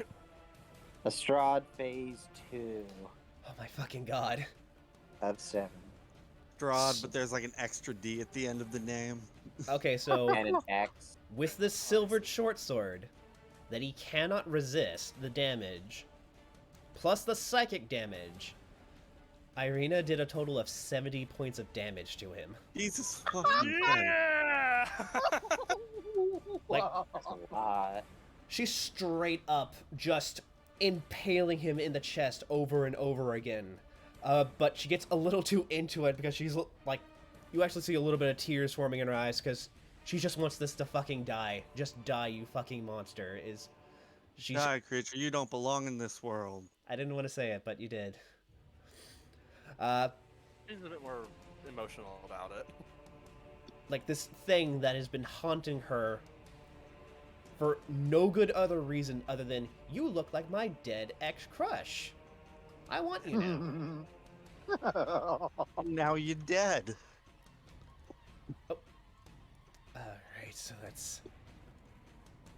Strahd Phase 2 Oh my fucking god. of 7. Strahd, but there's like an extra D at the end of the name. Okay, so And an X. with the silvered short sword that he cannot resist the damage, plus the psychic damage, Irina did a total of 70 points of damage to him. Jesus fucking Christ. Yeah! Like, That's a lot. she's straight up just impaling him in the chest over and over again. But she gets a little too into it because she's like, you actually see a little bit of tears forming in her eyes because she just wants this to fucking die. Just die, you fucking monster. She's. Die, creature, you don't belong in this world. I didn't want to say it, but you did. He's a bit more emotional about it. Like this thing that has been haunting her for no good other reason other than you look like my dead ex-crush. I want you now. Now you're dead. Alright, so that's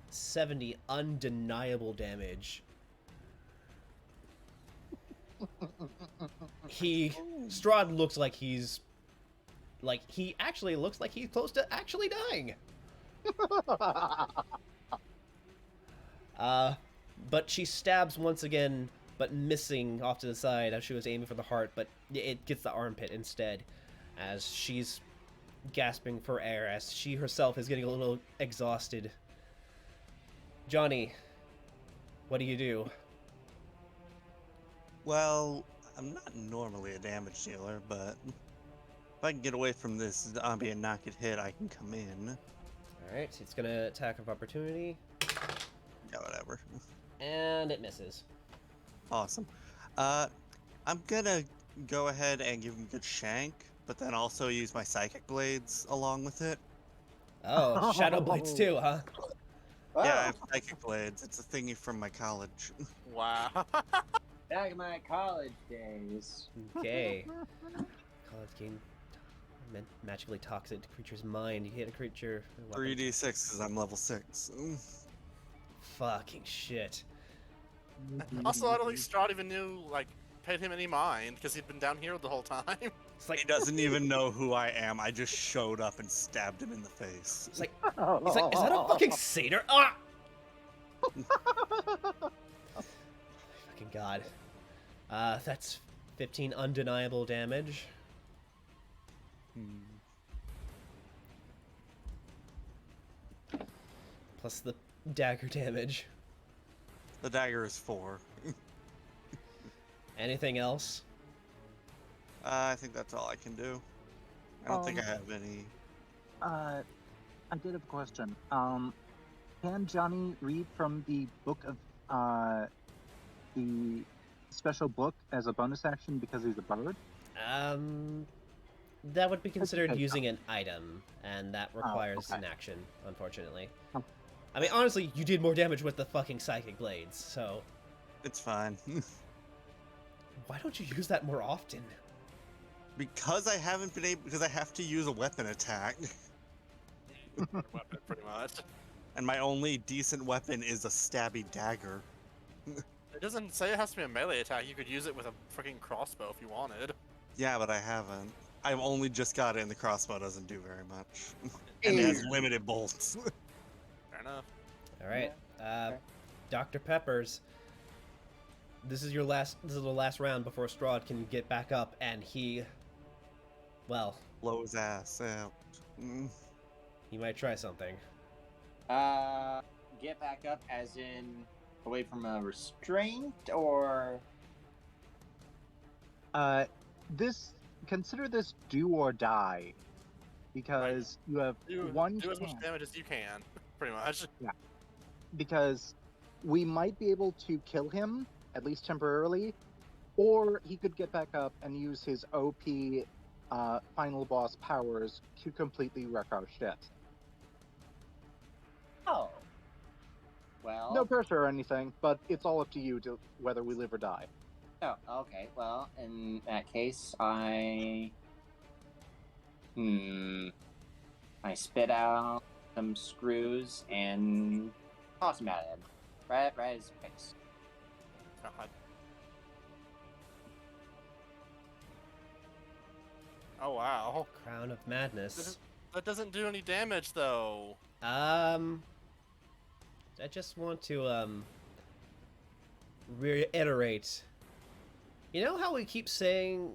70 undeniable damage. Strahd looks like he's... Like, he actually looks like he's close to actually dying. But she stabs once again, but missing off to the side as she was aiming for the heart, but it gets the armpit instead, as she's gasping for air, as she herself is getting a little exhausted. Johnny, what do you do? Well, I'm not normally a damage dealer, but if I can get away from this zombie and not get hit, I can come in. Alright, it's gonna attack of opportunity, Yeah, whatever. and it misses. Awesome. I'm gonna go ahead and give him a good shank, but then also use my psychic blades along with it. Oh, Shadow Blades too, huh? Wow. Yeah, I have psychic blades. It's a thingy from my college. Wow. Back in my college days. Okay. College game magically talks into creature's mind. You hit a creature. weapon 3d6 because I'm level 6. Fucking shit. Also, I don't think Strahd even knew, like, paid him any mind because he'd been down here the whole time. It's like He doesn't even know who I am. I just showed up and stabbed him in the face. it's like he's like, is that a fucking satyr? Ah! Fucking god. That's 15 undeniable damage. Plus the dagger damage. The dagger is 4. Anything else? I think that's all I can do. I don't think I have any. I did have a question. Can Johnny read from the book of the special book as a bonus action because he's a bard? That would be considered okay. using an item, and that requires okay. an action, unfortunately. Oh. I mean, honestly, you did more damage with the fucking psychic blades, so It's fine. why don't you use that more often? Because I haven't been able. Because I have to use a weapon attack. Weapon, pretty much. And my only decent weapon is a stabby dagger. It doesn't say it has to be a melee attack. You could use it with a freaking crossbow if you wanted. Yeah, but I haven't. I've only just got it, and the crossbow doesn't do very much. And it has limited bolts. Fair enough. All right, okay. Dr. Peppers. This is the last round before Strahd can get back up, and he, well, Blow his ass out. he might try something. Get back up as in away from a restraint or Consider this do or die, because you have Do one as much chance. damage as you can, pretty much. Because we might be able to kill him, at least temporarily, or he could get back up and use his OP final boss powers to completely wreck our shit. oh. Well, No pressure or anything, but it's all up to you to whether we live or die. oh, okay. Well, in that case, I spit out some screws and toss them at him, right at his face. God. Oh wow. Crown of Madness. That doesn't do any damage though. I just want to reiterate. You know how we keep saying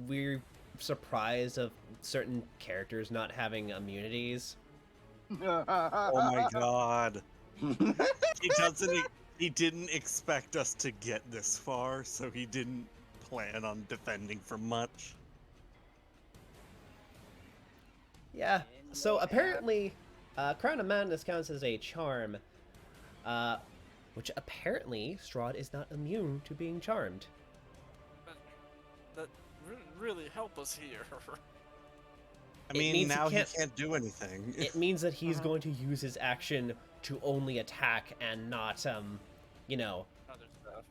we're surprised of certain characters not having immunities? Oh my god. He didn't expect us to get this far, so he didn't plan on defending for much. Yeah. So apparently, Crown of Madness counts as a charm, which apparently Strahd is not immune to being charmed. That really help us here. I It mean, means he now he can't- can't do anything. It means that he's going to use his action to only attack and not, you know, Other stuff.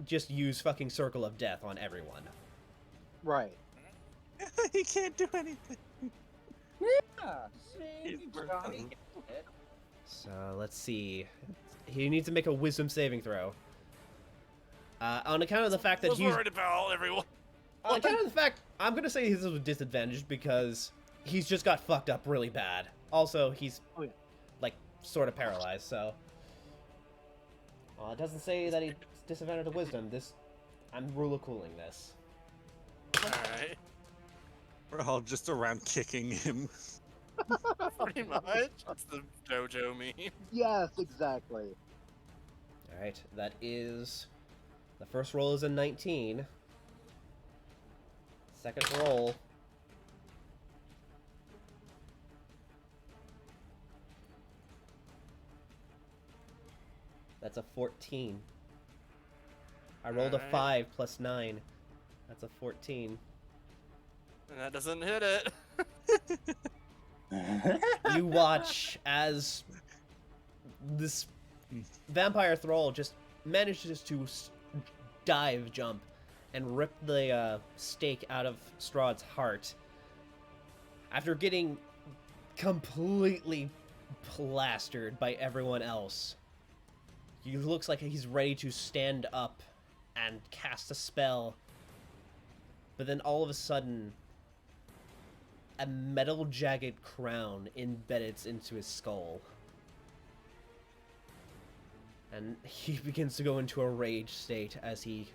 just use fucking Circle of Death on everyone. Right. He can't do anything. See, Johnny gets it. So let's see. He needs to make a Wisdom saving throw. On account of the fact that was he's worried about everyone. on account of the fact, I'm gonna say he's a disadvantage because he's just got fucked up really bad. Also, he's Oh, yeah. like sort of paralyzed. So, well, it doesn't say that he's disadvantaged to Wisdom. I'm rule cooling this. Alright. We're all just around kicking him. Pretty much. That's the JoJo meme. Yes, exactly. All right, that is the first roll is a 19. Second roll. That's a 14. I rolled a Alright. 5 plus 9. That's a 14. And that doesn't hit it. You watch as this vampire thrall just manages to dive jump and rip the stake out of Strahd's heart after getting completely plastered by everyone else. He looks like he's ready to stand up and cast a spell, but then all of a sudden a metal jagged crown embedded into his skull. And he begins to go into a rage state as he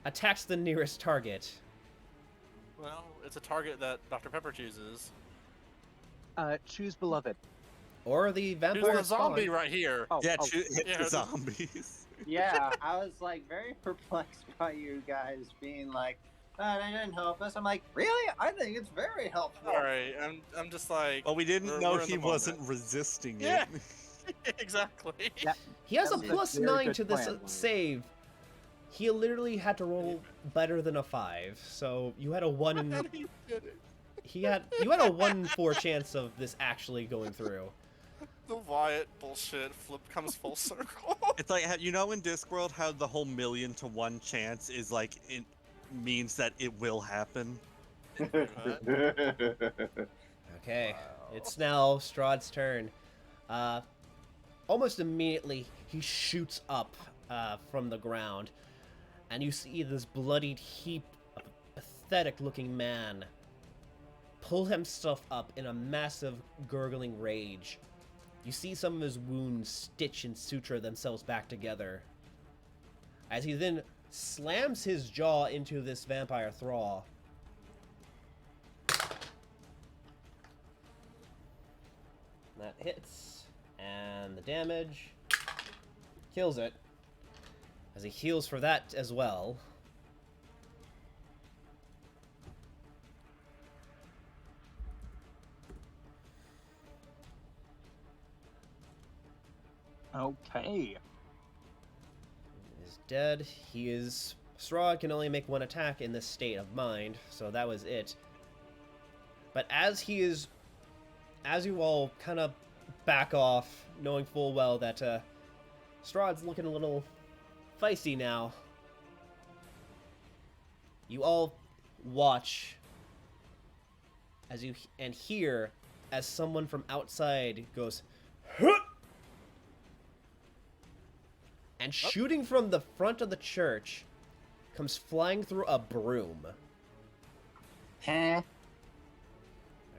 attacks the nearest target. Well, it's a target that Dr. Pepper chooses. Choose beloved. Or the Who's vampire the zombie spawn. right here? Oh, Yeah, oh, hit yeah, the zombies. Yeah, I was like very perplexed by you guys being like, "Oh, they didn't help us." I'm like, really? I think it's very helpful. Sorry, I'm just like. Well, we didn't we're- know we're in he the wasn't moment. resisting Yeah. it. Exactly. Yeah. He has a That was a plus very 9 good to this plan, Lauren. save. He literally had to roll better than a 5, so you had a 1 in... He did it. you had a 1 in 4 chance of this actually going through. The Wyatt bullshit flip comes full circle. It's like, you know in Discworld how the whole 1,000,000 to 1 chance is like, it means that it will happen? Okay, it's now Strahd's turn. Almost immediately, he shoots up from the ground, and you see this bloodied heap of a pathetic-looking man pull himself up in a massive, gurgling rage. You see some of his wounds stitch and suture themselves back together, as he then slams his jaw into this vampire thrall. That hits, and the damage kills it, as he heals for that as well. Okay. Is dead. He is... Strahd can only make 1 attack in this state of mind, so that was it. But as you all kind of back off, knowing full well that Strahd's looking a little feisty now, you all watch as you and hear as someone from outside goes, "Huh!" and shooting from the front of the church comes flying through a broom. Huh?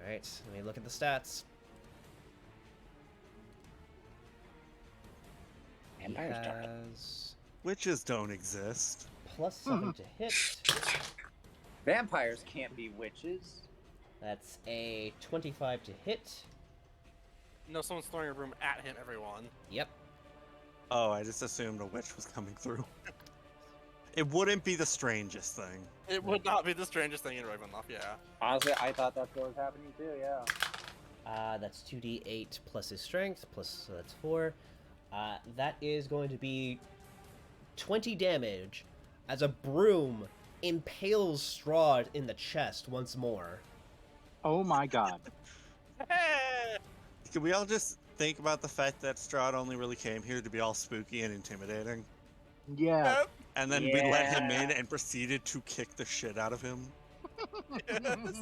Alright, let me look at the stats. He Vampire's dark. has Witches don't exist. +7 to hit. Vampires can't be witches. That's a 25 to hit. No, someone's throwing a broom at him, everyone. Yep. Oh, I just assumed a witch was coming through. It wouldn't be the strangest thing. It would not be the strangest thing in Ravenloft, yeah. Honestly, I thought that's what was happening too, yeah. That's 2d8 plus his strength, plus, so that's 4. That is going to be 20 damage as a broom impales Strahd in the chest once more. Oh my god. Can we all just think about the fact that Strahd only really came here to be all spooky and intimidating? Yeah. Yep. And then we let him in Yeah. and proceeded to kick the shit out of him? Yes.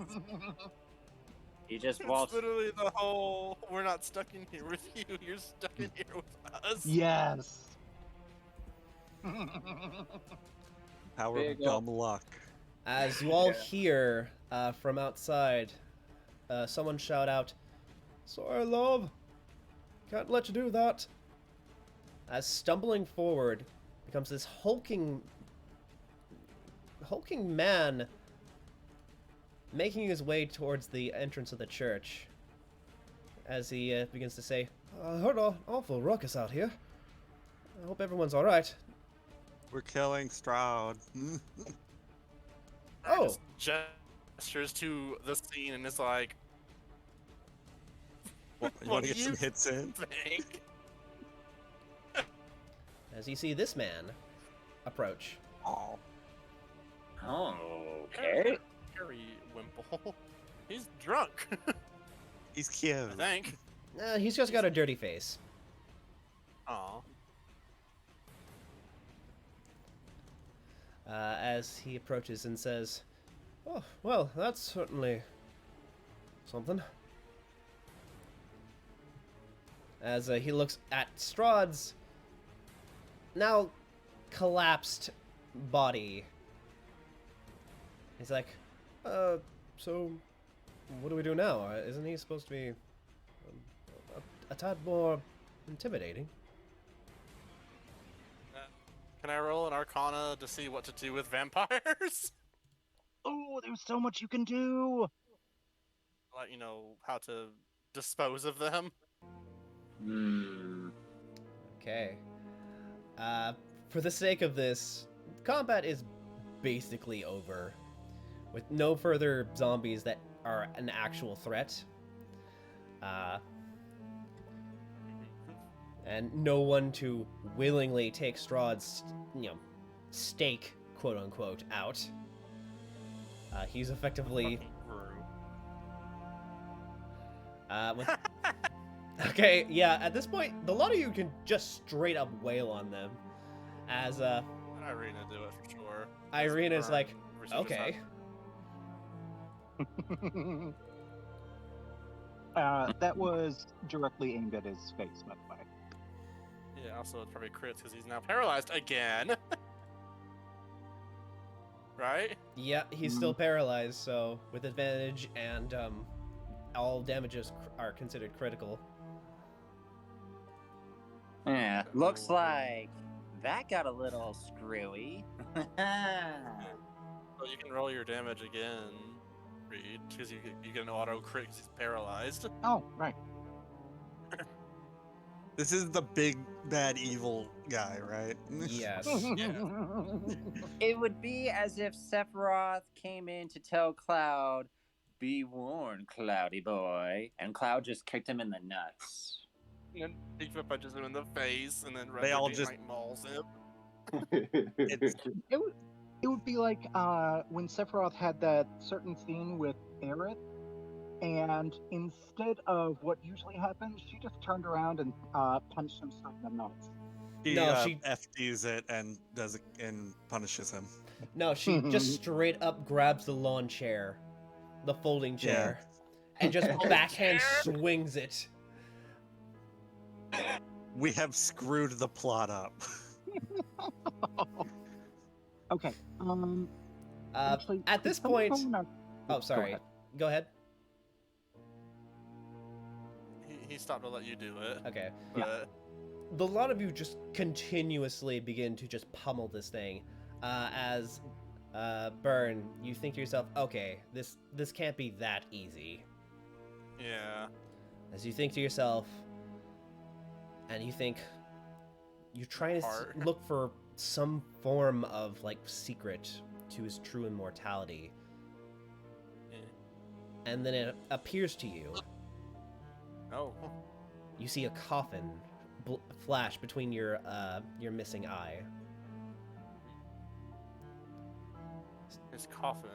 He just It's waltzed. literally the whole, we're not stuck in here with you, you're stuck in here with us. Yes. Power There of you go. dumb luck. As you all Yeah. hear from outside, someone shout out, "Sorry, love. Can't let you do that." As stumbling forward becomes this hulking man making his way towards the entrance of the church. As he begins to say, "I heard an awful ruckus out here. I hope everyone's alright." We're killing Strahd. Oh. Just gestures to the scene and is like, You What want do to get some you hits in? think? as you see this man approach. Oh. Oh, okay. Harry Wimple. He's drunk. He's cute. I think. He's just got a dirty face. Aw. As he approaches and says, "Oh, well, that's certainly something." As he looks at Strahd's now collapsed body, he's like, so what do we do now? Isn't he supposed to be a tad more intimidating?" Can I roll an Arcana to see what to do with vampires? Oh, there's so much you can do. Let you know how to dispose of them. Hmm. Okay. For the sake of this, combat is basically over, with no further zombies that are an actual threat. And no one to willingly take Strahd's, stake, quote unquote, out. He's effectively. Fucking brew. Okay, yeah, at this point, a lot of you can just straight up wail on them. As, Irina do it for sure. Irina's Burn. like, Receive a okay. That was directly aimed at his face, by the way. Yeah, also it's probably crits because he's now paralyzed again. Right? Yeah, he's still paralyzed, so with advantage and all damages are considered critical. Yeah, looks like that got a little screwy. So you can roll your damage again, Reed, because you get an auto crit because he's paralyzed. Oh, right. This is the big bad evil guy, right? Yes. Yeah. It would be as if Sephiroth came in to tell Cloud, "Be warned, Cloudy boy," and Cloud just kicked him in the nuts. And then Bigfoot punches him in the face, and then They all Red just- like mauls him. It's It would be like when Sephiroth had that certain scene with Aerith, and instead of what usually happens, she just turned around and punched him straight in the nuts. he No, she- FDs it and does it and punishes him. No, she just straight up grabs the lawn chair, the folding chair, and just backhand swings it. We have screwed the plot up. Okay. Actually, At this could someone point, phone our- oh go sorry, ahead. go ahead. He stopped to let you do it. Okay. But The lot of you just continuously begin to just pummel this thing, as Burn, you think to yourself, okay, this can't be that easy. yeah. As you think to yourself, and you think, you're trying to Heart. look for some form of like secret to his true immortality, Yeah. and then it appears to you. No. You see a coffin flash between your missing eye. His coffin,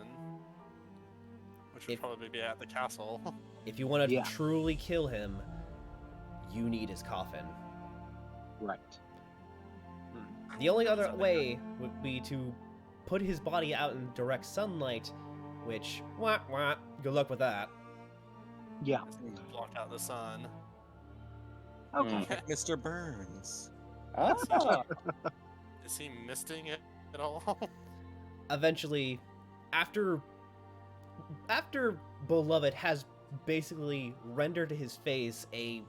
which would If- probably be at the castle. If you want to Yeah. truly kill him, you need his coffin. Right. The only other way would be to put his body out in direct sunlight, which, wah, wah, good luck with that. Yeah. Block out the sun. Okay. Mr. Burns. Oh, Is he misting it at all? Eventually, after Beloved has basically rendered his face a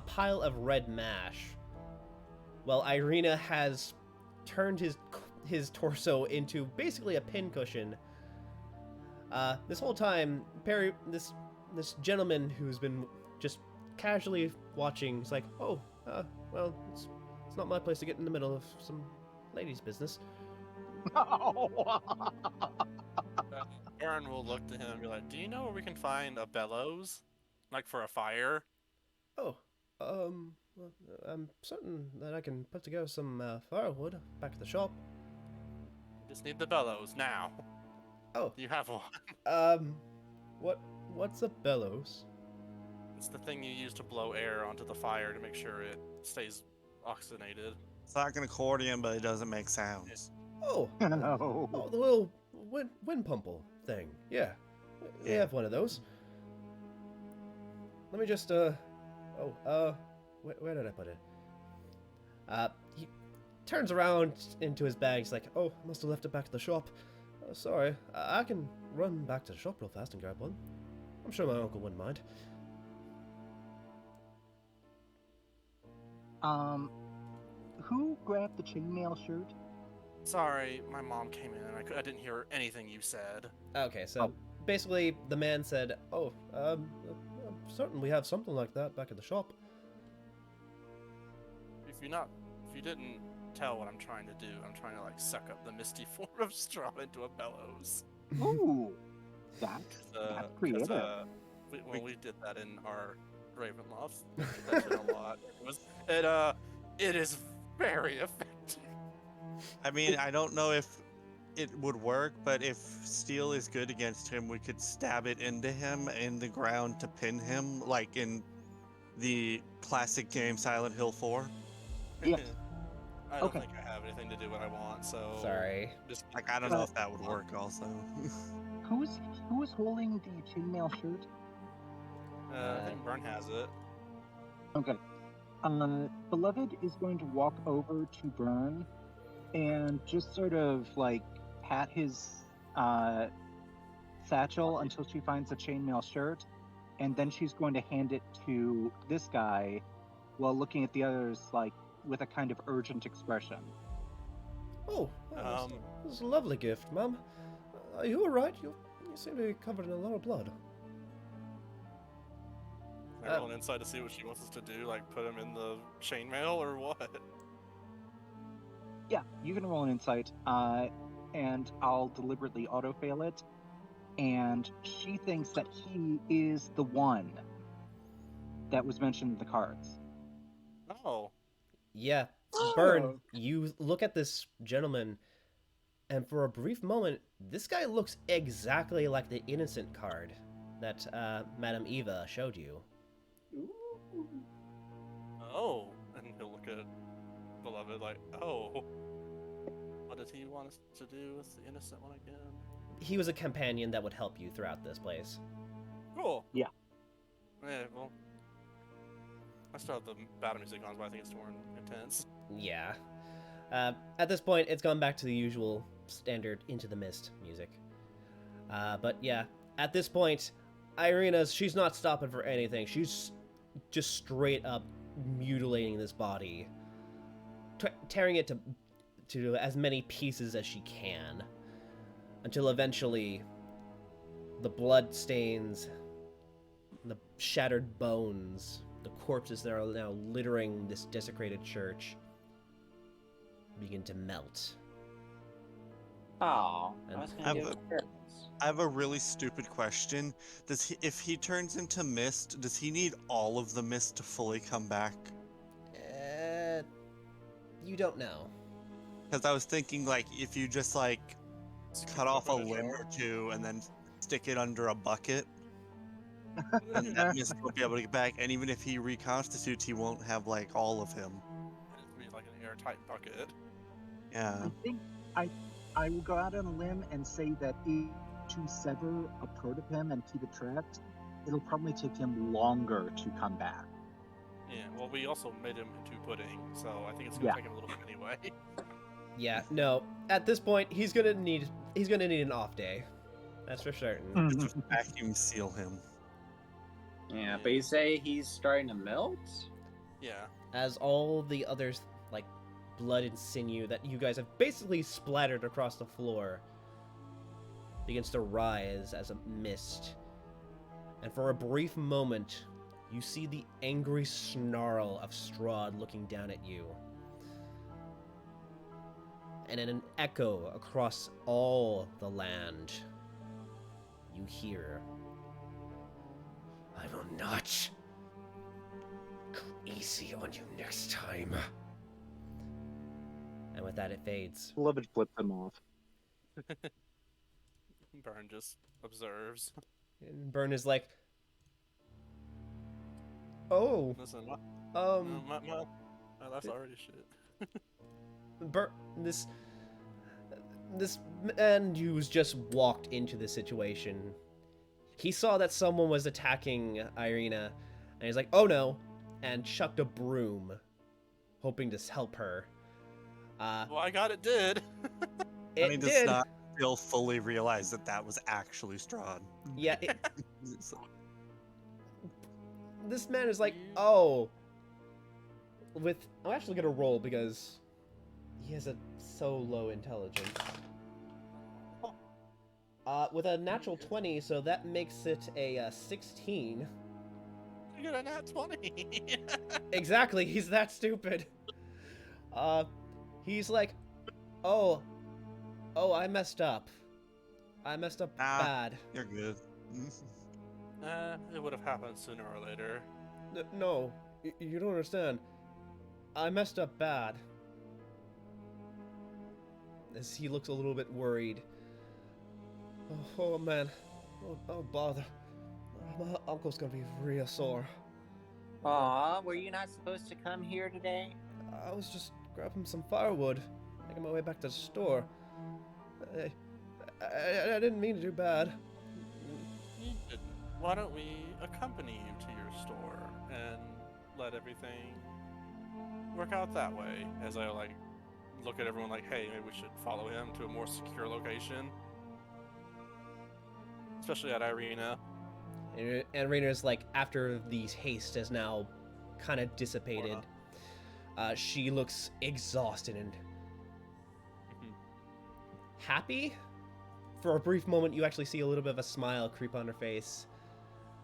pile of red mash, while Irina has turned his torso into basically a pincushion. This whole time, this gentleman who's been just casually watching is like, oh, well, it's not my place to get in the middle of some lady's business. Aaron will look to him and be like, "Do you know where we can find a bellows, like for a fire?" Oh, Well, I'm certain that I can put together some firewood back at the shop. Just need the bellows now. Oh, You have one. um, what's a bellows? It's the thing you use to blow air onto the fire to make sure it stays oxygenated. It's like an accordion, but it doesn't make sounds. Oh, No. oh, the little wind pumple thing. Yeah, we Yeah. have one of those. Let me just where did I put it? He turns around into his bag. He's like, oh, I must have left it back at the shop. Sorry, I can run back to the shop real fast and grab one. I'm sure my uncle wouldn't mind. Who grabbed the chainmail shirt? Sorry, my mom came in and I didn't hear anything you said. Okay, so basically the man said, oh, I'm certain we have something like that back at the shop. If you didn't tell what I'm trying to do, I'm trying to like suck up the misty form of Strahd into a bellows. Ooh, that's creative. We did that in our Ravenloft. We did that shit a lot. It is very effective. I mean, I don't know if it would work, but if steel is good against him, we could stab it into him in the ground to pin him, like in the classic game Silent Hill 4. Yes. I don't Okay. think I have anything to do what I want, so Sorry. Just Like, I don't know if that would work also. Who is holding the chainmail shirt? I think Burn has it. Okay. Beloved is going to walk over to Burn and just sort of like pat his satchel until she finds a chainmail shirt, and then she's going to hand it to this guy while looking at the others like with a kind of urgent expression. Oh, this is a lovely gift, Mum. Are you alright? You seem to be covered in a lot of blood. Can I roll an insight to see what she wants us to do? Like put him in the chainmail or what? Yeah, you can roll an insight, and I'll deliberately auto-fail it. And she thinks that he is the one that was mentioned in the cards. Oh. Yeah, Burn, you look at this gentleman, and for a brief moment, this guy looks exactly like the innocent card that Madame Eva showed you. Oh. And he'll look at Beloved like, oh. What did he want us to do with the innocent one again? He was a companion that would help you throughout this place. Cool. Yeah. Yeah, well. I still have the battle music on, but I think it's more intense. Yeah. At this point, it's gone back to the usual standard Into the Mist music. But yeah, at this point, she's not stopping for anything. She's just straight up mutilating this body, tearing it to as many pieces as she can, until eventually the blood stains, the shattered bones, the corpses that are now littering this desecrated church begin to melt. Oh, I And was gonna do I'm- it. I have a really stupid question. If he turns into mist, does he need all of the mist to fully come back? You don't know. Because I was thinking, like, if you just, like, cut off a limb or two and then stick it under a bucket, then that mist won't be able to get back. And even if he reconstitutes, he won't have, like, all of him. It'd be like an airtight bucket. Yeah. I think I will go out on a limb and say that to sever a part of him and keep it trapped, it'll probably take him longer to come back. Yeah, well, we also made him into pudding, so I think it's gonna Yeah. take him a little bit anyway. Yeah, no. At this point, he's gonna need an off day. That's for certain. Just vacuum seal him. Yeah, but you say he's starting to melt? Yeah. As all the others, like blood and sinew that you guys have basically splattered across the floor, begins to rise as a mist. And for a brief moment, you see the angry snarl of Strahd looking down at you. And in an echo across all the land, you hear, I will not create Easy on you next time. And with that, it fades. Beloved flipped them off. Burn just observes. And Burn is like, oh, Listen, um, that's already shit. This man who's just walked into the situation, he saw that someone was attacking Irina, and he's like, oh no, and chucked a broom, hoping to help her. Well, I got it did. It I mean, does did. not still fully realize that that was actually Strahd. Yeah. This man is like, oh. I'm actually gonna roll because he has a so low intelligence. With a natural 20, so that makes it a 16. You got a nat 20. Exactly, he's that stupid. He's like, oh, I messed up. I messed up bad. You're good. It would have happened sooner or later. No, you don't understand. I messed up bad. As he looks a little bit worried. Oh man. Oh bother. My uncle's gonna be real sore. Aw, were you not supposed to come here today? I was just grabbing some firewood, making my way back to the store. I didn't mean to do bad. You didn't. Why don't we accompany you to your store and let everything work out that way? As I like look at everyone like, hey, maybe we should follow him to a more secure location, especially at Irina. And Raina's like, after the haste has now kind of dissipated, she looks exhausted and happy. For a brief moment, you actually see a little bit of a smile creep on her face.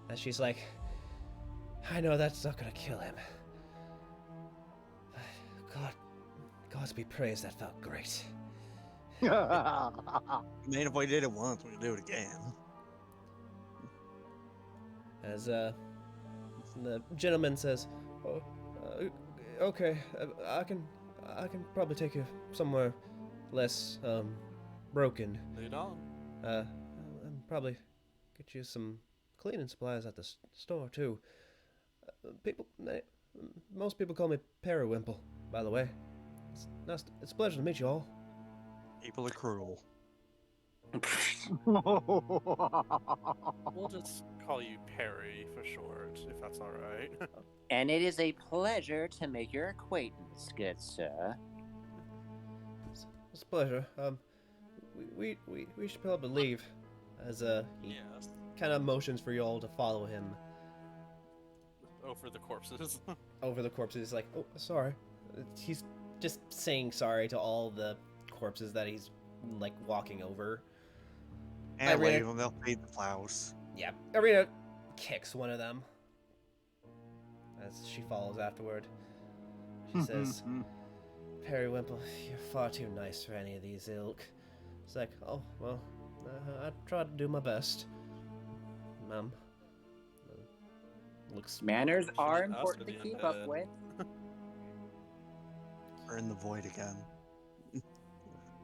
As she's like, I know that's not gonna kill him. God's be praised, that felt great. I mean, if we did it once, we can do it again. As the gentleman says, oh, okay, I can probably take you somewhere less broken. Lead on. And probably get you some cleaning supplies at the store too. Most people call me Periwimple, by the way. It's a pleasure to meet you all. People are cruel. We'll just call you Perry for short, if that's all right. And it is a pleasure to make your acquaintance, good sir. It's a pleasure. We should probably leave, as he Yes. kind of motions for you all to follow him Over the corpses. over the corpses. He's like, oh, sorry. He's just saying sorry to all the corpses that he's like walking over. And Irina- leave them, they'll feed the flowers. Yeah, Irina kicks one of them as she follows afterward. She says, Periwimple, you're far too nice for any of these ilk. It's like, oh, well, I try to do my best. Ma'am. Looks... Manners are Us important to with the keep up undead. with. We're in the void again.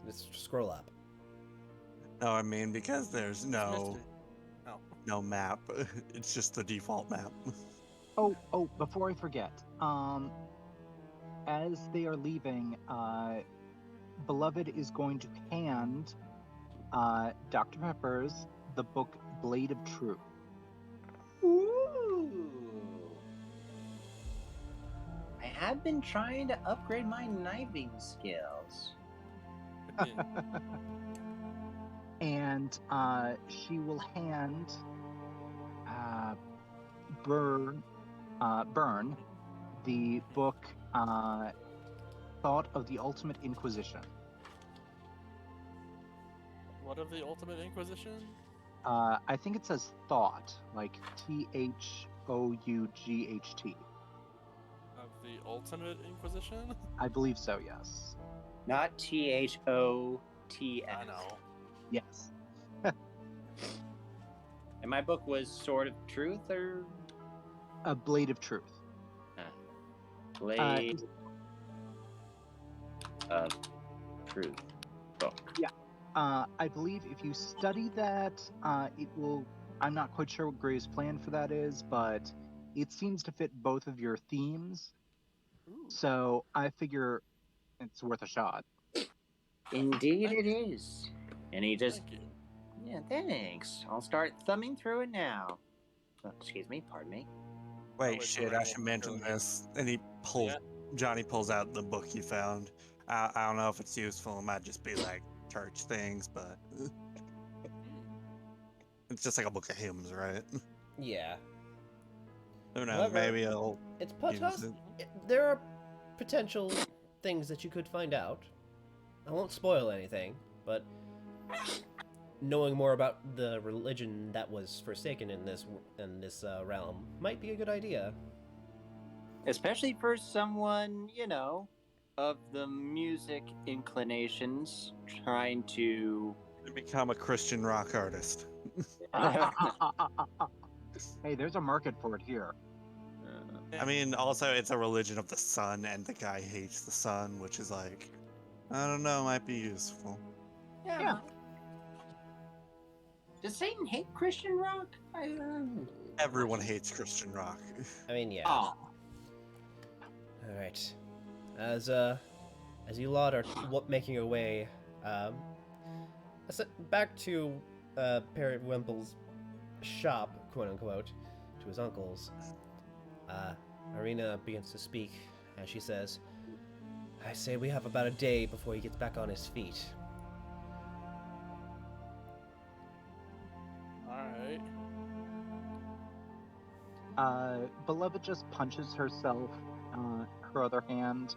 Let's scroll up. No, I mean, because there's no Oh. map. It's just the default map. Oh, before I forget, as they are leaving, Beloved is going to hand Dr. Pepper's the book Blade of Truth. Ooh. I have been trying to upgrade my knifing skills. And she will hand Burn the book Thought of the Ultimate Inquisition. What of the Ultimate Inquisition? I think it says Thought, like THOUGHT. Of the Ultimate Inquisition? I believe so, yes. Not THOTF. I know. Yes. And my book was Sword of Truth, or A Blade of Truth. Blade of Truth book. Yeah. I believe if you study that, it will. I'm not quite sure what Gray's plan for that is, but it seems to fit both of your themes. So I figure it's worth a shot. Indeed, it is. And he just. Thank you. Yeah, thanks. I'll start thumbing through it now. Oh, excuse me, pardon me. Wait, wait for shit, I Randall should to mention go. this. And he pulls, Yeah. Johnny pulls out the book he found. I don't know if it's useful. It might just be like church things, but it's just like a book of hymns, right? Yeah. Who knows? However, Maybe it'll It's use it. there are potential things that you could find out. I won't spoil anything, but knowing more about the religion that was forsaken in this realm might be a good idea. Especially for someone, of the music inclinations, trying to. To become a Christian rock artist. Hey, there's a market for it here. I mean, also, it's a religion of the sun, and the guy hates the sun, which is like, I don't know, might be useful. Yeah. Does Satan hate Christian rock? Everyone hates Christian rock. I mean, yeah. Oh. All right. As you lot are making your way, back to Parrot Wimple's shop, quote unquote, to his uncle's. Arena begins to speak as she says, "I say we have about a day before he gets back on his feet." Alright. Beloved just punches herself, her other hand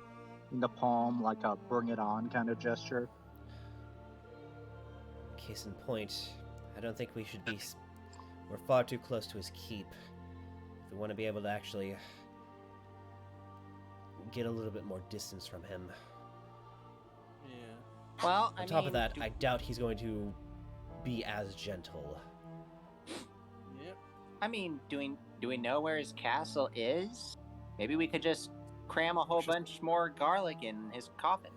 in the palm, like a bring it on kind of gesture. Case in point, I don't think we should be. We're far too close to his keep. If we want to be able to actually get a little bit more distance from him. Yeah. Well, On top of that, I doubt he's going to be as gentle. Yep. I mean, do we know where his castle is? Maybe we could just cram a whole bunch more garlic in his coffin.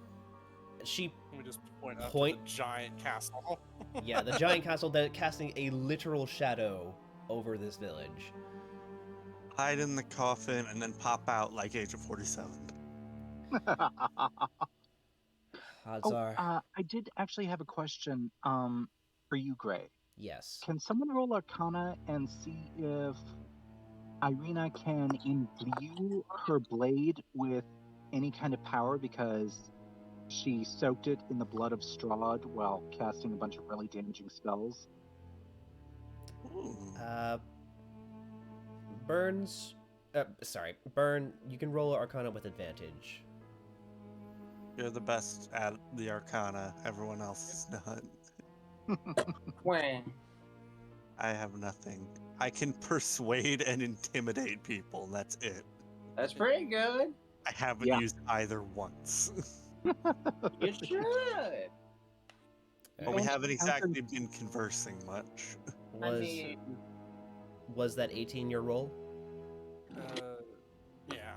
She, Let me just point up to the giant castle. yeah, the giant castle that casting a literal shadow over this village. Hide in the coffin and then pop out like Age of 47. Odds are, I did actually have a question for you, Gray. yes. Can someone roll Arcana and see if Irina can imbue her blade with any kind of power because she soaked it in the blood of Strahd while casting a bunch of really damaging spells? Ooh. Burn, you can roll Arcana with advantage. You're the best at the Arcana. Everyone else is not. When? I have nothing. I can persuade and intimidate people. That's it. That's pretty good. I haven't used either once. You should. But we haven't exactly been conversing much. Was that 18 your roll? Yeah.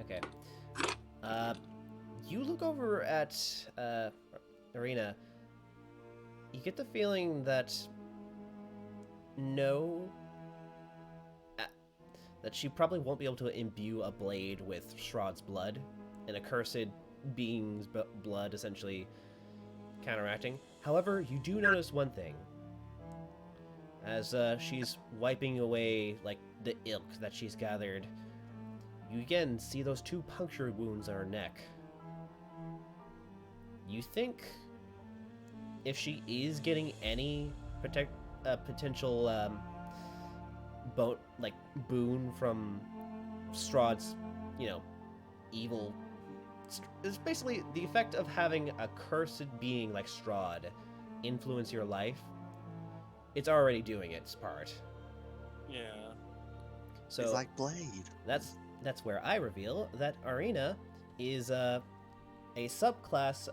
Okay. You look over at Arena. You get the feeling that that she probably won't be able to imbue a blade with Strahd's blood, an accursed being's blood essentially counteracting. However, you do notice one thing. As she's wiping away like the ilk that she's gathered, you again see those 2 puncture wounds on her neck. You think if she is getting any potential boon from Strahd's, evil. It's basically the effect of having a cursed being like Strahd influence your life. It's already doing its part. Yeah. So it's like Blade. That's where I reveal that Arena is a subclass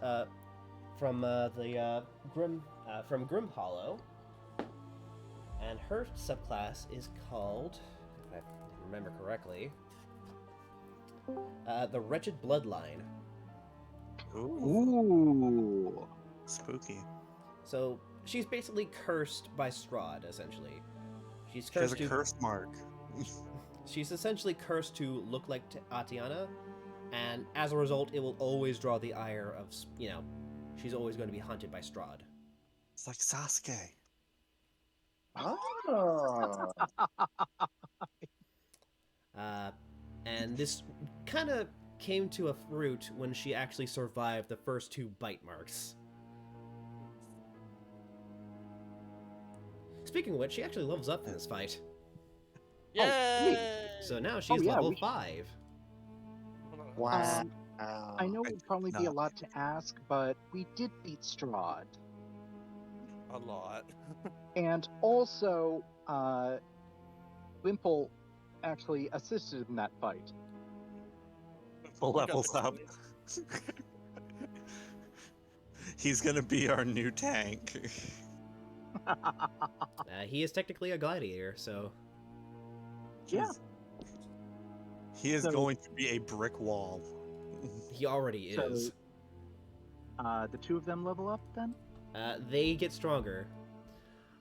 from the Grim Hollow, and her subclass is called, if I remember correctly, The Wretched Bloodline. Ooh. Spooky. So she's basically cursed by Strahd, essentially. She's She has cursed a to. curse mark. She's essentially cursed to look like Atiana, and as a result, it will always draw the ire of, she's always going to be hunted by Strahd. It's like Sasuke. Oh. And this kind of came to a fruit when she actually survived the first 2 bite marks. Speaking of which, she actually levels up in this fight. Yay! So now she's yeah, level we should- 5. Wow. I know it would probably be a lot to ask, but we did beat Strahd. A lot. And also, Wimple actually assisted in that fight. Full I got levels the up. He's gonna be our new tank. He is technically a gladiator, so Yeah. He is So- going to be a brick wall. he already So- is. The 2 of them level up then? They get stronger.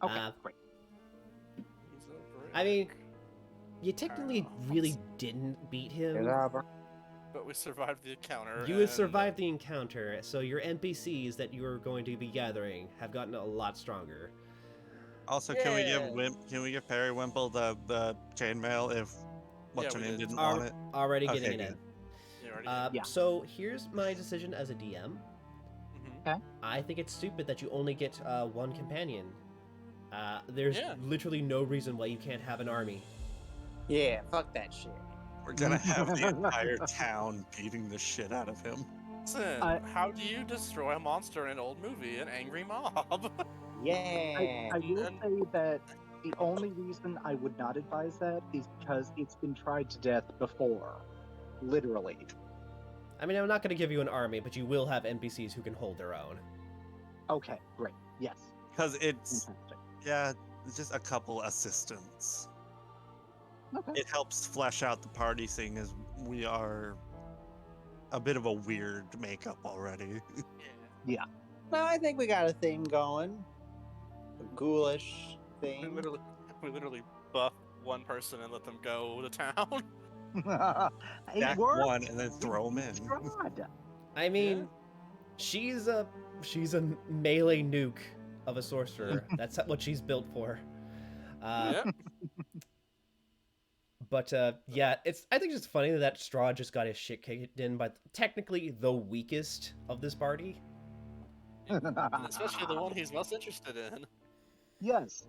Okay, great. He's a brick. I mean, you technically really didn't beat him. But we survived the encounter. You have and- survived the encounter, so your NPCs that you are going to be gathering have gotten a lot stronger. Also, Yeah. can we give Perry Wimple the chainmail if what's Yeah, her we name did. didn't want it? Already Okay, getting it good. Yeah, already Yeah. So here's my decision as a DM. Mhm. I think it's stupid that you only get 1 companion. There's Yeah. literally no reason why you can't have an army. Yeah, fuck that shit. We're gonna have the entire town beating the shit out of him. Listen, how do you destroy a monster in an old movie? An angry mob. Yeah. I will say that the only reason I would not advise that is because it's been tried to death before. Literally. I mean, I'm not going to give you an army, but you will have NPCs who can hold their own. Okay, great. Yes. Because it's, Fantastic. yeah, it's just a couple assistants. Okay. It helps flesh out the party, seeing as we are a bit of a weird makeup already. No, I think we got a theme going. A ghoulish we thing. literally buff one person and let them go to town. It Jack worked. one and then throw him in. Strahd. I mean, she's a melee nuke of a sorcerer. That's what she's built for. Yep. But yeah, I think it's funny that Strahd just got his shit kicked in by technically the weakest of this party. Especially the one he's most interested in. Yes.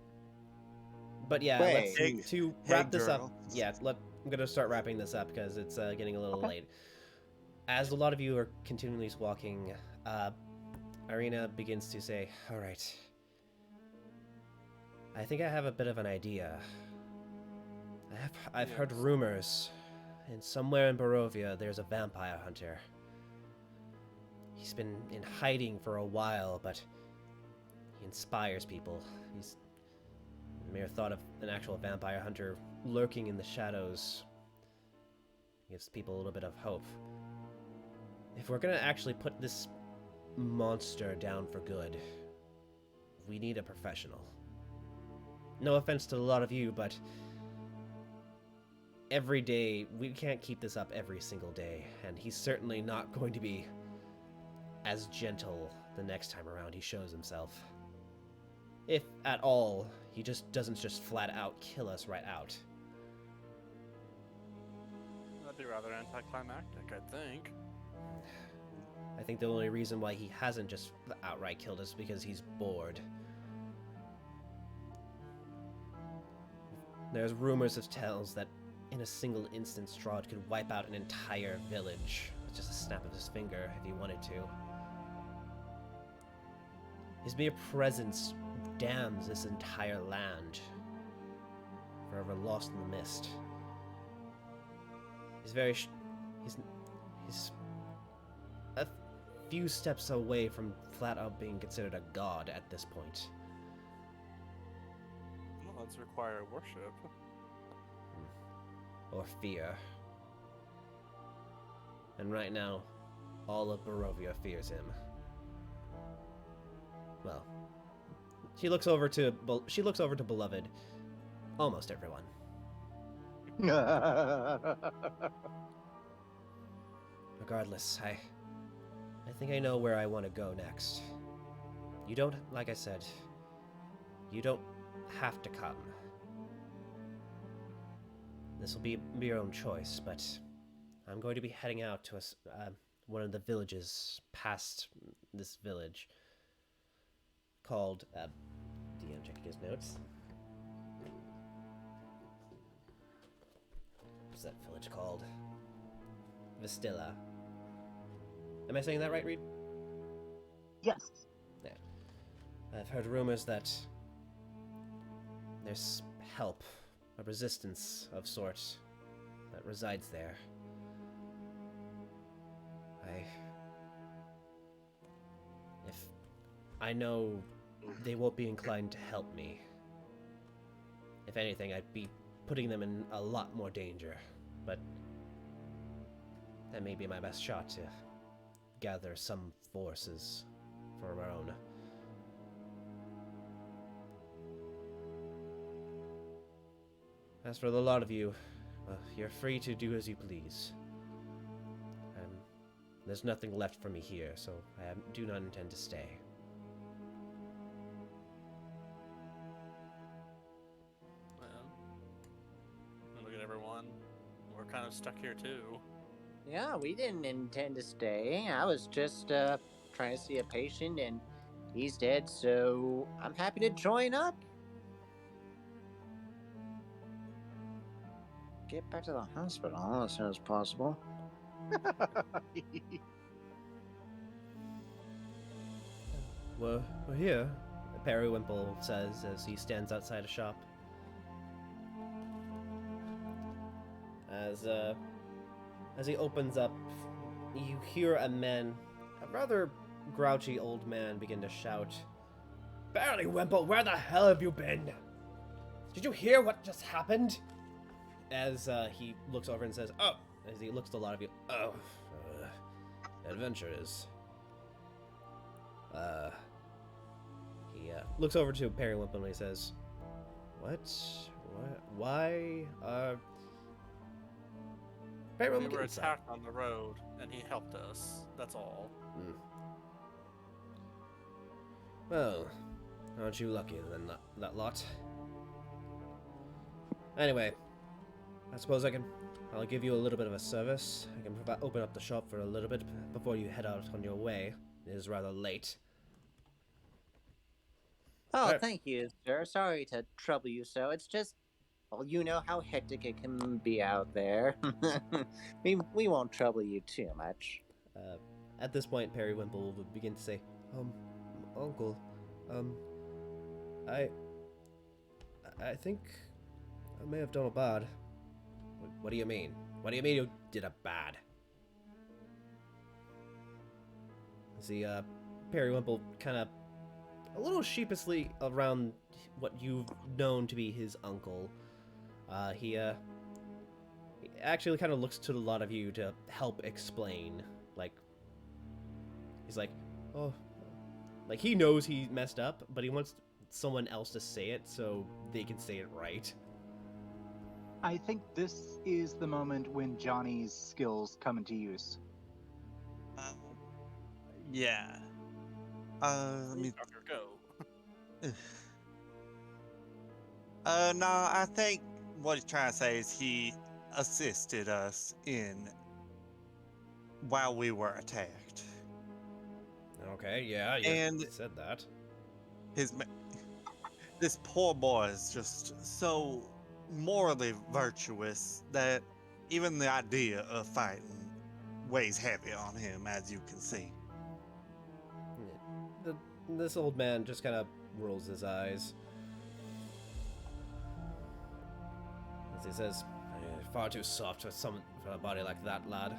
But yeah, Wait. to Hey, wrap this up. girl. Yeah, I'm gonna start wrapping this up because it's getting a little Okay. late. As a lot of you are continually walking, Irina begins to say, "All right, I think I have a bit of an idea. I've heard Yes. rumors, and somewhere in Barovia there's a vampire hunter. He's been in hiding for a while, but he inspires people. The mere thought of an actual vampire hunter lurking in the shadows gives people a little bit of hope. If we're gonna actually put this monster down for good, we need a professional. No offense to a lot of you, but every day, we can't keep this up every single day, and he's certainly not going to be as gentle the next time around he shows himself. If at all, he just doesn't just flat out kill us right out. That'd be rather anticlimactic, I think. I think the only reason why he hasn't just outright killed us is because he's bored. There's rumors of tales that in a single instant Strahd could wipe out an entire village with just a snap of his finger if he wanted to. His mere presence damns this entire land, forever lost in the mist. He's a few steps away from flat out being considered a god at this point. Well, let's require worship. Or fear. And right now, all of Barovia fears him. Well, she looks over to Beloved. Almost everyone. Regardless, I think I know where I want to go next. You don't, like I said, you don't have to come. This will be your own choice, but I'm going to be heading out to one of the villages past this village called, DM checking his notes. What's that village called? Vistilla. Am I saying that right, Reed? Yes. Yeah. I've heard rumors that there's help, a resistance of sorts, that resides there. If I know they won't be inclined to help me. If anything, I'd be putting them in a lot more danger, but that may be my best shot to gather some forces for our own. As for the lot of you, you're free to do as you please. There's nothing left for me here, so I do not intend to stay. And look at everyone. We're kind of stuck here too. Yeah, we didn't intend to stay. I was just trying to see a patient, and he's dead, so I'm happy to join up. Get back to the hospital as soon as possible. We're here, Periwinkle says as he stands outside a shop. As he opens up, you hear a rather grouchy old man begin to shout, "Periwinkle, where the hell have you been? Did you hear what just happened?" As he looks over and says, "Oh," as he looks at a lot of you, "Oh, adventurers." He looks over to Periwinkle and he says, "What? Why? Periwinkle, We were get inside." attacked on the road, and he helped us. That's all. Well, aren't you lucky then, that lot? Anyway, I suppose I'll give you a little bit of a service. I can open up the shop for a little bit before you head out on your way. It is rather late. Oh, Alright. thank you, sir. Sorry to trouble you so. It's just, well, you know how hectic it can be out there. we won't trouble you too much. At this point, Periwinkle would begin to say, Uncle, I think I may have done a bad." What do you mean? What do you mean you did a bad? See, Periwinkle kind of a little sheepishly around what you've known to be his uncle. He actually kind of looks to a lot of you to help explain. Like, he's like, "Oh," like he knows he messed up, but he wants someone else to say it so they can say it right. I think this is the moment when Johnny's skills come into use. Yeah. Let me. Doctor, go. No, I think what he's trying to say is he assisted us while we were attacked. Okay, yeah, you And said that. This poor boy is just so morally virtuous that even the idea of fighting weighs heavy on him, as you can see. This old man just kind of rolls his eyes as he says, "You're far too soft for a body like that, lad.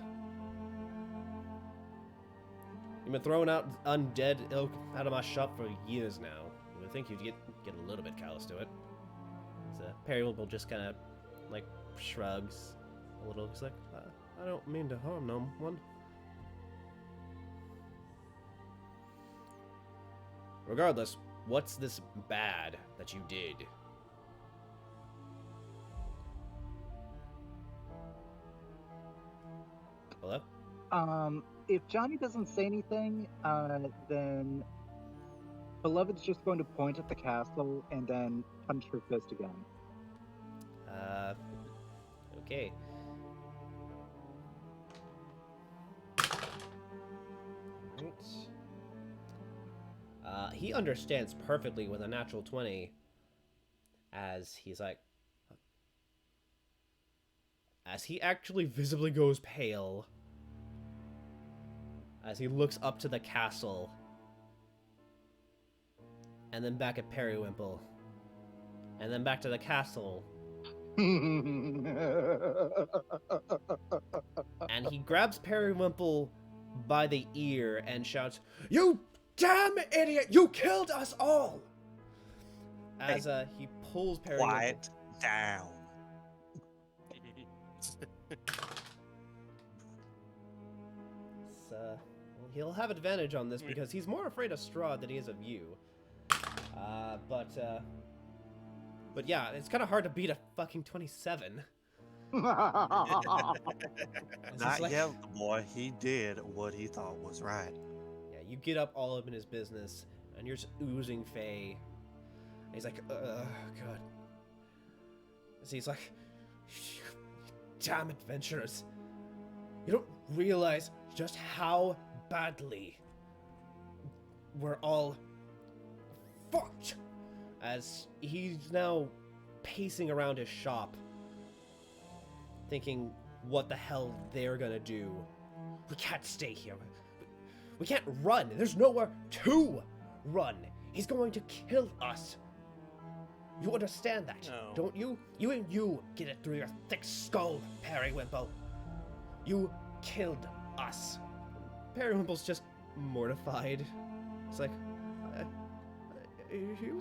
You've been throwing out undead ilk out of my shop for years now. You would think you'd get a little bit callous to it." Periwinkle just kind of like shrugs a little. He's like, I don't mean to harm no one. Regardless, what's this bad that you did? Hello? If Johnny doesn't say anything, then Beloved's just going to point at the castle and then punch her fist again. Okay. Right. He understands perfectly with a natural 20 as he's like... As he actually visibly goes pale. As he looks up to the castle. And then back at Periwinkle. And then back to the castle. And he grabs Periwinkle by the ear and shouts, "You damn idiot! You killed us all!" As he pulls Periwinkle. Quiet down. Well, he'll have advantage on this because he's more afraid of Strahd than he is of you. But yeah, it's kind of hard to beat a fucking 27. Not like, yet, boy. He did what he thought was right. Yeah, you get up all up in his business, and you're just oozing Faye. And he's like, God. So he's like, "You damn adventurers. You don't realize just how badly we're all fucked." As he's now pacing around his shop, thinking what the hell they're gonna do. We can't stay here. We can't run. There's nowhere to run. He's going to kill us. You understand that, No. don't you? You get it through your thick skull, Periwinkle. You killed us. Periwinkle's just mortified. It's like, he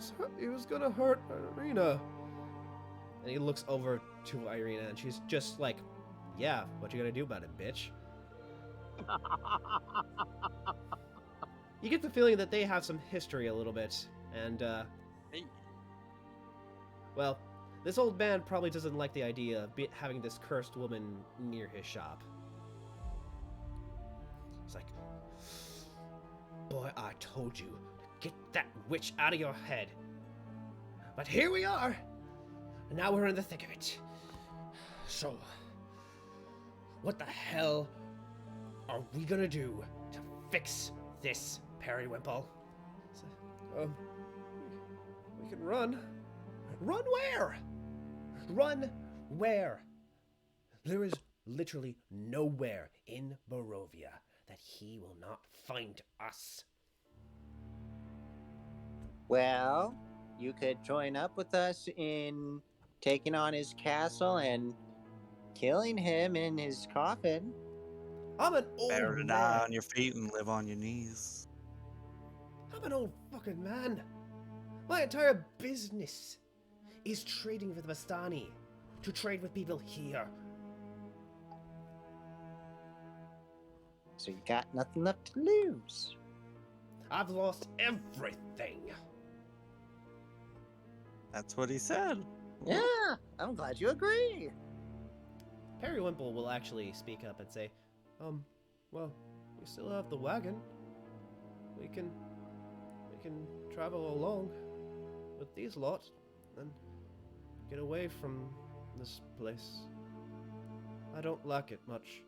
was gonna hurt Irina. And he looks over to Irina, and she's just like, "Yeah, what you gonna do about it, bitch?" You get the feeling that they have some history a little bit, and well, this old man probably doesn't like the idea of having this cursed woman near his shop. It's like, "Boy, I told you. Get that witch out of your head." But here we are! And now we're in the thick of it. So, what the hell are we gonna do to fix this, Periwinkle? So, we can run. Run where? Run where? There is literally nowhere in Barovia that he will not find us. Well, you could join up with us in taking on his castle and killing him in his coffin. I'm an old Better to man. die on your feet and live on your knees. I'm an old fucking man. My entire business is trading with Vastani. To trade with people here. So you got nothing left to lose. I've lost everything. That's what he said. Yeah, I'm glad you agree. Periwinkle will actually speak up and say, well, we still have the wagon. We can travel along with these lot and get away from this place. I don't like it much.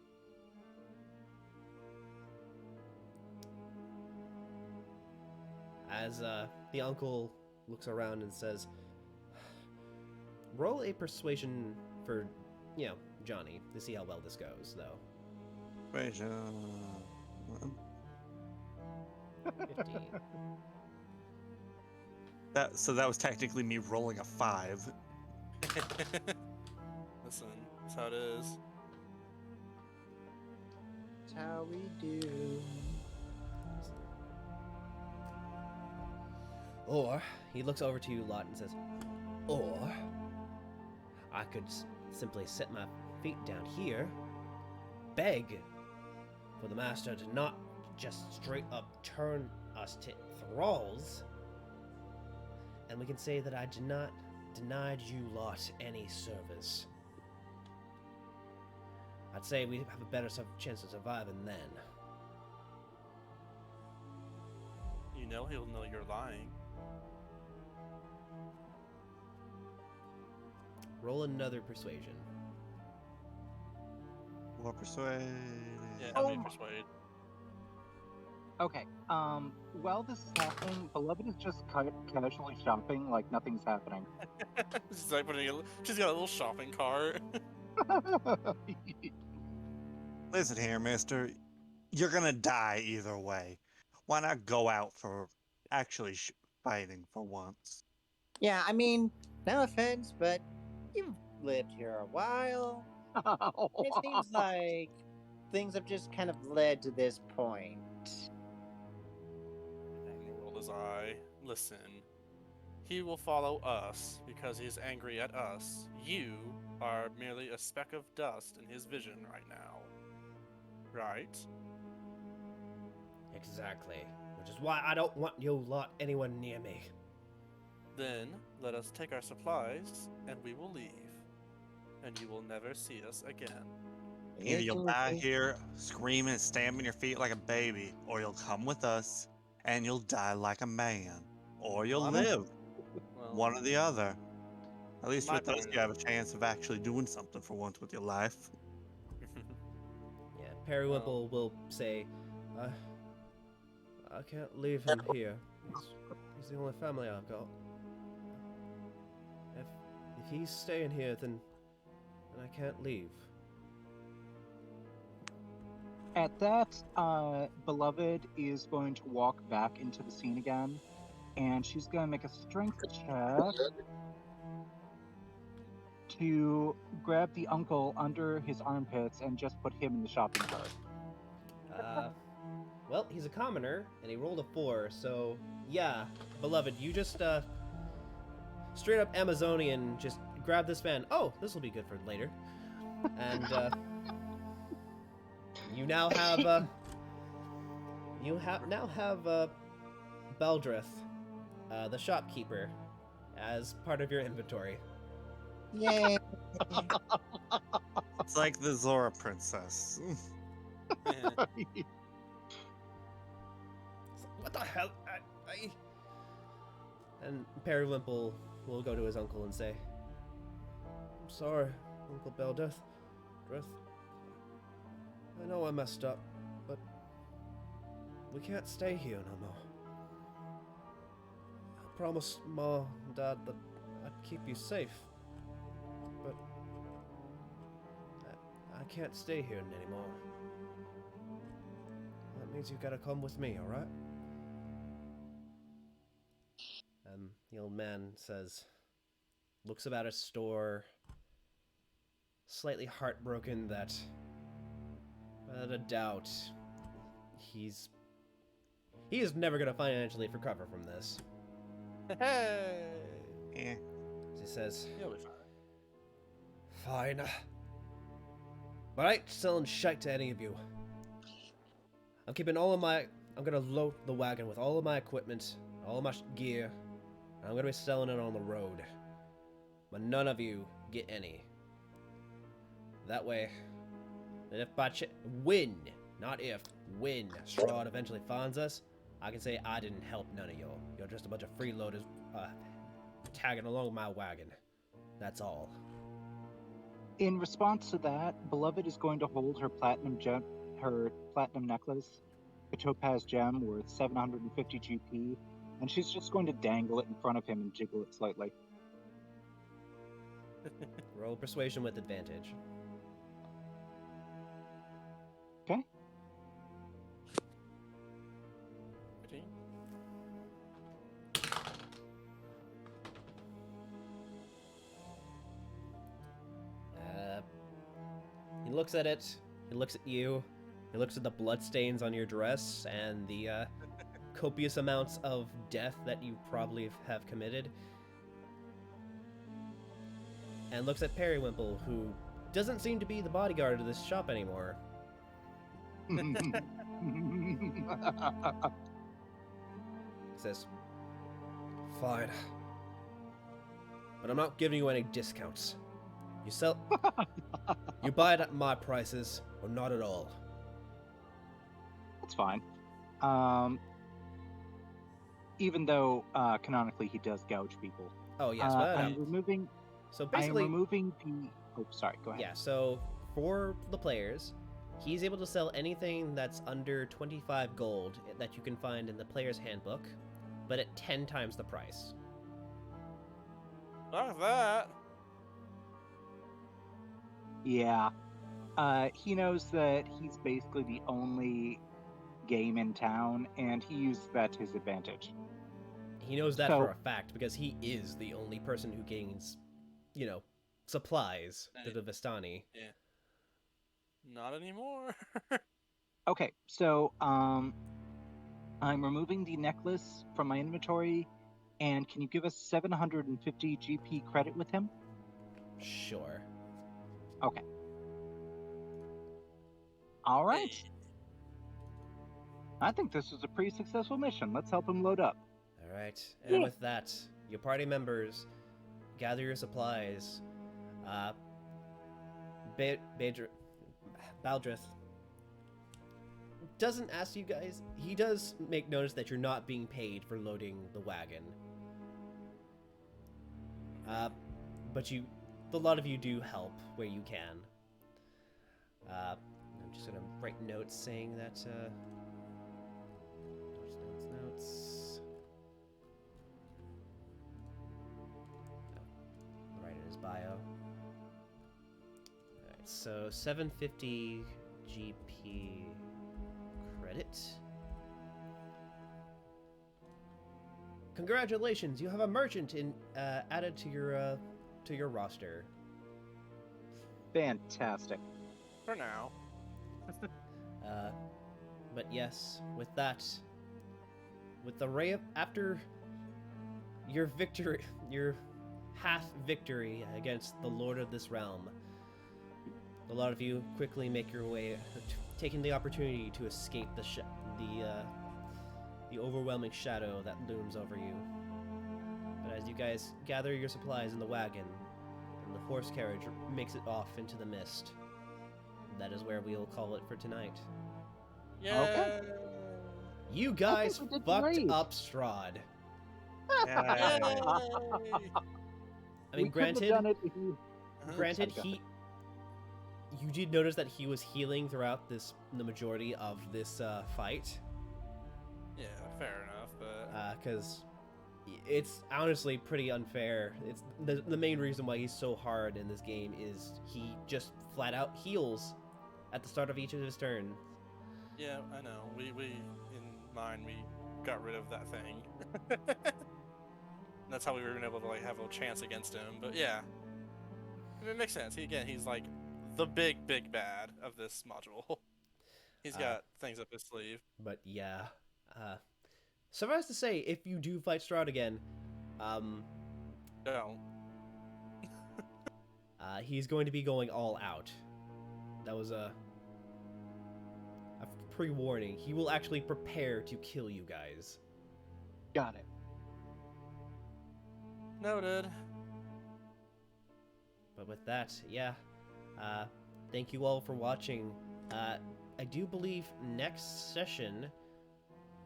As the uncle looks around and says, "Roll a persuasion for, Johnny, to see how well this goes, though." Wait, 15. that was technically me rolling a 5. Listen, that's how it is. That's how we do. Or, he looks over to you, Lot, and says, or, I could simply set my feet down here beg for the master to not just straight up turn us to thralls, and we can say that I did not denied you lot any service. I'd say we have a better chance of surviving then. You know he'll know you're lying. Roll another persuasion. Or persuade. Yeah, how many persuade? Okay. While this is happening, Beloved is just casually shopping like nothing's happening. She's like she's got a little shopping cart. Listen here, mister. You're gonna die either way. Why not go out for actually fighting for once? Yeah, I mean, no offense, but you've lived here a while. It seems like things have just kind of led to this point. Rolled his eye. Listen. He will follow us because he's angry at us. You are merely a speck of dust in his vision right now. Right? Exactly. Which is why I don't want you lot anywhere near me. Then let us take our supplies and we will leave. And you will never see us again. Either you'll die here screaming and stamping your feet like a baby, or you'll come with us and you'll die like a man. Or you'll live. Well, One or the other. At least my with us, point you have a chance of actually doing something for once with your life. Yeah, Periwimple will say, I can't leave him here. He's the only family I've got. If he's staying here, then I can't leave. At that, Beloved is going to walk back into the scene again, and she's going to make a strength check to grab the uncle under his armpits and just put him in the shopping cart. Well, he's a commoner, and he rolled a 4, so yeah, Beloved, you just, straight up Amazonian, just grab this van. Oh, this will be good for later. And, you now have, Beldrith, the shopkeeper, as part of your inventory. Yay! It's like the Zora princess. What the hell? And Periwimple will go to his uncle and say, I'm sorry, Uncle Beldrith. I know I messed up, but we can't stay here no more. I promised Ma and Dad that I'd keep you safe, but I can't stay here anymore. That means you've got to come with me, alright? The old man says, looks about his store, slightly heartbroken that, without a doubt, he is never going to financially recover from this. Hey! Yeah. He says, You'll be fine. fine. But I ain't selling shite to any of you. I'm gonna load the wagon with all of my equipment, all of my gear, and I'm gonna be selling it on the road. But none of you get any. That way, and if by when, not if, when Strahd eventually finds us, I can say I didn't help none of y'all. You're just a bunch of freeloaders, tagging along my wagon. That's all. In response to that, Beloved is going to hold her platinum necklace, a topaz gem worth 750 GP, and she's just going to dangle it in front of him and jiggle it slightly. Roll persuasion with advantage. Okay. 15? He looks at it, he looks at you, he looks at the bloodstains on your dress and the copious amounts of death that you probably have committed, and looks at Periwimple, who doesn't seem to be the bodyguard of this shop anymore. Says, fine. But I'm not giving you any discounts. You buy it at my prices, or not at all. That's fine. Even though canonically he does gouge people. Oh yes, but I'm removing. so I am basically, removing the. Oh, sorry. Go ahead. yeah. So for the players, he's able to sell anything that's under 25 gold that you can find in the player's handbook, but at 10 times the price. Fuck that. Yeah. He knows that he's basically the only game in town, and he uses that to his advantage. He knows that So- for a fact because he is the only person who gains, supplies to the Vistani. Yeah. Not anymore. Okay, so I'm removing the necklace from my inventory, and can you give us 750 GP credit with him? Sure. Okay. All right. I think this was a pretty successful mission. Let's help him load up. All right. And with that, your party members gather your supplies. Baldrith doesn't ask you guys. He does make notice that you're not being paid for loading the wagon. But a lot of you do help where you can. I'm just gonna write notes saying that. Notes. Oh, right in his bio. Alright, so 750 GP credit. Congratulations, you have a merchant added to your roster. Fantastic. For now. But yes, with that, with the ray of, after your victory, your half victory against the Lord of this realm, a lot of you quickly make your way, taking the opportunity to escape the overwhelming shadow that looms over you. But as you guys gather your supplies in the wagon, and the horse carriage makes it off into the mist, that is where we'll call it for tonight. Yeah. Okay. You guys we did fucked great. up Strahd. Yeah. I mean, We couldn't have granted, done it if you- granted, Sorry, go you did notice that he was healing throughout the majority of this fight, Yeah, fair enough, but because it's honestly pretty unfair. It's the main reason why he's so hard in this game is he just flat out heals at the start of each of his turns. yeah, I know. We in mine we got rid of that thing. That's how we were able to like have a chance against him. But yeah, it makes sense. He's like the big bad of this module. He's got things up his sleeve. But yeah, suffice to say, if you do fight Strahd again, Don't. he's going to be going all out. That was a pre-warning. He will actually prepare to kill you guys. Got it. Noted. But with that, yeah, thank you all for watching. I do believe next session...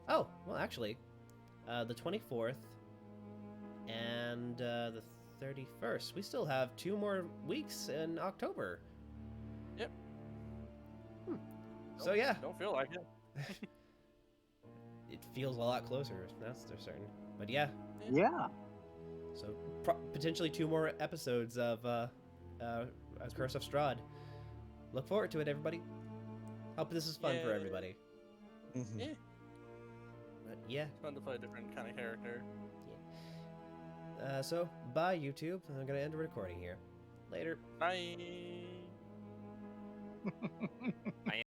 Oh, well, actually, the 24th and the 31st. We still have 2 more weeks in October. Yep. So yeah, Don't feel like it. it feels a lot closer, that's for certain. But yeah, Yeah. so potentially 2 more episodes of A Curse of Strahd. Look forward to it, everybody. Hope this is fun for Yay. everybody. Mhm. Yeah. But yeah, It's fun to play a different kind of character. so bye YouTube. I'm gonna end the recording here. Later. Bye.